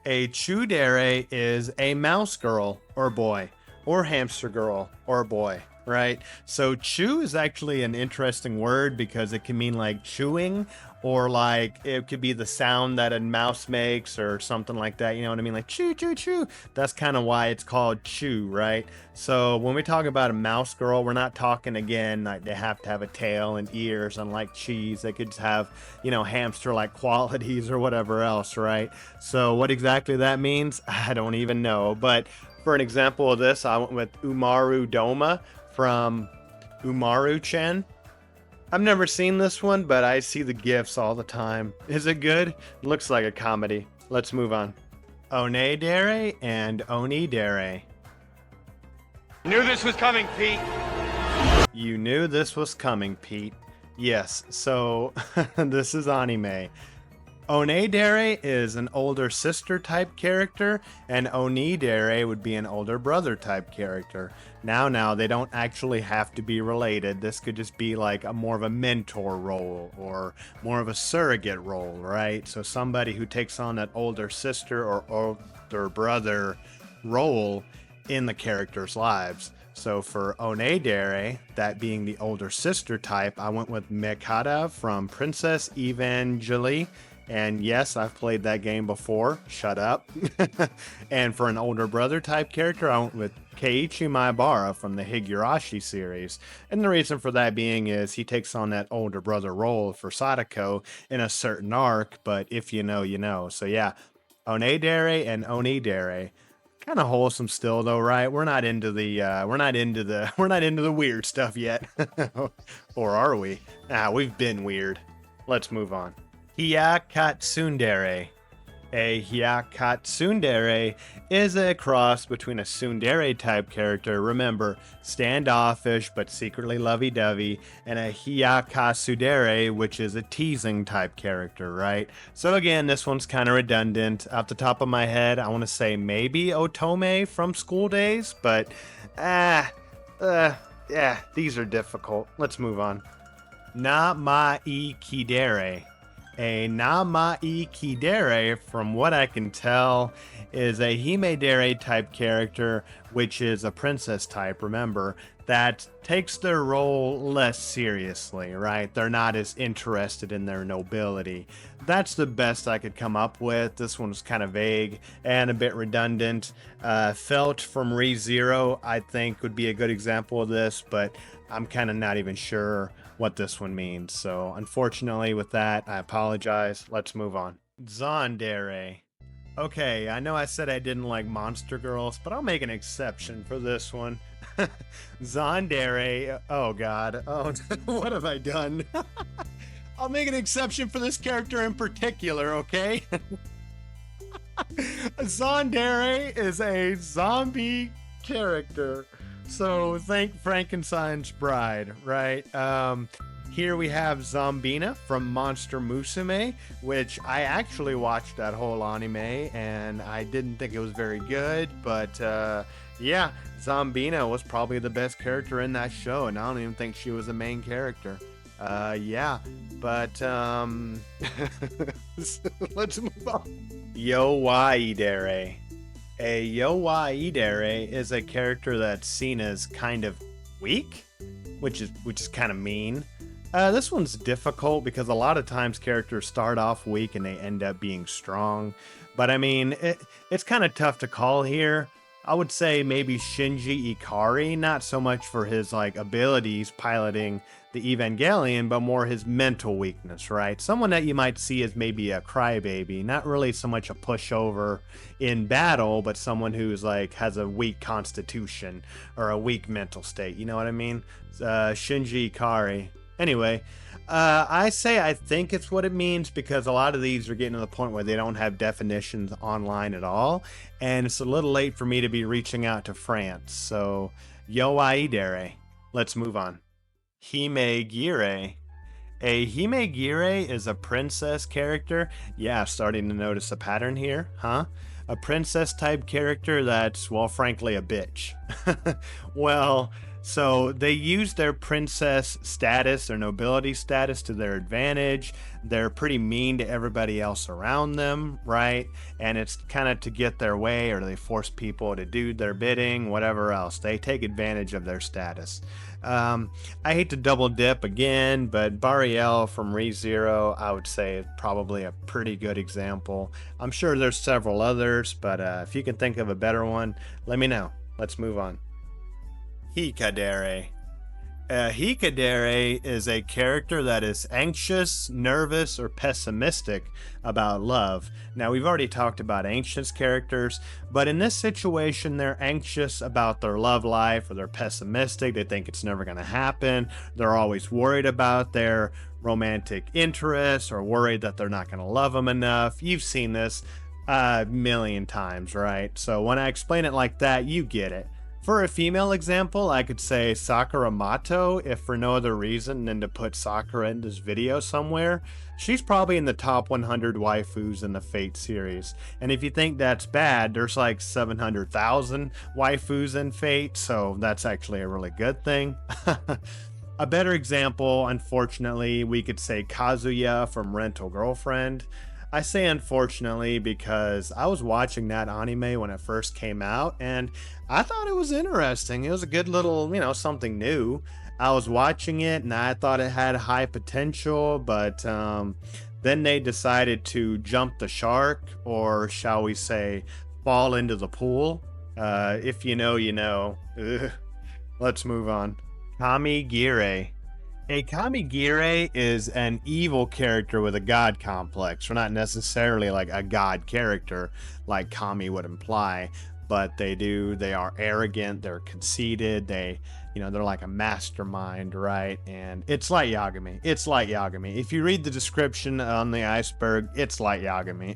A Tsundere is a mouse girl or boy, or hamster girl or boy, right? So chew is actually an interesting word because it can mean like chewing, or like it could be the sound that a mouse makes or something like that. You know what I mean? Like chew, chew, chew. That's kind of why it's called chew, right? So when we talk about a mouse girl, we're not talking again like they have to have a tail and ears, unlike cheese. They could just have, you know, hamster-like qualities or whatever else, right? So what exactly that means, I don't even know. But for an example of this, I went with Umaru Doma from Umaru-chan. I've never seen this one, but I see the GIFs all the time. Is it good? Looks like a comedy. Let's move on. Onedere and Onidere. Knew this was coming, Pete. You knew this was coming, Pete. Yes, so this is anime. Onedere is an older sister type character, and Onidere would be an older brother type character. Now, they don't actually have to be related. This could just be like a more of a mentor role or more of a surrogate role, right? So somebody who takes on that older sister or older brother role in the character's lives. So for Onedere, that being the older sister type, I went with Mikata from Princess Evangeli. And yes, I've played that game before. Shut up. And for an older brother type character, I went with Keiichi Maebara from the Higurashi series. And the reason for that being is he takes on that older brother role for Sadako in a certain arc, but if you know, you know. So yeah, Onedere and Onidere. Kind of wholesome still though, right? We're not into the weird stuff yet. Or are we? We've been weird. Let's move on. Hyakatsundere. A Hyakatsundere is a cross between a tsundere type character, remember, standoffish but secretly lovey-dovey, and a Hyakatsundere, which is a teasing type character, right? So again, this one's kind of redundant. Off the top of my head, I want to say maybe Otome from School Days, but these are difficult. Let's move on. Kidere. A Kidere, from what I can tell, is a Himedere type character, which is a princess type, remember, that takes their role less seriously, right? They're not as interested in their nobility. That's the best I could come up with. This one's kind of vague and a bit redundant. Felt from ReZero, I think, would be a good example of this, but I'm kind of not even sure what this one means. So unfortunately with that, I apologize. Let's move on. Tsundere. Okay, I know I said I didn't like monster girls, but I'll make an exception for this one. Tsundere. Oh god. Oh, what have I done? I'll make an exception for this character in particular, okay? Tsundere is a zombie character. So think Frankenstein's Bride, right? Here we have Zombina from Monster Musume, which I actually watched that whole anime and I didn't think it was very good, but yeah, Zombina was probably the best character in that show, and I don't even think she was a main character. Yeah, but let's move on. Yowaidere. A Yowaidere is a character that's seen as kind of weak, which is kind of mean. This one's difficult because a lot of times characters start off weak and they end up being strong. But I mean, it's kind of tough to call here. I would say maybe Shinji Ikari, not so much for his like abilities piloting the Evangelion, but more his mental weakness, right? Someone that you might see as maybe a crybaby, not really so much a pushover in battle, but someone who's like has a weak constitution or a weak mental state. You know what I mean? Shinji Ikari. Anyway, I think it's what it means because a lot of these are getting to the point where they don't have definitions online at all, and it's a little late for me to be reaching out to France. So, yo Dere. Let's move on. Hime Gire. A Hime Gire is a princess character. Yeah, starting to notice a pattern here, huh? A princess type character that's, well, frankly, a bitch. Well, so they use their princess status, their nobility status to their advantage. They're pretty mean to everybody else around them, right? And it's kind of to get their way, or they force people to do their bidding, whatever else. They take advantage of their status. I hate to double dip again, but Bariel from ReZero, I would say, is probably a pretty good example. I'm sure there's several others, but if you can think of a better one, let me know. Let's move on. Kuudere. Kuudere is a character that is anxious, nervous, or pessimistic about love. Now, we've already talked about anxious characters, but in this situation, they're anxious about their love life, or they're pessimistic. They think it's never going to happen. They're always worried about their romantic interests, or worried that they're not going to love them enough. You've seen this a million times, right? So when I explain it like that, you get it. For a female example, I could say Sakura Mato, if for no other reason than to put Sakura in this video somewhere. She's probably in the top 100 waifus in the Fate series. And if you think that's bad, there's like 700,000 waifus in Fate, so that's actually a really good thing. A better example, unfortunately, we could say Kazuya from Rental Girlfriend. I say unfortunately because I was watching that anime when it first came out, and I thought it was interesting. It was a good little, something new. I was watching it and I thought it had high potential, but then they decided to jump the shark, or shall we say, fall into the pool. If you know, you know. Ugh. Let's move on. Kami Gire. A Kami Gire is an evil character with a god complex. We're not necessarily like a god character like Kami would imply, but they are arrogant, they're conceited, they're like a mastermind, right? And it's like Yagami. If you read the description on the Iceberg, it's like Yagami.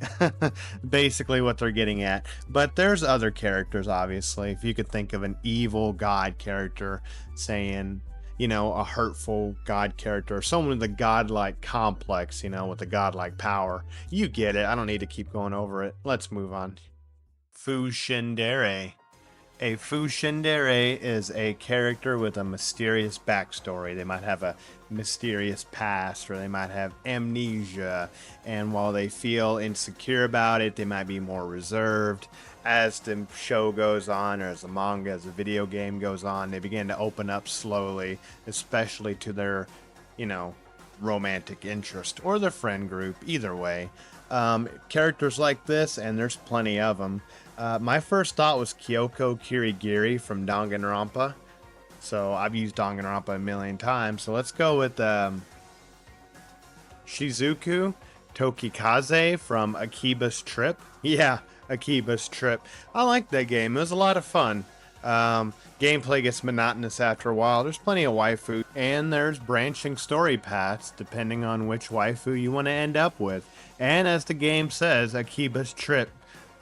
Basically what they're getting at. But there's other characters, obviously. If you could think of an evil god character saying, a hurtful god character, or someone with a godlike complex, with a godlike power. You get it. I don't need to keep going over it. Let's move on. Tsundere. A Tsundere is a character with a mysterious backstory. They might have a mysterious past, or they might have amnesia, and while they feel insecure about it, they might be more reserved. As the show goes on, or as the manga, as the video game goes on, they begin to open up slowly, especially to their, romantic interest, or their friend group, either way. Characters like this, and there's plenty of them. My first thought was Kyoko Kirigiri from Danganronpa. So I've used Danganronpa a million times. So let's go with Shizuku Tokikaze from Akiba's Trip. Yeah, Akiba's Trip. I liked that game. It was a lot of fun. Gameplay gets monotonous after a while. There's plenty of waifu, and there's branching story paths depending on which waifu you want to end up with. And as the game says, Akiba's Trip,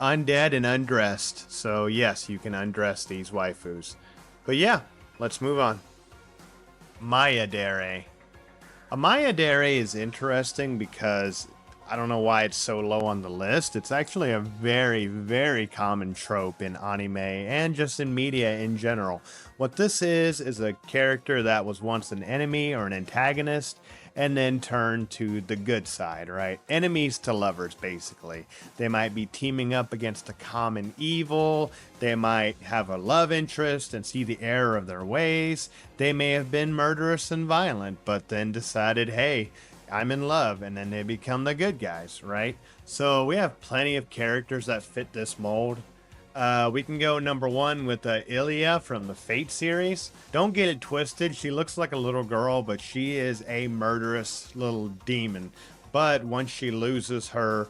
undead and undressed. So yes, you can undress these waifus. But yeah, let's move on. Dere. A Dere is interesting because I don't know why it's so low on the list. It's actually a very, very common trope in anime and just in media in general. What this is a character that was once an enemy or an antagonist and then turned to the good side, right? Enemies to lovers, basically. They might be teaming up against a common evil. They might have a love interest and see the error of their ways. They may have been murderous and violent, but then decided, hey, I'm in love, and then they become the good guys, right? So we have plenty of characters that fit this mold. We can go number one with Ilia from the Fate series. Don't get it twisted. She looks like a little girl, but she is a murderous little demon. But once she loses her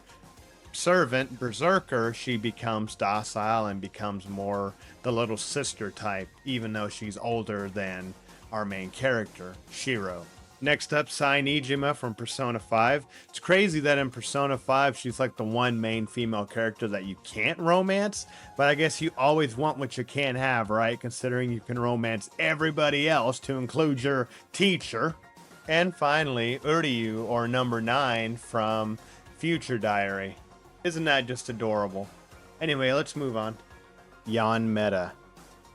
servant, Berserker, she becomes docile and becomes more the little sister type, even though she's older than our main character, Shiro. Next up, Nijima from Persona 5. It's crazy that in Persona 5, she's like the one main female character that you can't romance, but I guess you always want what you can't have, right? Considering you can romance everybody else to include your teacher. And finally, Uryu, or number 9 from Future Diary. Isn't that just adorable? Anyway, let's move on. Yan Meta.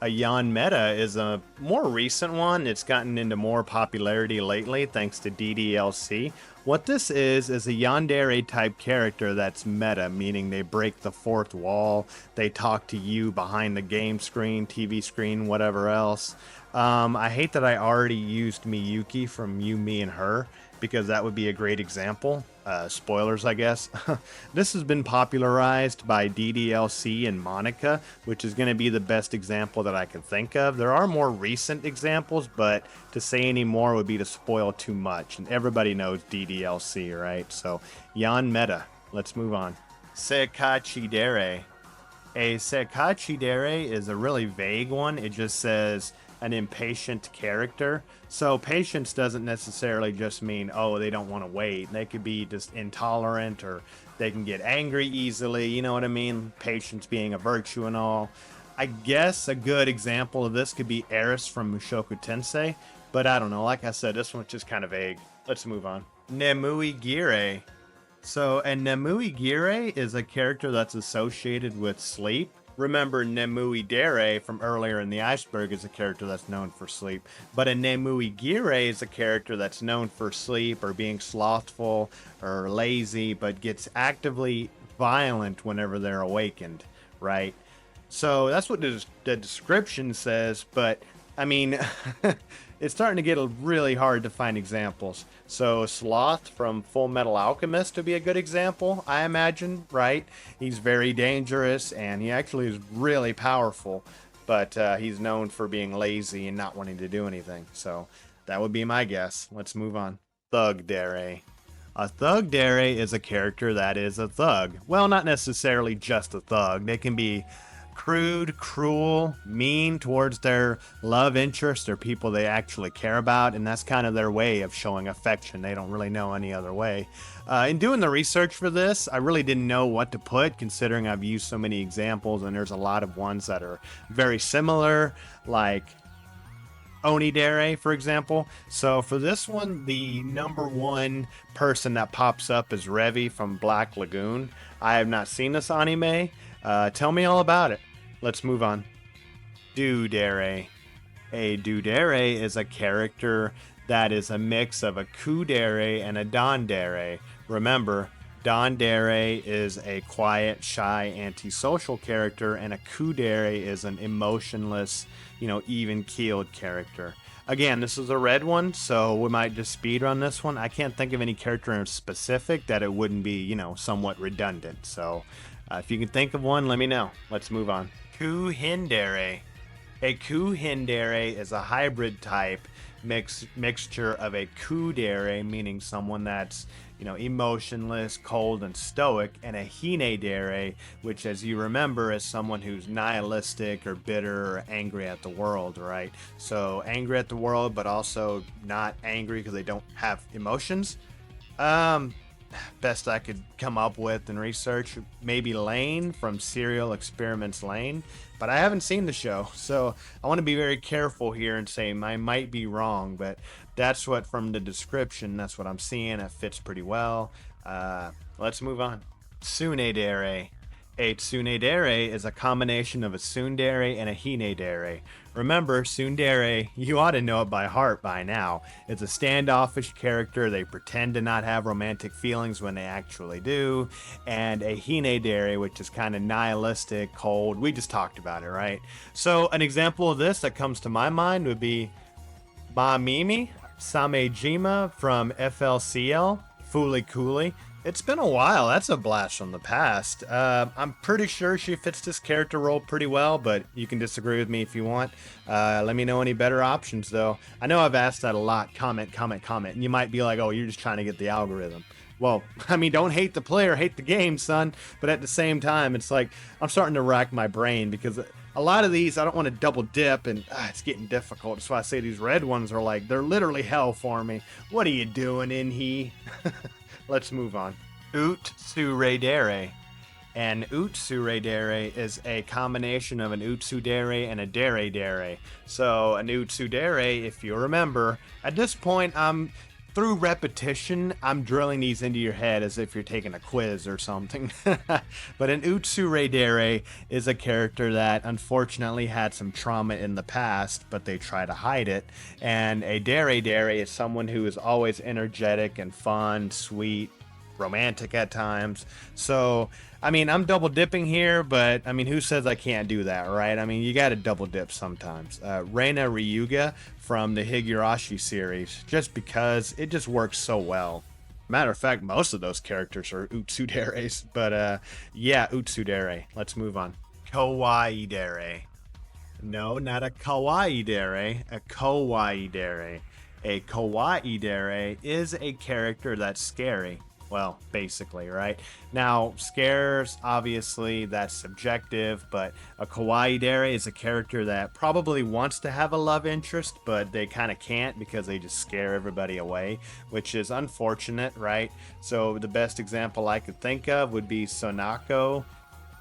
A Yan Meta is a more recent one. It's gotten into more popularity lately thanks to DDLC. What this is a Tsundere type character that's meta, meaning they break the fourth wall. They talk to you behind the game screen, TV screen, whatever else. I hate that I already used Miyuki from You, Me, and Her, because that would be a great example. Spoilers, I guess. This has been popularized by DDLC and Monica, which is going to be the best example that I can think of. There are more recent examples, but to say any more would be to spoil too much. And everybody knows DDLC, right? So, Yan Meta. Let's move on. Sekachi Dere. A Sekachi Dere is a really vague one. It just says an impatient character. So patience doesn't necessarily just mean, oh, they don't want to wait. They could be just intolerant, or they can get angry easily. You know what I mean? Patience being a virtue and all. I guess a good example of this could be Eris from Mushoku Tensei, but I don't know. Like I said, this one's just kind of vague. Let's move on. Nemui Gire. So a Nemui Gire is a character that's associated with sleep. Remember, Nemui Dere from earlier in the Iceberg is a character that's known for sleep. But a Nemui Gire is a character that's known for sleep or being slothful or lazy, but gets actively violent whenever they're awakened, right? So that's what the description says, but I mean, it's starting to get really hard to find examples. So Sloth from Full Metal Alchemist would be a good example, I imagine, right? He's very dangerous, and he actually is really powerful, but he's known for being lazy and not wanting to do anything. So that would be my guess. Let's move on. Thug Dere. A Thug Dere is a character that is a thug. Well, not necessarily just a thug. They can be crude, cruel, mean towards their love interest or people they actually care about, and that's kind of their way of showing affection. They don't really know any other way. In doing the research for this, I really didn't know what to put, considering I've used so many examples, and there's a lot of ones that are very similar, like Onidere, for example. So for this one, the number one person that pops up is Revi from Black Lagoon. I have not seen this anime. Tell me all about it. Let's move on. Dere. A Dere is a character that is a mix of a Kuudere and a Dere. Remember, Dere is a quiet, shy, antisocial character, and a Kuudere is an emotionless, even-keeled character. Again, this is a red one, so we might just speedrun this one. I can't think of any character in specific that it wouldn't be, somewhat redundant. So if you can think of one, let me know. Let's move on. Kuudere. A Kuudere is a hybrid type mixture of a Kuudere, meaning someone that's, emotionless, cold, and stoic, and a Hinedere, which, as you remember, is someone who's nihilistic or bitter or angry at the world, right? So angry at the world, but also not angry because they don't have emotions. Best I could come up with in research, maybe Lane from Serial Experiments Lane, but I haven't seen the show, so I want to be very careful here and say I might be wrong, but that's what, from the description, that's what I'm seeing. It fits pretty well. Let's move on. Tsundere. A Tsundere is a combination of a Tsundere and a Hinedere. Remember, Tsundere, you ought to know it by heart by now. It's a standoffish character. They pretend to not have romantic feelings when they actually do. And a Hinedere, which is kind of nihilistic, cold. We just talked about it, right? So an example of this that comes to my mind would be Mamimi Samejima from FLCL, Fooly Cooly. It's been a while. That's a blast from the past. I'm pretty sure she fits this character role pretty well, but you can disagree with me if you want. Let me know any better options, though. I know I've asked that a lot. Comment. And you might be like, oh, you're just trying to get the algorithm. Well, I mean, don't hate the player, hate the game, son. But at the same time, it's like I'm starting to rack my brain because a lot of these I don't want to double dip, and it's getting difficult. That's why I say these red ones are like, they're literally hell for me. What are you doing in he? Let's move on. Tsundere. And Tsundere is a combination of an Tsundere and a Dere. So an Tsundere, if you remember, at this point through repetition, I'm drilling these into your head as if you're taking a quiz or something. But an Tsundere is a character that unfortunately had some trauma in the past, but they try to hide it. And a Dere is someone who is always energetic and fun, sweet, romantic at times. So, I mean, I'm double dipping here, but I mean, who says I can't do that, right? I mean, you got to double dip sometimes. Reina Ryuga from the Higurashi series, just because it just works so well. Matter of fact, most of those characters are Tsunderes, but yeah, Tsundere. Let's move on. Kawaii Dere. No, not a kawaii dere, a kawaii dere. A kawaii dere is a character that's scary. Well, basically, right? Now, scares, obviously, that's subjective, but a kawaii dere is a character that probably wants to have a love interest, but they kind of can't because they just scare everybody away, which is unfortunate, right? So the best example I could think of would be Sonako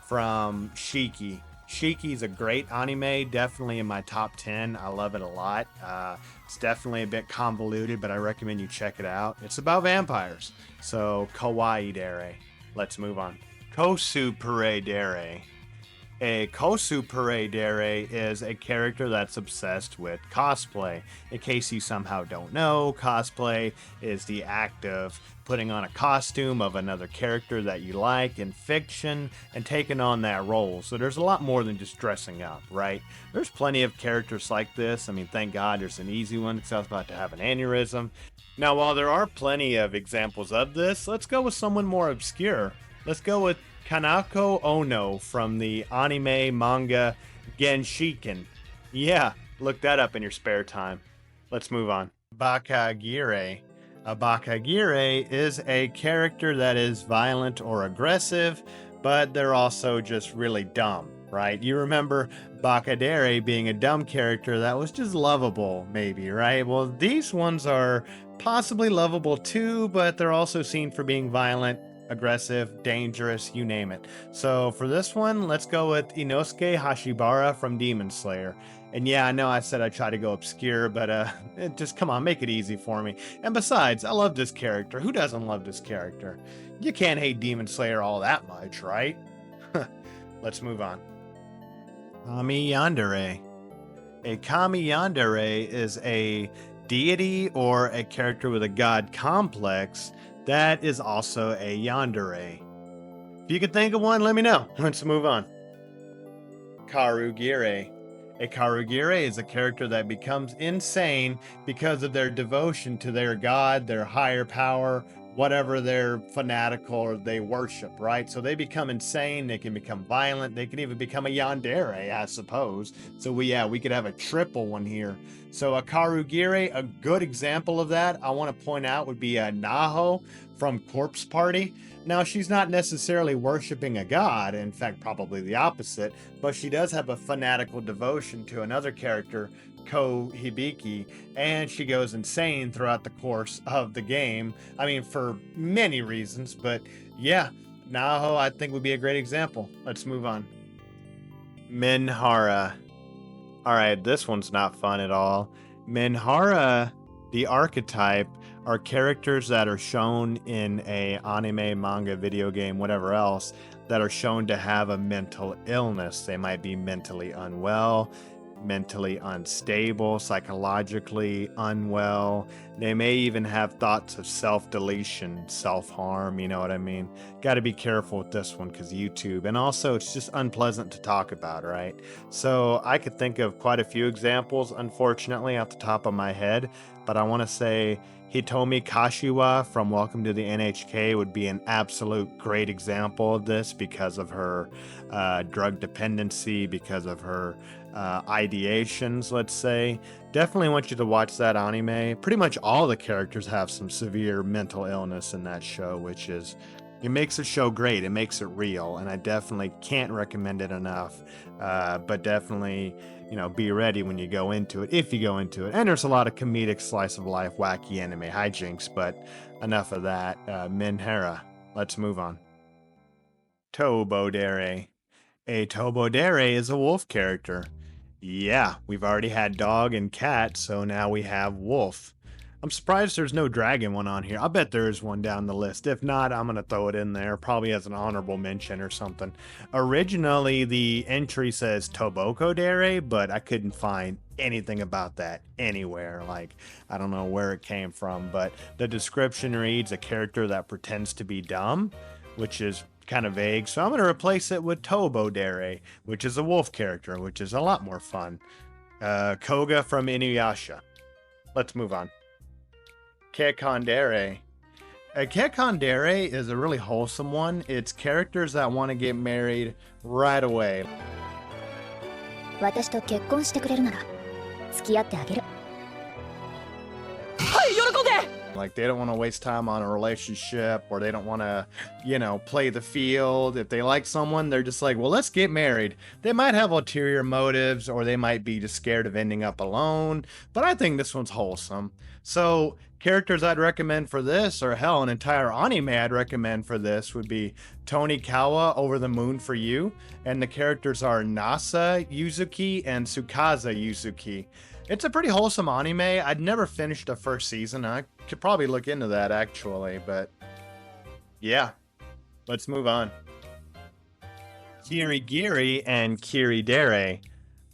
from Shiki. Shiki is a great anime, definitely in my top 10. I love it a lot. It's definitely a bit convoluted, but I recommend you check it out. It's about vampires. So, kawaii dere. Let's move on. Kosu dere. A Kosu dere is a character that's obsessed with cosplay. In case you somehow don't know, cosplay is the act of putting on a costume of another character that you like in fiction and taking on that role. So there's a lot more than just dressing up, right? There's plenty of characters like this. I mean, thank God there's an easy one because I was about to have an aneurysm. Now, while there are plenty of examples of this, let's go with someone more obscure. Let's go with Kanako Ono from the anime manga Genshiken. Yeah, look that up in your spare time. Let's move on. Bakagire. A Bakagire is a character that is violent or aggressive, but they're also just really dumb, right? You remember Bakadere being a dumb character that was just lovable, maybe, right? Well, these ones are possibly lovable too, but they're also seen for being violent, aggressive, dangerous, you name it. So for this one, let's go with Inosuke Hashibara from Demon Slayer. And yeah, I know I said I'd try to go obscure, but just come on, make it easy for me. And besides, I love this character. Who doesn't love this character? You can't hate Demon Slayer all that much, right? Let's move on. Kami Yandere. A Kami Yandere is a deity or a character with a god complex that is also a yandere. If you can think of one, let me know. Let's move on. Kuudere. A Kuudere is a character that becomes insane because of their devotion to their god, their higher power, whatever they're fanatical or they worship, right? So they become insane, they can become violent, they can even become a yandere, I suppose. So we could have a triple one here. So a Kuudere, a good example of that I want to point out would be a Naho from Corpse Party. Now, she's not necessarily worshiping a god, in fact, probably the opposite, but she does have a fanatical devotion to another character, Ko Hibiki, and she goes insane throughout the course of the game. I mean, for many reasons, but yeah, Naho I think would be a great example. Let's move on. Minhara. Alright, this one's not fun at all. Minhara, the archetype, are characters that are shown in a anime, manga, video game, whatever else, that are shown to have a mental illness. They might be mentally unwell, mentally unstable, psychologically unwell. They may even have thoughts of self-deletion, self-harm, you know what I mean? Got to be careful with this one because YouTube, and also it's just unpleasant to talk about, right? So I could think of quite a few examples, unfortunately, off the top of my head, but I want to say Hitomi Kashiwa from Welcome to the NHK would be an absolute great example of this because of her drug dependency, because of her ideations, let's say. Definitely want you to watch that anime. Pretty much all the characters have some severe mental illness in that show, which is It makes the show great. It makes it real, and I definitely can't recommend it enough. But definitely, be ready when you go into it, if you go into it. And there's a lot of comedic slice of life, wacky anime hijinks, but enough of that. Minhera, let's move on. Tobodere. A Tobodere is a wolf character. Yeah, we've already had dog and cat, so now we have wolf. I'm surprised there's no dragon one on here. I bet there is one down the list. If not, I'm going to throw it in there, probably as an honorable mention or something. Originally, the entry says Toboko Dere, but I couldn't find anything about that anywhere. Like, I don't know where it came from, but the description reads a character that pretends to be dumb, which is kind of vague. So I'm going to replace it with Tobodere, which is a wolf character, which is a lot more fun. Koga from Inuyasha. Let's move on. Kekondere. A Kekondere is a really wholesome one. It's characters that want to get married right away. 私と結婚してくれるなら付き合ってあげる。はい、喜んで。 Like, they don't want to waste time on a relationship, or they don't want to, play the field. If they like someone, they're just like, well, let's get married. They might have ulterior motives, or they might be just scared of ending up alone. But I think this one's wholesome. So characters I'd recommend for this, or hell, an entire anime I'd recommend for this would be Tonikawa, Over the Moon for You. And the characters are Nasa Yuzuki and Tsukasa Yuzuki. It's a pretty wholesome anime. I'd never finished the first season. I could probably look into that, actually. But yeah, let's move on. Kirigiri and Kuudere.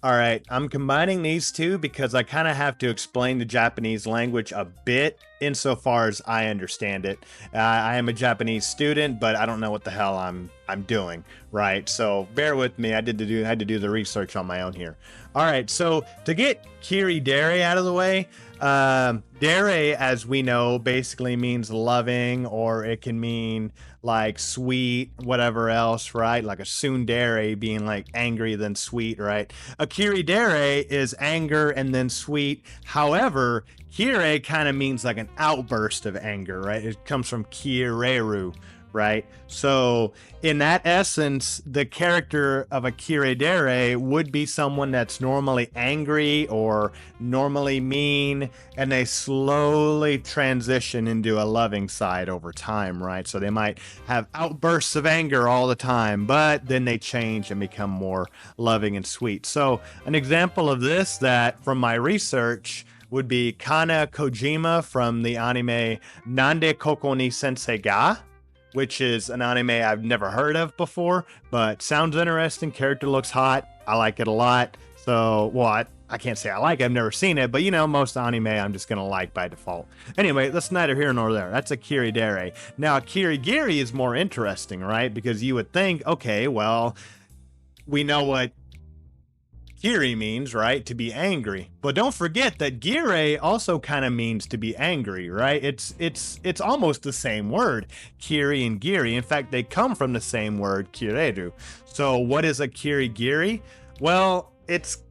All right, I'm combining these two because I kind of have to explain the Japanese language a bit insofar as I understand it. I am a Japanese student, but I don't know what the hell I'm doing, right? So bear with me. I had to do the research on my own here. All right, so to get Kuudere out of the way, Dere, as we know, basically means loving, or it can mean like sweet, whatever else, right? Like a Tsundere being like angry then sweet, right? A Kuudere is anger and then sweet. However, Gire kind of means like an outburst of anger, right? It comes from kireru, right? So in that essence, the character of a Kuudere would be someone that's normally angry or normally mean, and they slowly transition into a loving side over time, right? So they might have outbursts of anger all the time, but then they change and become more loving and sweet. So an example of this that from my research would be Kana Kojima from the anime Nande Koko ni Sensei ga, which is an anime I've never heard of before, but sounds interesting. Character looks hot. I like it a lot. So, well, I can't say I like it. I've never seen it, but most anime I'm just going to like by default. Anyway, that's neither here nor there. That's a Kuudere. Now, Kirigiri is more interesting, right? Because you would think, okay, well, we know what Kiri means, right? To be angry. But don't forget that Gire also kind of means to be angry, right? It's almost the same word, Kiri and Giri. In fact, they come from the same word, kireru. So what is a kirigiri? Well, it's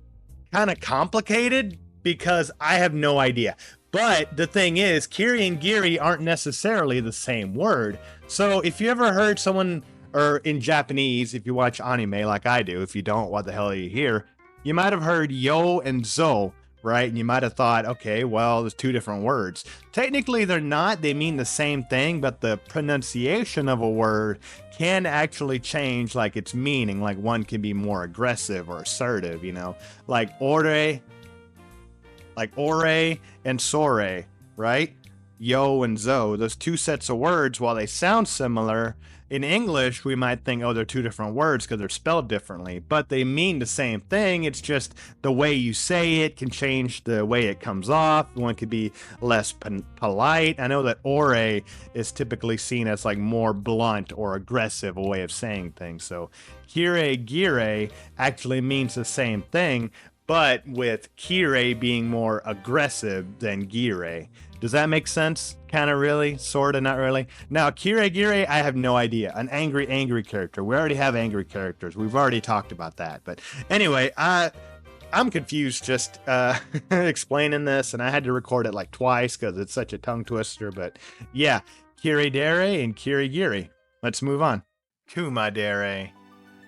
kind of complicated because I have no idea. But the thing is, Kiri and Giri aren't necessarily the same word. So if you ever heard someone, or in Japanese, if you watch anime like I do, if you don't, what the hell are you here? You might have heard yo and zo, right? And you might have thought, okay, well, there's two different words. Technically, they're not. They mean the same thing, but the pronunciation of a word can actually change, like its meaning. Like one can be more aggressive or assertive, like ore and sore, right? Yo and zo, those two sets of words, while they sound similar, in English, we might think, oh, they're two different words because they're spelled differently, but they mean the same thing. It's just the way you say it can change the way it comes off. One could be less polite. I know that ore is typically seen as like more blunt or aggressive a way of saying things. So Gire actually means the same thing, but with Kire being more aggressive than Gire. Does that make sense? Kind of, really? Sort of, not really? Now, Gire, I have no idea. An angry character. We already have angry characters. We've already talked about that. But anyway, I'm confused just explaining this, and I had to record it like twice because it's such a tongue twister. But yeah, Kuudere and Kirigiri. Let's move on. Kuudere.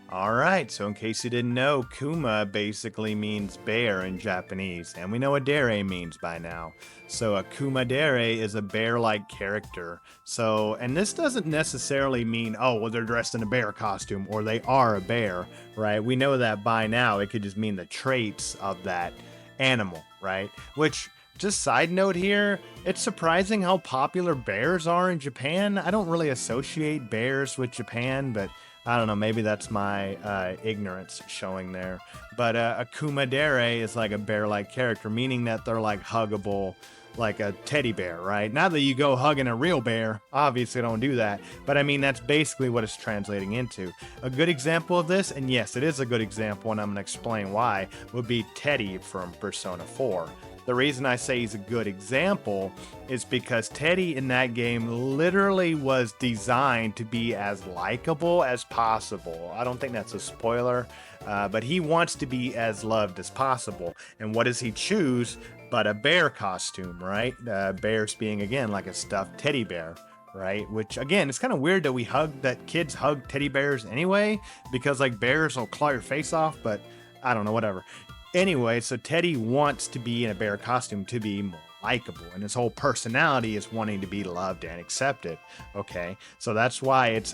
Alright, so in case you didn't know, Kuma basically means bear in Japanese, and we know what Dere means by now. So a Kuudere is a bear-like character. So, and this doesn't necessarily mean, oh, well, they're dressed in a bear costume, or they are a bear, right? We know that by now. It could just mean the traits of that animal, right? Which, just side note here, it's surprising how popular bears are in Japan. I don't really associate bears with Japan, but I don't know, maybe that's my ignorance showing there. But a Kuudere is like a bear-like character, meaning that they're like huggable, like a teddy bear, right? Not that you go hugging a real bear, obviously don't do that, but I mean, that's basically what it's translating into. A good example of this, and yes, it is a good example, and I'm going to explain why, would be Teddy from Persona 4. The reason I say he's a good example is because Teddy in that game literally was designed to be as likable as possible. I don't think that's a spoiler, but he wants to be as loved as possible. And what does he choose but a bear costume, right? Bears being, again, like a stuffed teddy bear, right? Which, again, it's kind of weird that kids hug teddy bears anyway, because like bears will claw your face off, but I don't know, whatever. Anyway, so Teddy wants to be in a bear costume to be more likable, and his whole personality is wanting to be loved and accepted, okay? So that's why it's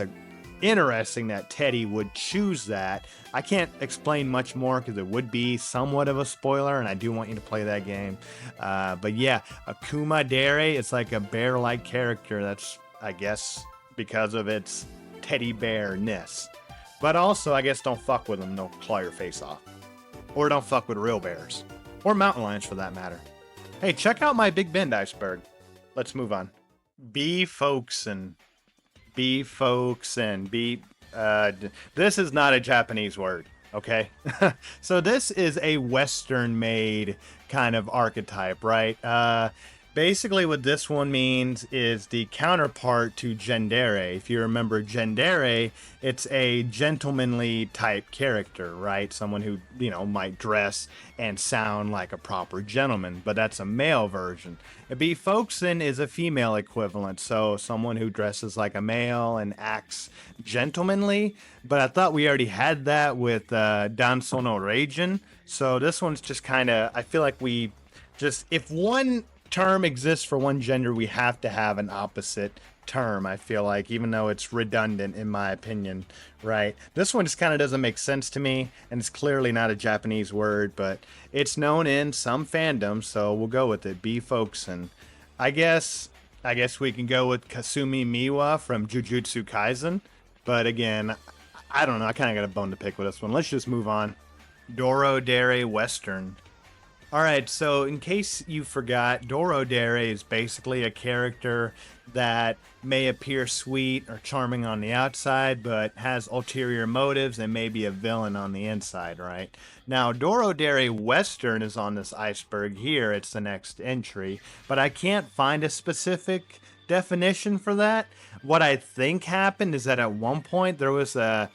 interesting that Teddy would choose that. I can't explain much more because it would be somewhat of a spoiler, and I do want you to play that game. But yeah, a Kuudere is like a bear-like character. That's, I guess, because of its teddy bear-ness. But also, I guess, don't fuck with them. They'll claw your face off. Or don't fuck with real bears. Or mountain lions, for that matter. Hey, check out my Big Bend iceberg. Let's move on. This is not a Japanese word, okay? So this is a Western-made kind of archetype, right? Basically what this one means is the counterpart to Tsundere. If you remember Tsundere, it's a gentlemanly type character, right? Someone who, might dress and sound like a proper gentleman, but that's a male version. Folkson is a female equivalent, so someone who dresses like a male and acts gentlemanly, but I thought we already had that with Danso no Reijin, so this one's just kind of, I feel like if one term exists for one gender, we have to have an opposite term, I feel like, even though it's redundant in my opinion, right? This one just kind of doesn't make sense to me, and it's clearly not a Japanese word, but it's known in some fandoms, so we'll go with it. Folkson. I guess we can go with Kasumi Miwa from Jujutsu Kaisen, but again, I don't know, I kind of got a bone to pick with this one. Let's just move on. Dere Western. Alright, so in case you forgot, Dere is basically a character that may appear sweet or charming on the outside, but has ulterior motives and may be a villain on the inside, right? Now, Dere Western is on this iceberg here. It's the next entry, but I can't find a specific definition for that. What I think happened is that at one point there was a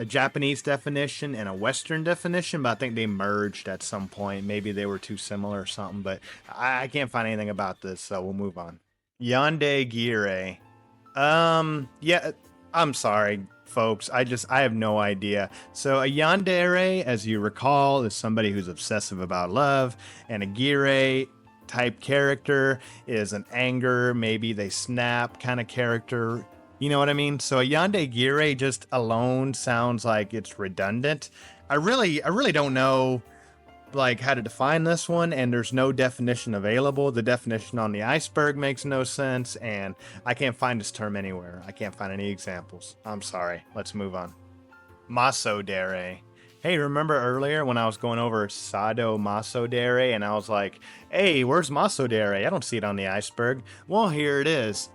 Japanese definition and a Western definition, but I think they merged at some point. Maybe they were too similar or something, but I can't find anything about this, so we'll move on. Yande Gire. Yeah, I'm sorry, folks. I have no idea. So a yandere, as you recall, is somebody who's obsessive about love, and a gire type character is an anger, maybe they snap kind of character. You know what I mean? So a yandere gire just alone sounds like it's redundant. I really don't know like how to define this one, and there's no definition available. The definition on the iceberg makes no sense, and I can't find this term anywhere. I can't find any examples. I'm sorry. Let's move on. Dere. Hey, remember earlier when I was going over Sado Dere, and I was like, hey, where's Dere? I don't see it on the iceberg. Well, here it is.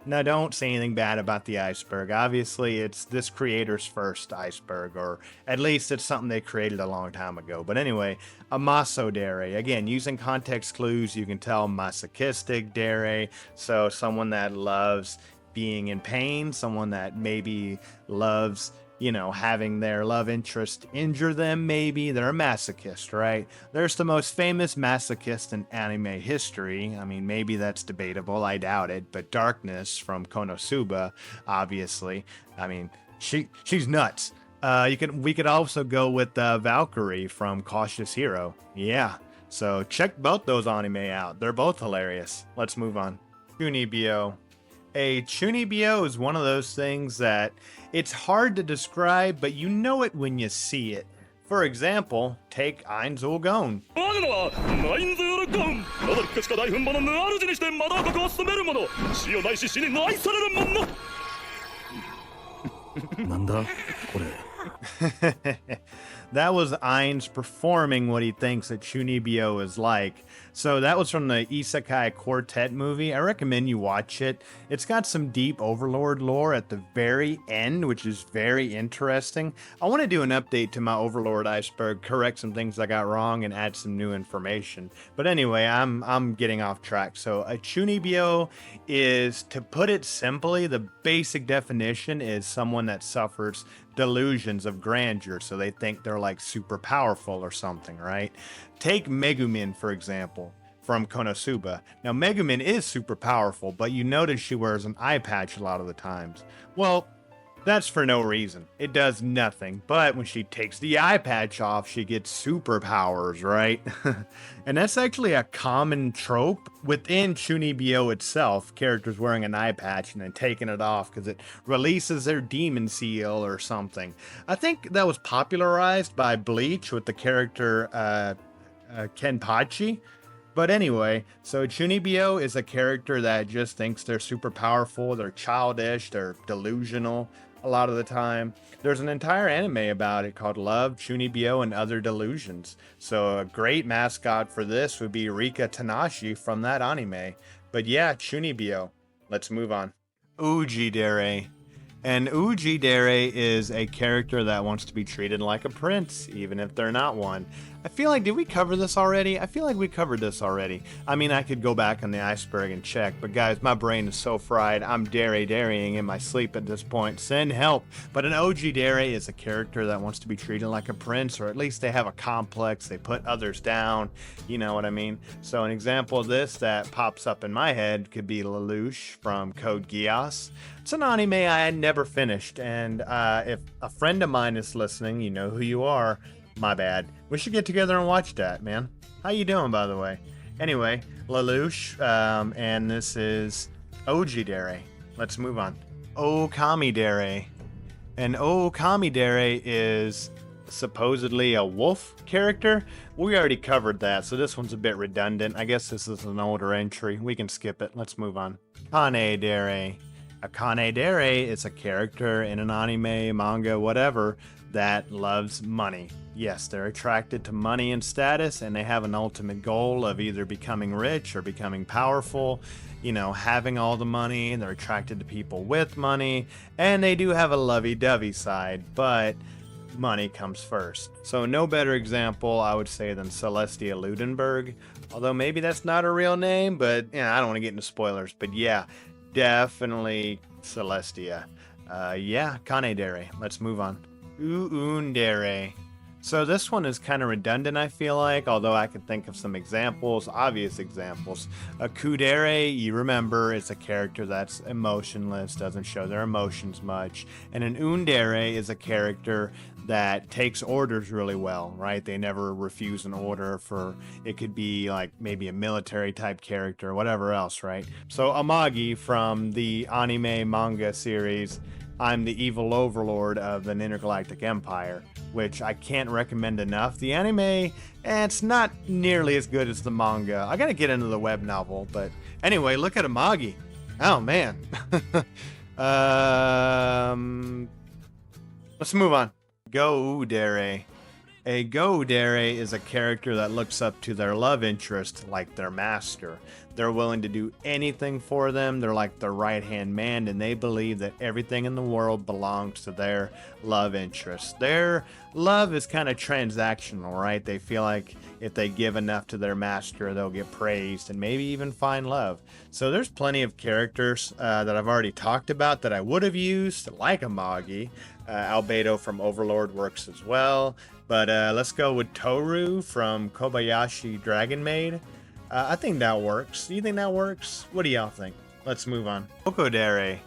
Now, don't say anything bad about the iceberg. Obviously, it's this creator's first iceberg, or at least it's something they created a long time ago. But anyway, a Dere. Again, using context clues, you can tell masochistic Dere, so someone that loves being in pain, someone that maybe loves you know, having their love interest injure them, maybe. They're a masochist, right? There's the most famous masochist in anime history. I mean, maybe that's debatable, I doubt it, but Darkness from Konosuba, obviously. I mean, she's nuts. We could also go with Valkyrie from Cautious Hero. Yeah, so check both those anime out. They're both hilarious. Let's move on. Chunnibyou. A Chunnibyou is one of those things that it's hard to describe, but you know it when you see it. For example, take Ainz Gon. 我が名はナインズウルゴン。まだ立か大墳場の主にしてマダー国を務める者。死をないし死に愛される者。なんだこれ。That was Ainz performing what he thinks that Chunnibyou is like. So that was from the Isekai Quartet movie. I recommend you watch it. It's got some deep Overlord lore at the very end, which is very interesting. I want to do an update to my Overlord Iceberg, correct some things I got wrong, and add some new information. But anyway, I'm getting off track. So a Chunnibyou is, to put it simply, the basic definition is someone that suffers delusions of grandeur, so they think they're like super powerful or something, right? Take Megumin, for example, from Konosuba. Now, Megumin is super powerful, but you notice she wears an eye patch a lot of the times. Well, that's for no reason. It does nothing, but when she takes the eye patch off, she gets superpowers, right? And that's actually a common trope within Chunnibyou itself, characters wearing an eye patch and then taking it off because it releases their demon seal or something. I think that was popularized by Bleach with the character Kenpachi. But anyway, so Chunnibyou is a character that just thinks they're super powerful, they're childish, they're delusional a lot of the time. There's an entire anime about it called Love, Chunnibyou, and Other Delusions. So a great mascot for this would be Rika Tanashi from that anime. But yeah, Chunnibyou. Let's move on. Dere. And Dere is a character that wants to be treated like a prince, even if they're not one. I feel like, did we cover this already? I feel like we covered this already. I mean, I could go back on the iceberg and check, but guys, my brain is so fried. I'm Dere-ing in my sleep at this point. Send help. But an Dere is a character that wants to be treated like a prince, or at least they have a complex. They put others down. You know what I mean? So an example of this that pops up in my head could be Lelouch from Code Geass. It's an anime I had never finished, and if a friend of mine is listening, you know who you are. My bad. We should get together and watch that, man. How you doing, by the way? Anyway, Lelouch, and this is Dere. Let's move on. Kamidere. And Kamidere is supposedly a wolf character. We already covered that, so this one's a bit redundant. I guess this is an older entry. We can skip it. Let's move on. Kanedere. A Kanedere is a character in an anime, manga, whatever, that loves money. Yes, they're attracted to money and status, and they have an ultimate goal of either becoming rich or becoming powerful, you know, having all the money. They're attracted to people with money, and they do have a lovey-dovey side, but money comes first. So no better example, I would say, than Celestia Ludenberg, although maybe that's not her real name, but yeah, I don't want to get into spoilers, but yeah, definitely Celestia. Yeah, Kanedere. Let's move on. Tsundere. So this one is kind of redundant, I feel like, although I can think of some examples, obvious examples. A Kuudere, you remember, is a character that's emotionless, doesn't show their emotions much. And an Tsundere is a character that takes orders really well, right? They never refuse an order for, it could be like maybe a military type character or whatever else, right? So Amagi from the anime manga series, I'm the evil overlord of the Intergalactic Empire, which I can't recommend enough. The anime, it's not nearly as good as the manga. I gotta get into the web novel, but anyway, look at Amagi. Oh man. Let's move on. Kuudere. A Kuudere is a character that looks up to their love interest like their master. They're willing to do anything for them. They're like the right-hand man, and they believe that everything in the world belongs to their love interest. Their love is kind of transactional, right? They feel like if they give enough to their master, they'll get praised and maybe even find love. So there's plenty of characters that I've already talked about that I would have used, like Amagi. Albedo from Overlord works as well. But let's go with Toru from Kobayashi Dragon Maid. I think that works. Do you think that works? What do y'all think? Let's move on. Hokodere.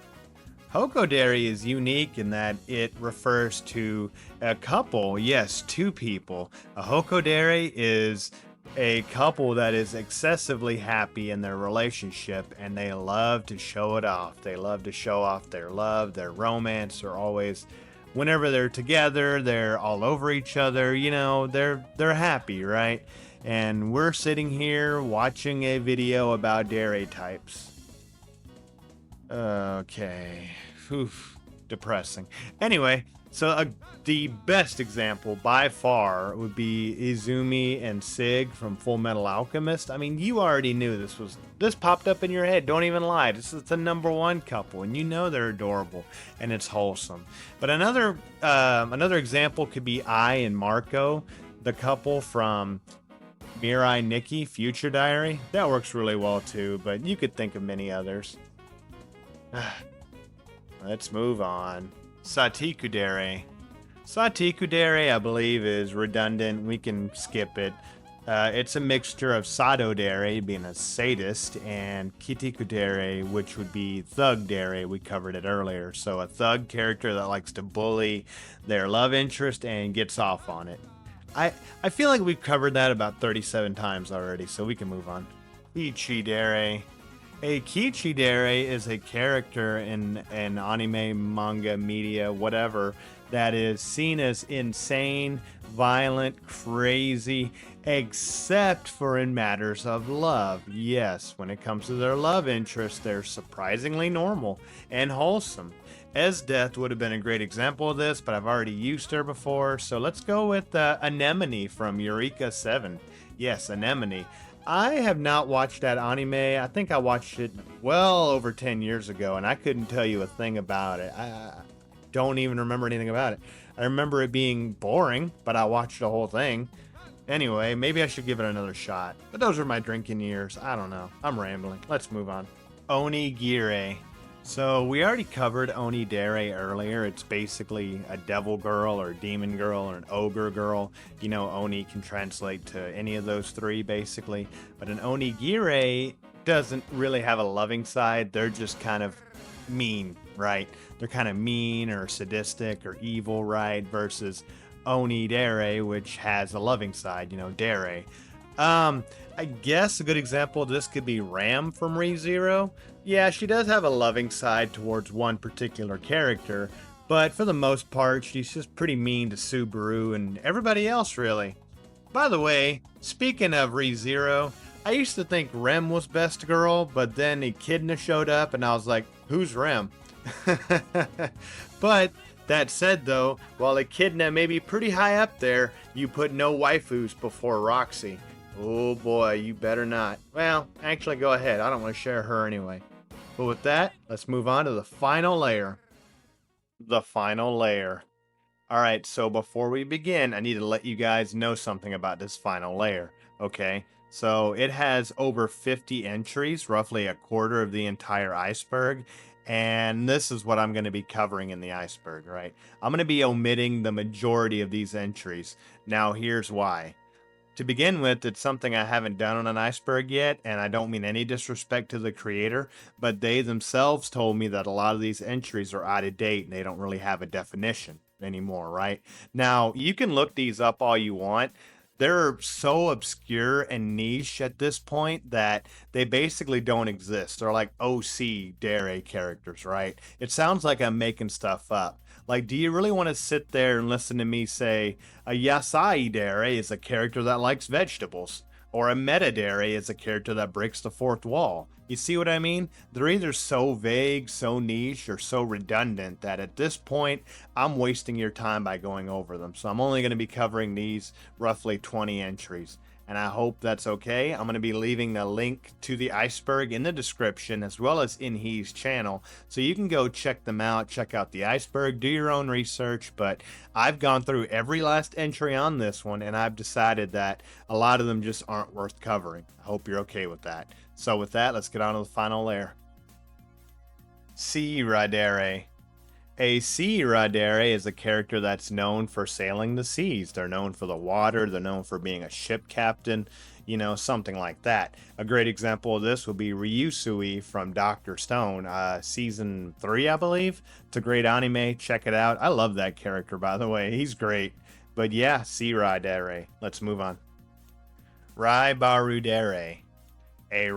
Hokodere is unique in that it refers to a couple, yes, two people. A Hokodere is a couple that is excessively happy in their relationship, and they love to show it off. They love to show off their love, their romance. They're always, whenever they're together, they're all over each other. You know, they're happy, right? And we're sitting here watching a video about Dere types. Okay. Oof. Depressing. Anyway, so the best example by far would be Izumi and Sig from Full Metal Alchemist. I mean, you already knew this popped up in your head. Don't even lie. This is the #1 couple, and you know they're adorable and it's wholesome. But another example could be I and Marco, the couple from Mirai Nikki Future Diary. That works really well too, but you could think of many others. Let's move on. Satikudere. Satikudere, I believe, is redundant. We can skip it. It's a mixture of Sadodere, being a sadist, and Kitikudere, which would be Thugdere. We covered it earlier. So a thug character that likes to bully their love interest and gets off on it. I feel like we've covered that about 37 times already, so we can move on. Kichidere. A Kichidere is a character in anime, manga, media, whatever, that is seen as insane, violent, crazy, except for in matters of love. Yes, when it comes to their love interest, they're surprisingly normal and wholesome. Esdeath would have been a great example of this, but I've already used her before, so let's go with Anemone from Eureka 7. Yes, Anemone. I have not watched that anime. I think I watched it well over 10 years ago, and I couldn't tell you a thing about it. I don't even remember anything about it. I remember it being boring, but I watched the whole thing. Anyway, maybe I should give it another shot. But those are my drinking years. I don't know. I'm rambling. Let's move on. Onigire. So we already covered Onidere earlier. It's basically a devil girl or demon girl or an ogre girl. You know, Oni can translate to any of those three basically. But an Onigire doesn't really have a loving side. They're just kind of mean, right? They're kind of mean or sadistic or evil, right? Versus Onidere, which has a loving side, you know, Dere. I guess a good example of this could be Ram from ReZero. Yeah, she does have a loving side towards one particular character, but for the most part, she's just pretty mean to Subaru and everybody else, really. By the way, speaking of ReZero, I used to think Rem was best girl, but then Echidna showed up and I was like, who's Rem? But that said though, while Echidna may be pretty high up there, you put no waifus before Roxy. Oh boy, you better not. Well, actually go ahead. I don't want to share her anyway. But with that, let's move on to the final layer. The final layer. Alright, so before we begin, I need to let you guys know something about this final layer. Okay, so it has over 50 entries, roughly a quarter of the entire iceberg. And this is what I'm going to be covering in the iceberg, right? I'm going to be omitting the majority of these entries. Now, here's why. To begin with, it's something I haven't done on an iceberg yet, and I don't mean any disrespect to the creator, but they themselves told me that a lot of these entries are out of date and they don't really have a definition anymore, right? Now, you can look these up all you want. They're so obscure and niche at this point that they basically don't exist. They're like OC Dere characters, right? It sounds like I'm making stuff up. Like, do you really want to sit there and listen to me say a Yasai Dere is a character that likes vegetables? Or a Meta Dere is a character that breaks the fourth wall? You see what I mean? They're either so vague, so niche, or so redundant that at this point, I'm wasting your time by going over them. So I'm only going to be covering these roughly 20 entries. and I hope that's okay. I'm going to be leaving a link to the Iceberg in the description, as well as in his channel, so you can go check them out, check out the Iceberg, do your own research. But I've gone through every last entry on this one, and I've decided that a lot of them just aren't worth covering. I hope you're okay with that. So with that, let's get on to the final layer. Dere. A Dere is a character that's known for sailing the seas. They're known for the water. They're known for being a ship captain, you know, something like that. A great example of this would be Ryusui from Dr. Stone, season 3, I believe. It's a great anime. Check it out. I love that character, by the way. He's great. But yeah, Dere. Let's move on. Dere. A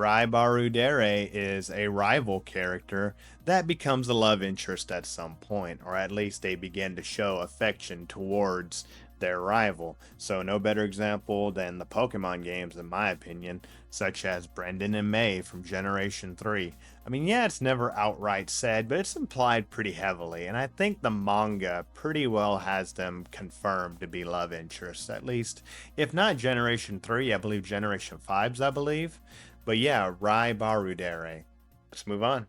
Dere is a rival character that becomes a love interest at some point, or at least they begin to show affection towards their rival. So no better example than the Pokemon games, in my opinion, such as Brendan and May from Generation 3. I mean, yeah, it's never outright said, but it's implied pretty heavily, and I think the manga pretty well has them confirmed to be love interests, at least, if not Generation 3, I believe Generation 5's, I believe. But yeah, Dere. Let's move on.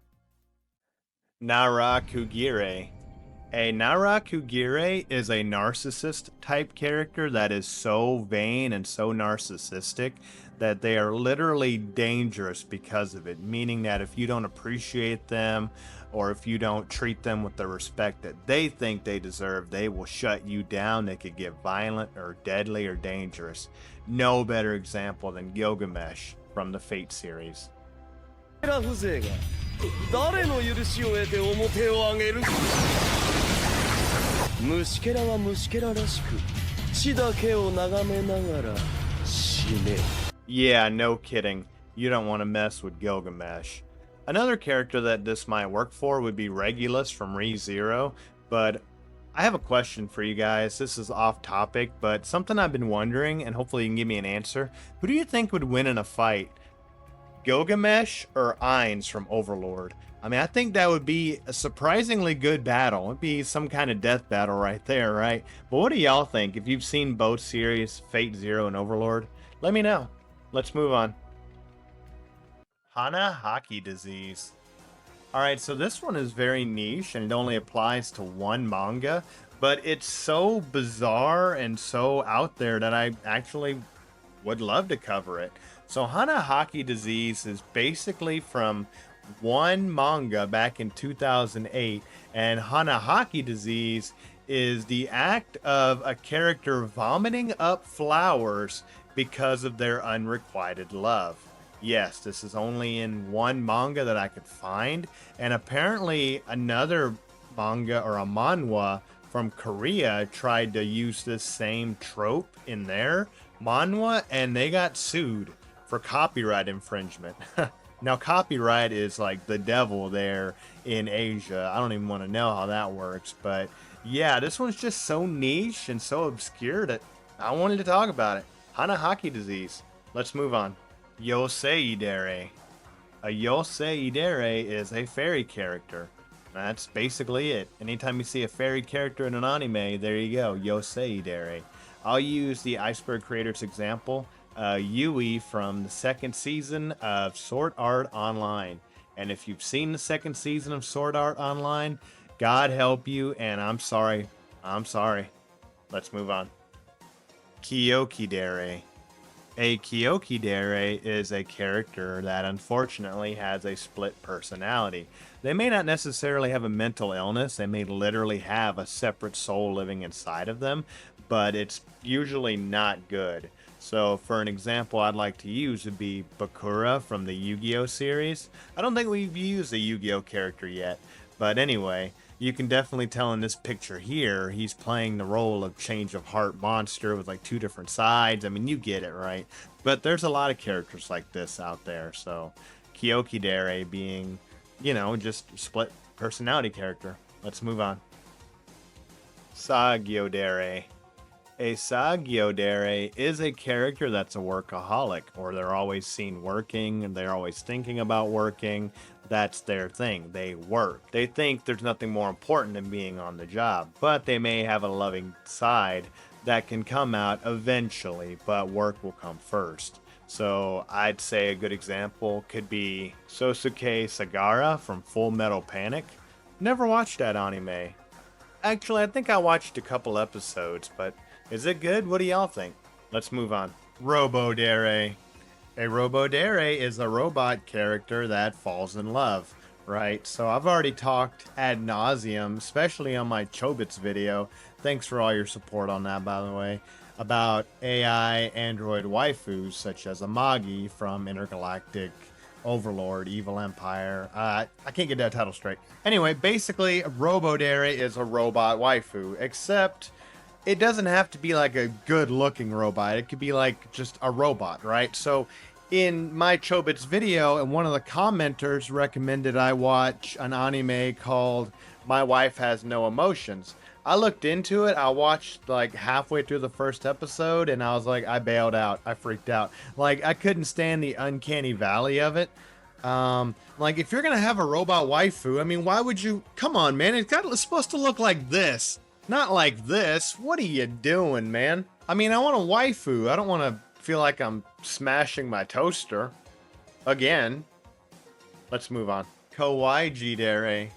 Kuudere. A Kuudere is a narcissist type character that is so vain and so narcissistic that they are literally dangerous because of it, meaning that if you don't appreciate them or if you don't treat them with the respect that they think they deserve, they will shut you down. They could get violent or deadly or dangerous. No better example than Gilgamesh from the Fate series. Yeah, no kidding. You don't want to mess with Gilgamesh. Another character that this might work for would be Regulus from Re:Zero, but I have a question for you guys. This is off topic, but something I've been wondering, and hopefully you can give me an answer. Who do you think would win in a fight? Gilgamesh or Ainz from Overlord? I mean, I think that would be a surprisingly good battle. It'd be some kind of death battle right there, right? But what do y'all think? If you've seen both series, Fate Zero and Overlord, let me know. Let's move on. Hana Haki disease. Alright, so this one is very niche and it only applies to one manga, but it's so bizarre and so out there that I actually would love to cover it. So Hana Haki disease is basically from one manga back in 2008, and Hana Haki disease is the act of a character vomiting up flowers because of their unrequited love. Yes, this is only in one manga that I could find, and apparently another manga or a manhwa from Korea tried to use this same trope in their manhwa, and they got sued for copyright infringement. Now, copyright is like the devil there in Asia. I don't even want to know how that works, but yeah, this one's just so niche and so obscure that I wanted to talk about it. Hana Haki disease. Let's move on. Yosei Dere. A Yosei Dere is a fairy character. That's basically it. Anytime you see a fairy character in an anime, there you go, Yosei Dere. I'll use the Iceberg Creator's example, Yui from the second season of Sword Art Online. And if you've seen the second season of Sword Art Online, God help you, and I'm sorry. I'm sorry. Let's move on. Kuudere. A Kuudere is a character that unfortunately has a split personality. They may not necessarily have a mental illness, they may literally have a separate soul living inside of them, but it's usually not good. So for an example I'd like to use would be Bakura from the Yu-Gi-Oh series. I don't think we've used a Yu-Gi-Oh character yet, but anyway, you can definitely tell in this picture here, he's playing the role of change of heart monster with like two different sides. I mean, you get it, right? But there's a lot of characters like this out there. So Kuudere being, you know, just split personality character. Let's move on. Dere. A Dere is a character that's a workaholic, or they're always seen working and they're always thinking about working. That's their thing. They work. They think there's nothing more important than being on the job, but they may have a loving side that can come out eventually, but work will come first. So I'd say a good example could be Sosuke Sagara from Full Metal Panic. Never watched that anime. Actually, I think I watched a couple episodes, but is it good? What do y'all think? Let's move on. Dere. A Dere is a robot character that falls in love, right? So I've already talked ad nauseum, especially on my Chobits video. Thanks for all your support on that, by the way. About AI android waifus such as Amagi from Intergalactic Overlord, Evil Empire. I can't get that title straight. Anyway, basically, Dere is a robot waifu, except it doesn't have to be like a good-looking robot. It could be like just a robot, right? So in my Chobits video, and one of the commenters recommended I watch an anime called My Wife Has No Emotions. I looked into it. I watched like halfway through the first episode, and I was like, I bailed out. I freaked out. Like, I couldn't stand the uncanny valley of it. Like, if you're gonna have a robot waifu, I mean, why would you? Come on, man. It's supposed to look like this, not like this. What are you doing, man? I mean, I want a waifu. I don't want to feel like I'm smashing my toaster again. Let's move on. Kawaii Gire.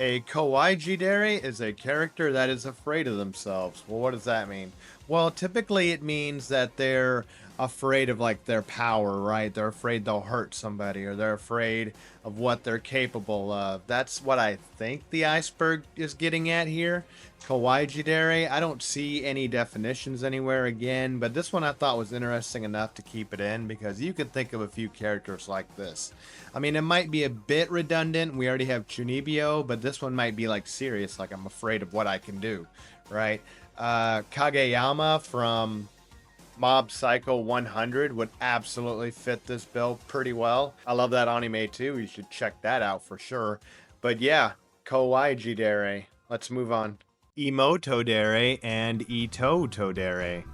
A kawaii Gire is a character that is afraid of themselves. Well, what does that mean? Well, typically it means that they're afraid of like their power, right? They're afraid they'll hurt somebody, or they're afraid of what they're capable of. That's what I think the iceberg is getting at here. Kawaii Jidere, I don't see any definitions anywhere again, but this one I thought was interesting enough to keep it in, because you can think of a few characters like this. I mean, it might be a bit redundant. We already have Chunnibyou, but this one might be like serious, like I'm afraid of what I can do, right? Kageyama from Mob Psycho 100 would absolutely fit this bill pretty well. I love that anime too. You should check that out for sure. But yeah, Kawaii Jidere. Let's move on. Imoto Dere and Ito Todere.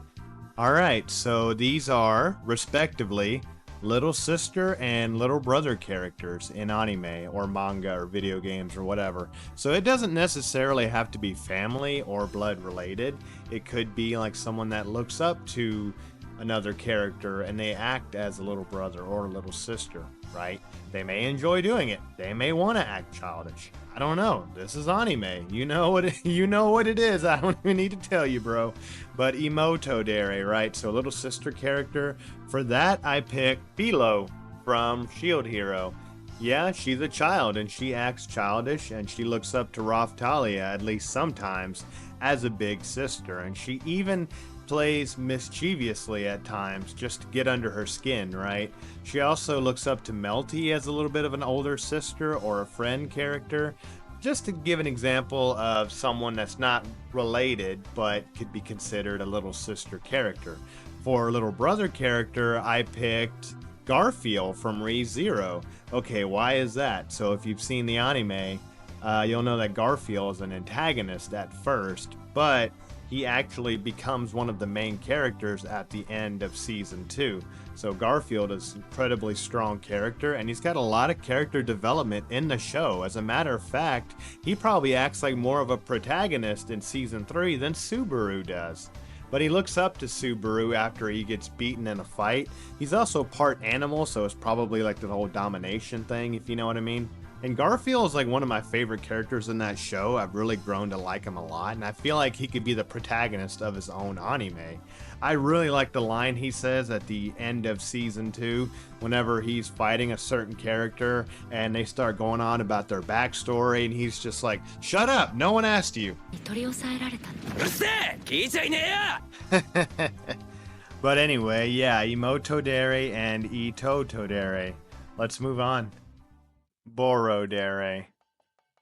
Alright, so these are, respectively, little sister and little brother characters in anime or manga or video games or whatever. So it doesn't necessarily have to be family or blood related. It could be like someone that looks up to another character and they act as a little brother or a little sister, right? They may enjoy doing it. They may want to act childish. I don't know. This is anime. You know what it is. I don't even need to tell you, bro. But Imoto Dere, right? So little sister character. For that, I picked Philo from Shield Hero. Yeah, she's a child and she acts childish and she looks up to Raphtalia, at least sometimes, as a big sister. And she even plays mischievously at times just to get under her skin, right? She also looks up to Melty as a little bit of an older sister or a friend character. Just to give an example of someone that's not related but could be considered a little sister character. For a little brother character, I picked Garfield from Re:Zero. Okay, why is that? So if you've seen the anime, you'll know that Garfield is an antagonist at first, but he actually becomes one of the main characters at the end of season 2. So Garfield is an incredibly strong character, and he's got a lot of character development in the show. As a matter of fact, he probably acts like more of a protagonist in season 3 than Subaru does. But he looks up to Subaru after he gets beaten in a fight. He's also part animal, so it's probably like the whole domination thing, if you know what I mean. And Garfield is like one of my favorite characters in that show. I've really grown to like him a lot, and I feel like he could be the protagonist of his own anime. I really like the line he says at the end of season 2 whenever he's fighting a certain character and they start going on about their backstory, and he's just like, "Shut up, no one asked you." But anyway, yeah, Imoto Dere and Ito Todere. Let's move on. Dere.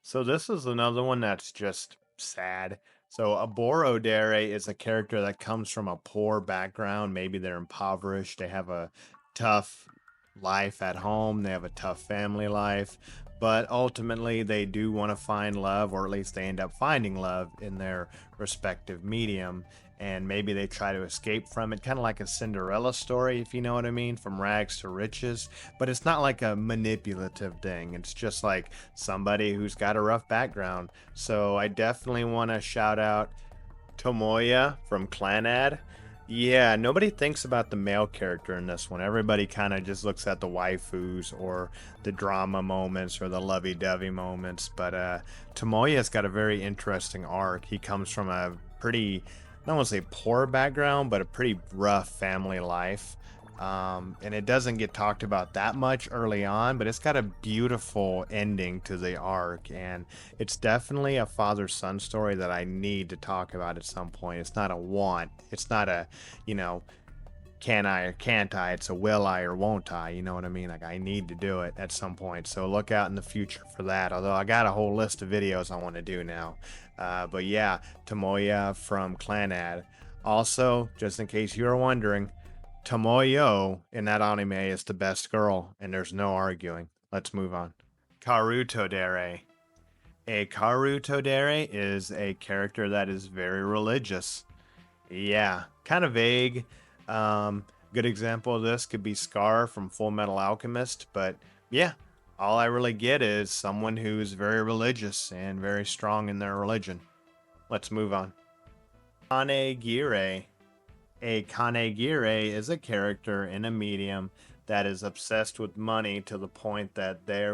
So this is another one that's just sad. So a Dere is a character that comes from a poor background. Maybe they're impoverished. They have a tough life at home. They have a tough family life. But ultimately, they do want to find love, or at least they end up finding love in their respective medium. And maybe they try to escape from it, kind of like a Cinderella story, if you know what I mean, from rags to riches. But it's not like a manipulative thing. It's just like somebody who's got a rough background. So I definitely want to shout out Tomoya from Clanad. Yeah, nobody thinks about the male character in this one. Everybody kind of just looks at the waifus or the drama moments or the lovey-dovey moments. But Tomoya's got a very interesting arc. He comes from a pretty, I don't want to say poor background, but a pretty rough family life. And it doesn't get talked about that much early on, but it's got a beautiful ending to the arc, and it's definitely a father-son story that I need to talk about at some point. It's not a want. It's not a, can I or can't I? It's a will I or won't I? You know what I mean? Like, I need to do it at some point. So look out in the future for that. Although I got a whole list of videos I want to do now. But yeah, Tomoya from Clanad. Also, just in case you were wondering, Tomoyo in that anime is the best girl, and there's no arguing. Let's move on. Dere. A Dere is a character that is very religious. Yeah, kind of vague. Good example of this could be Scar from Full Metal Alchemist, but yeah, all I really get is someone who's very religious and very strong in their religion. Let's move on. Gire. A Gire is a character in a medium that is obsessed with money to the point that they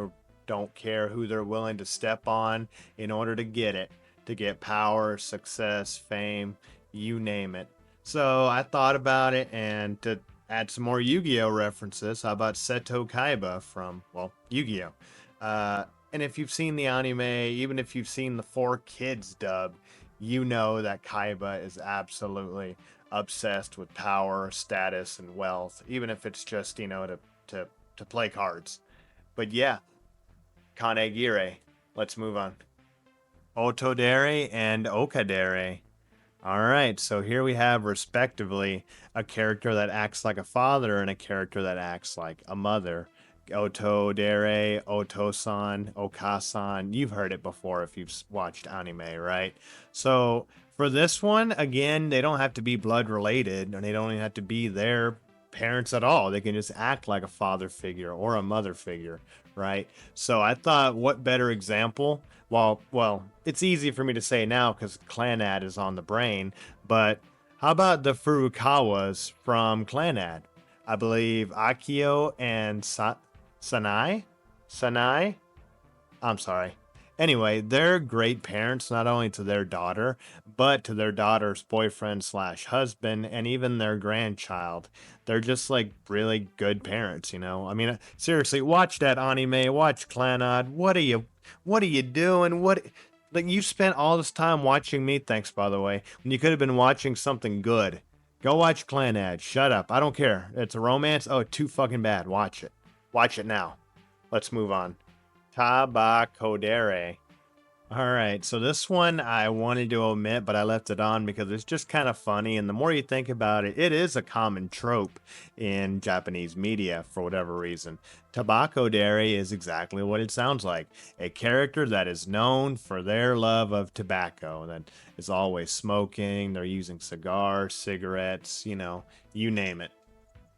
don't care who they're willing to step on in order to get it, to get power, success, fame, you name it. So I thought about it, and to add some more Yu-Gi-Oh references, how about Seto Kaiba from, well, Yu-Gi-Oh. And if you've seen the anime, even if you've seen the 4Kids dub, you know that Kaiba is absolutely obsessed with power, status, and wealth, even if it's just, to play cards. But yeah, Gire. Let's move on. Otodere and Okadere. Alright, so here we have, respectively, a character that acts like a father and a character that acts like a mother. Otodere, Otosan, Okasan. You've heard it before if you've watched anime, right? So for this one, again, they don't have to be blood related, and they don't even have to be their parents at all. They can just act like a father figure or a mother figure, right? So I thought, what better example? Well, it's easy for me to say now because Clanad is on the brain, but how about the Furukawas from Clanad? I believe Akio and Sanai? I'm sorry. Anyway, they're great parents, not only to their daughter, but to their daughter's boyfriend / husband, and even their grandchild. They're just like really good parents, I mean, seriously, watch that anime, watch Clanad. What are you doing? Like, you spent all this time watching me, thanks by the way, when you could have been watching something good. Go watch Clanad. Shut up. I don't care. It's a romance. Oh, too fucking bad. Watch it. Watch it now. Let's move on. Tabakodere. Alright, so this one I wanted to omit, but I left it on because it's just kind of funny, and the more you think about it, it is a common trope in Japanese media for whatever reason. Tabakodere is exactly what it sounds like. A character that is known for their love of tobacco, that is always smoking, they're using cigars, cigarettes, you name it.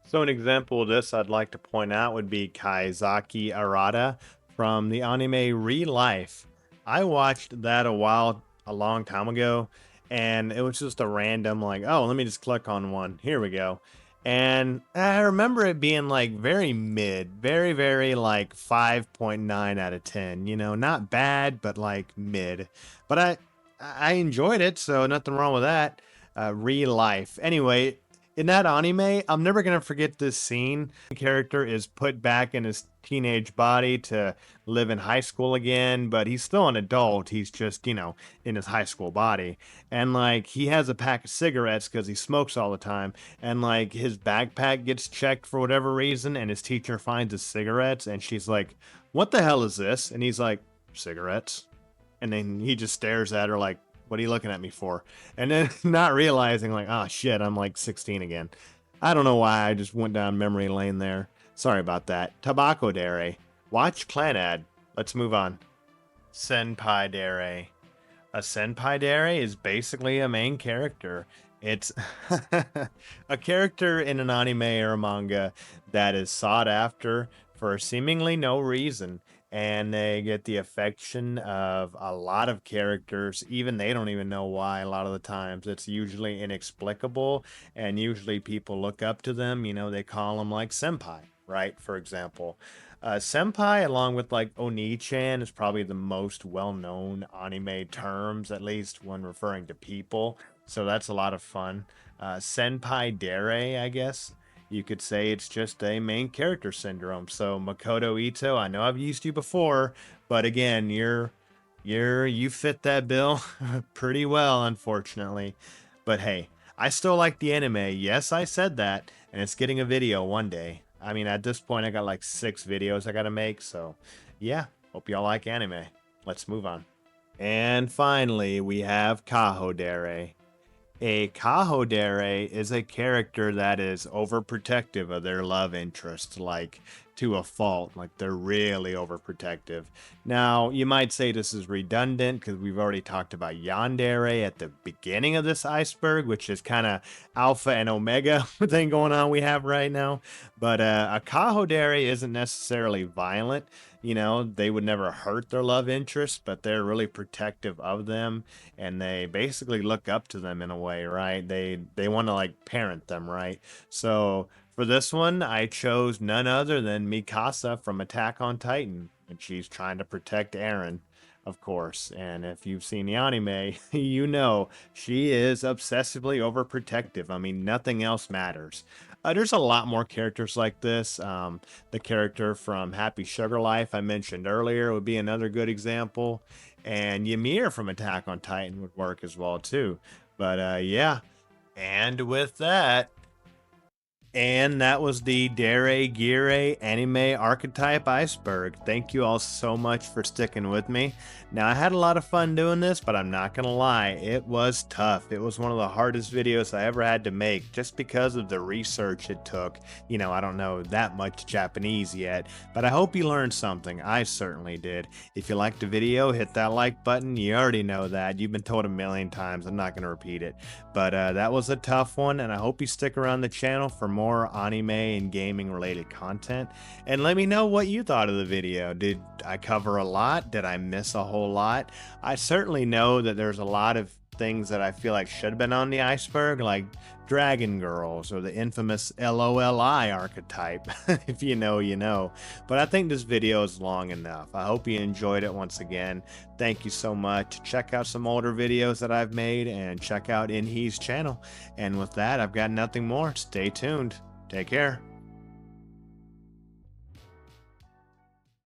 So an example of this I'd like to point out would be Kaizaki Arata from the anime Real Life. I watched that a long time ago, and it was just a random, like, oh, let me just click on one. Here we go. And I remember it being like very mid, very, very like 5.9 out of 10, not bad, but like mid. But I enjoyed it, so nothing wrong with that. Real Life. Anyway, in that anime, I'm never going to forget this scene. The character is put back in his teenage body to live in high school again, but he's still an adult. He's just, in his high school body. And, like, he has a pack of cigarettes because he smokes all the time. And, like, his backpack gets checked for whatever reason, and his teacher finds his cigarettes, and she's like, what the hell is this? And he's like, cigarettes. And then he just stares at her like, what are you looking at me for? And then not realizing, like, oh shit, I'm like 16 again. I don't know why I just went down memory lane there. Sorry about that. Tabakodere. Watch Clanad. Let's move on. Senpai Dere. A Senpai Dere is basically a main character. It's a character in an anime or a manga that is sought after for seemingly no reason. and they get the affection of a lot of characters. Even they don't even know why a lot of the times. It's usually inexplicable, and usually people look up to them. You know, they call them like senpai, right? For example. Senpai, along with like Oni-chan, is probably the most well-known anime terms, at least when referring to people. So that's a lot of fun. Senpai Dere, I guess. You could say it's just a main character syndrome. So Makoto Ito, I know I've used you before, but again, you fit that bill pretty well, unfortunately. But hey, I still like the anime. Yes, I said that, and it's getting a video one day. I mean, at this point, I got like 6 videos I gotta make, so yeah, hope y'all like anime. Let's move on. And finally, we have Kuudere. A Kuudere is a character that is overprotective of their love interest, like to a fault, like they're really overprotective. Now, you might say this is redundant because we've already talked about Yandere at the beginning of this iceberg, which is kind of alpha and omega thing going on we have right now. But a Kuudere isn't necessarily violent. You know, they would never hurt their love interest, but they're really protective of them, and they basically look up to them in a way, right? They want to like parent them, right? So for this one, I chose none other than Mikasa from Attack on Titan, and she's trying to protect Eren, of course. And if you've seen the anime, you know she is obsessively overprotective. I mean, nothing else matters. There's a lot more characters like this. The character from Happy Sugar Life I mentioned earlier would be another good example. And Ymir from Attack on Titan would work as well too. But yeah, and with that, and that was the Dere Gire anime archetype iceberg. Thank you all so much for sticking with me. Now, I had a lot of fun doing this, but I'm not going to lie, it was tough. It was one of the hardest videos I ever had to make just because of the research it took. You know, I don't know that much Japanese yet, but I hope you learned something. I certainly did. If you liked the video, hit that like button. You already know that. You've been told a million times. I'm not going to repeat it. But that was a tough one, and I hope you stick around the channel for more anime and gaming related content. And let me know what you thought of the video. Did I cover a lot? Did I miss a whole lot? I certainly know that there's a lot of things that I feel like should have been on the iceberg, like Dragon Girls or the infamous LOLI archetype. If you know, you know. But I think this video is long enough. I hope you enjoyed it once again. Thank you so much. Check out some older videos that I've made and check out Inhe's channel. And with that, I've got nothing more. Stay tuned. Take care.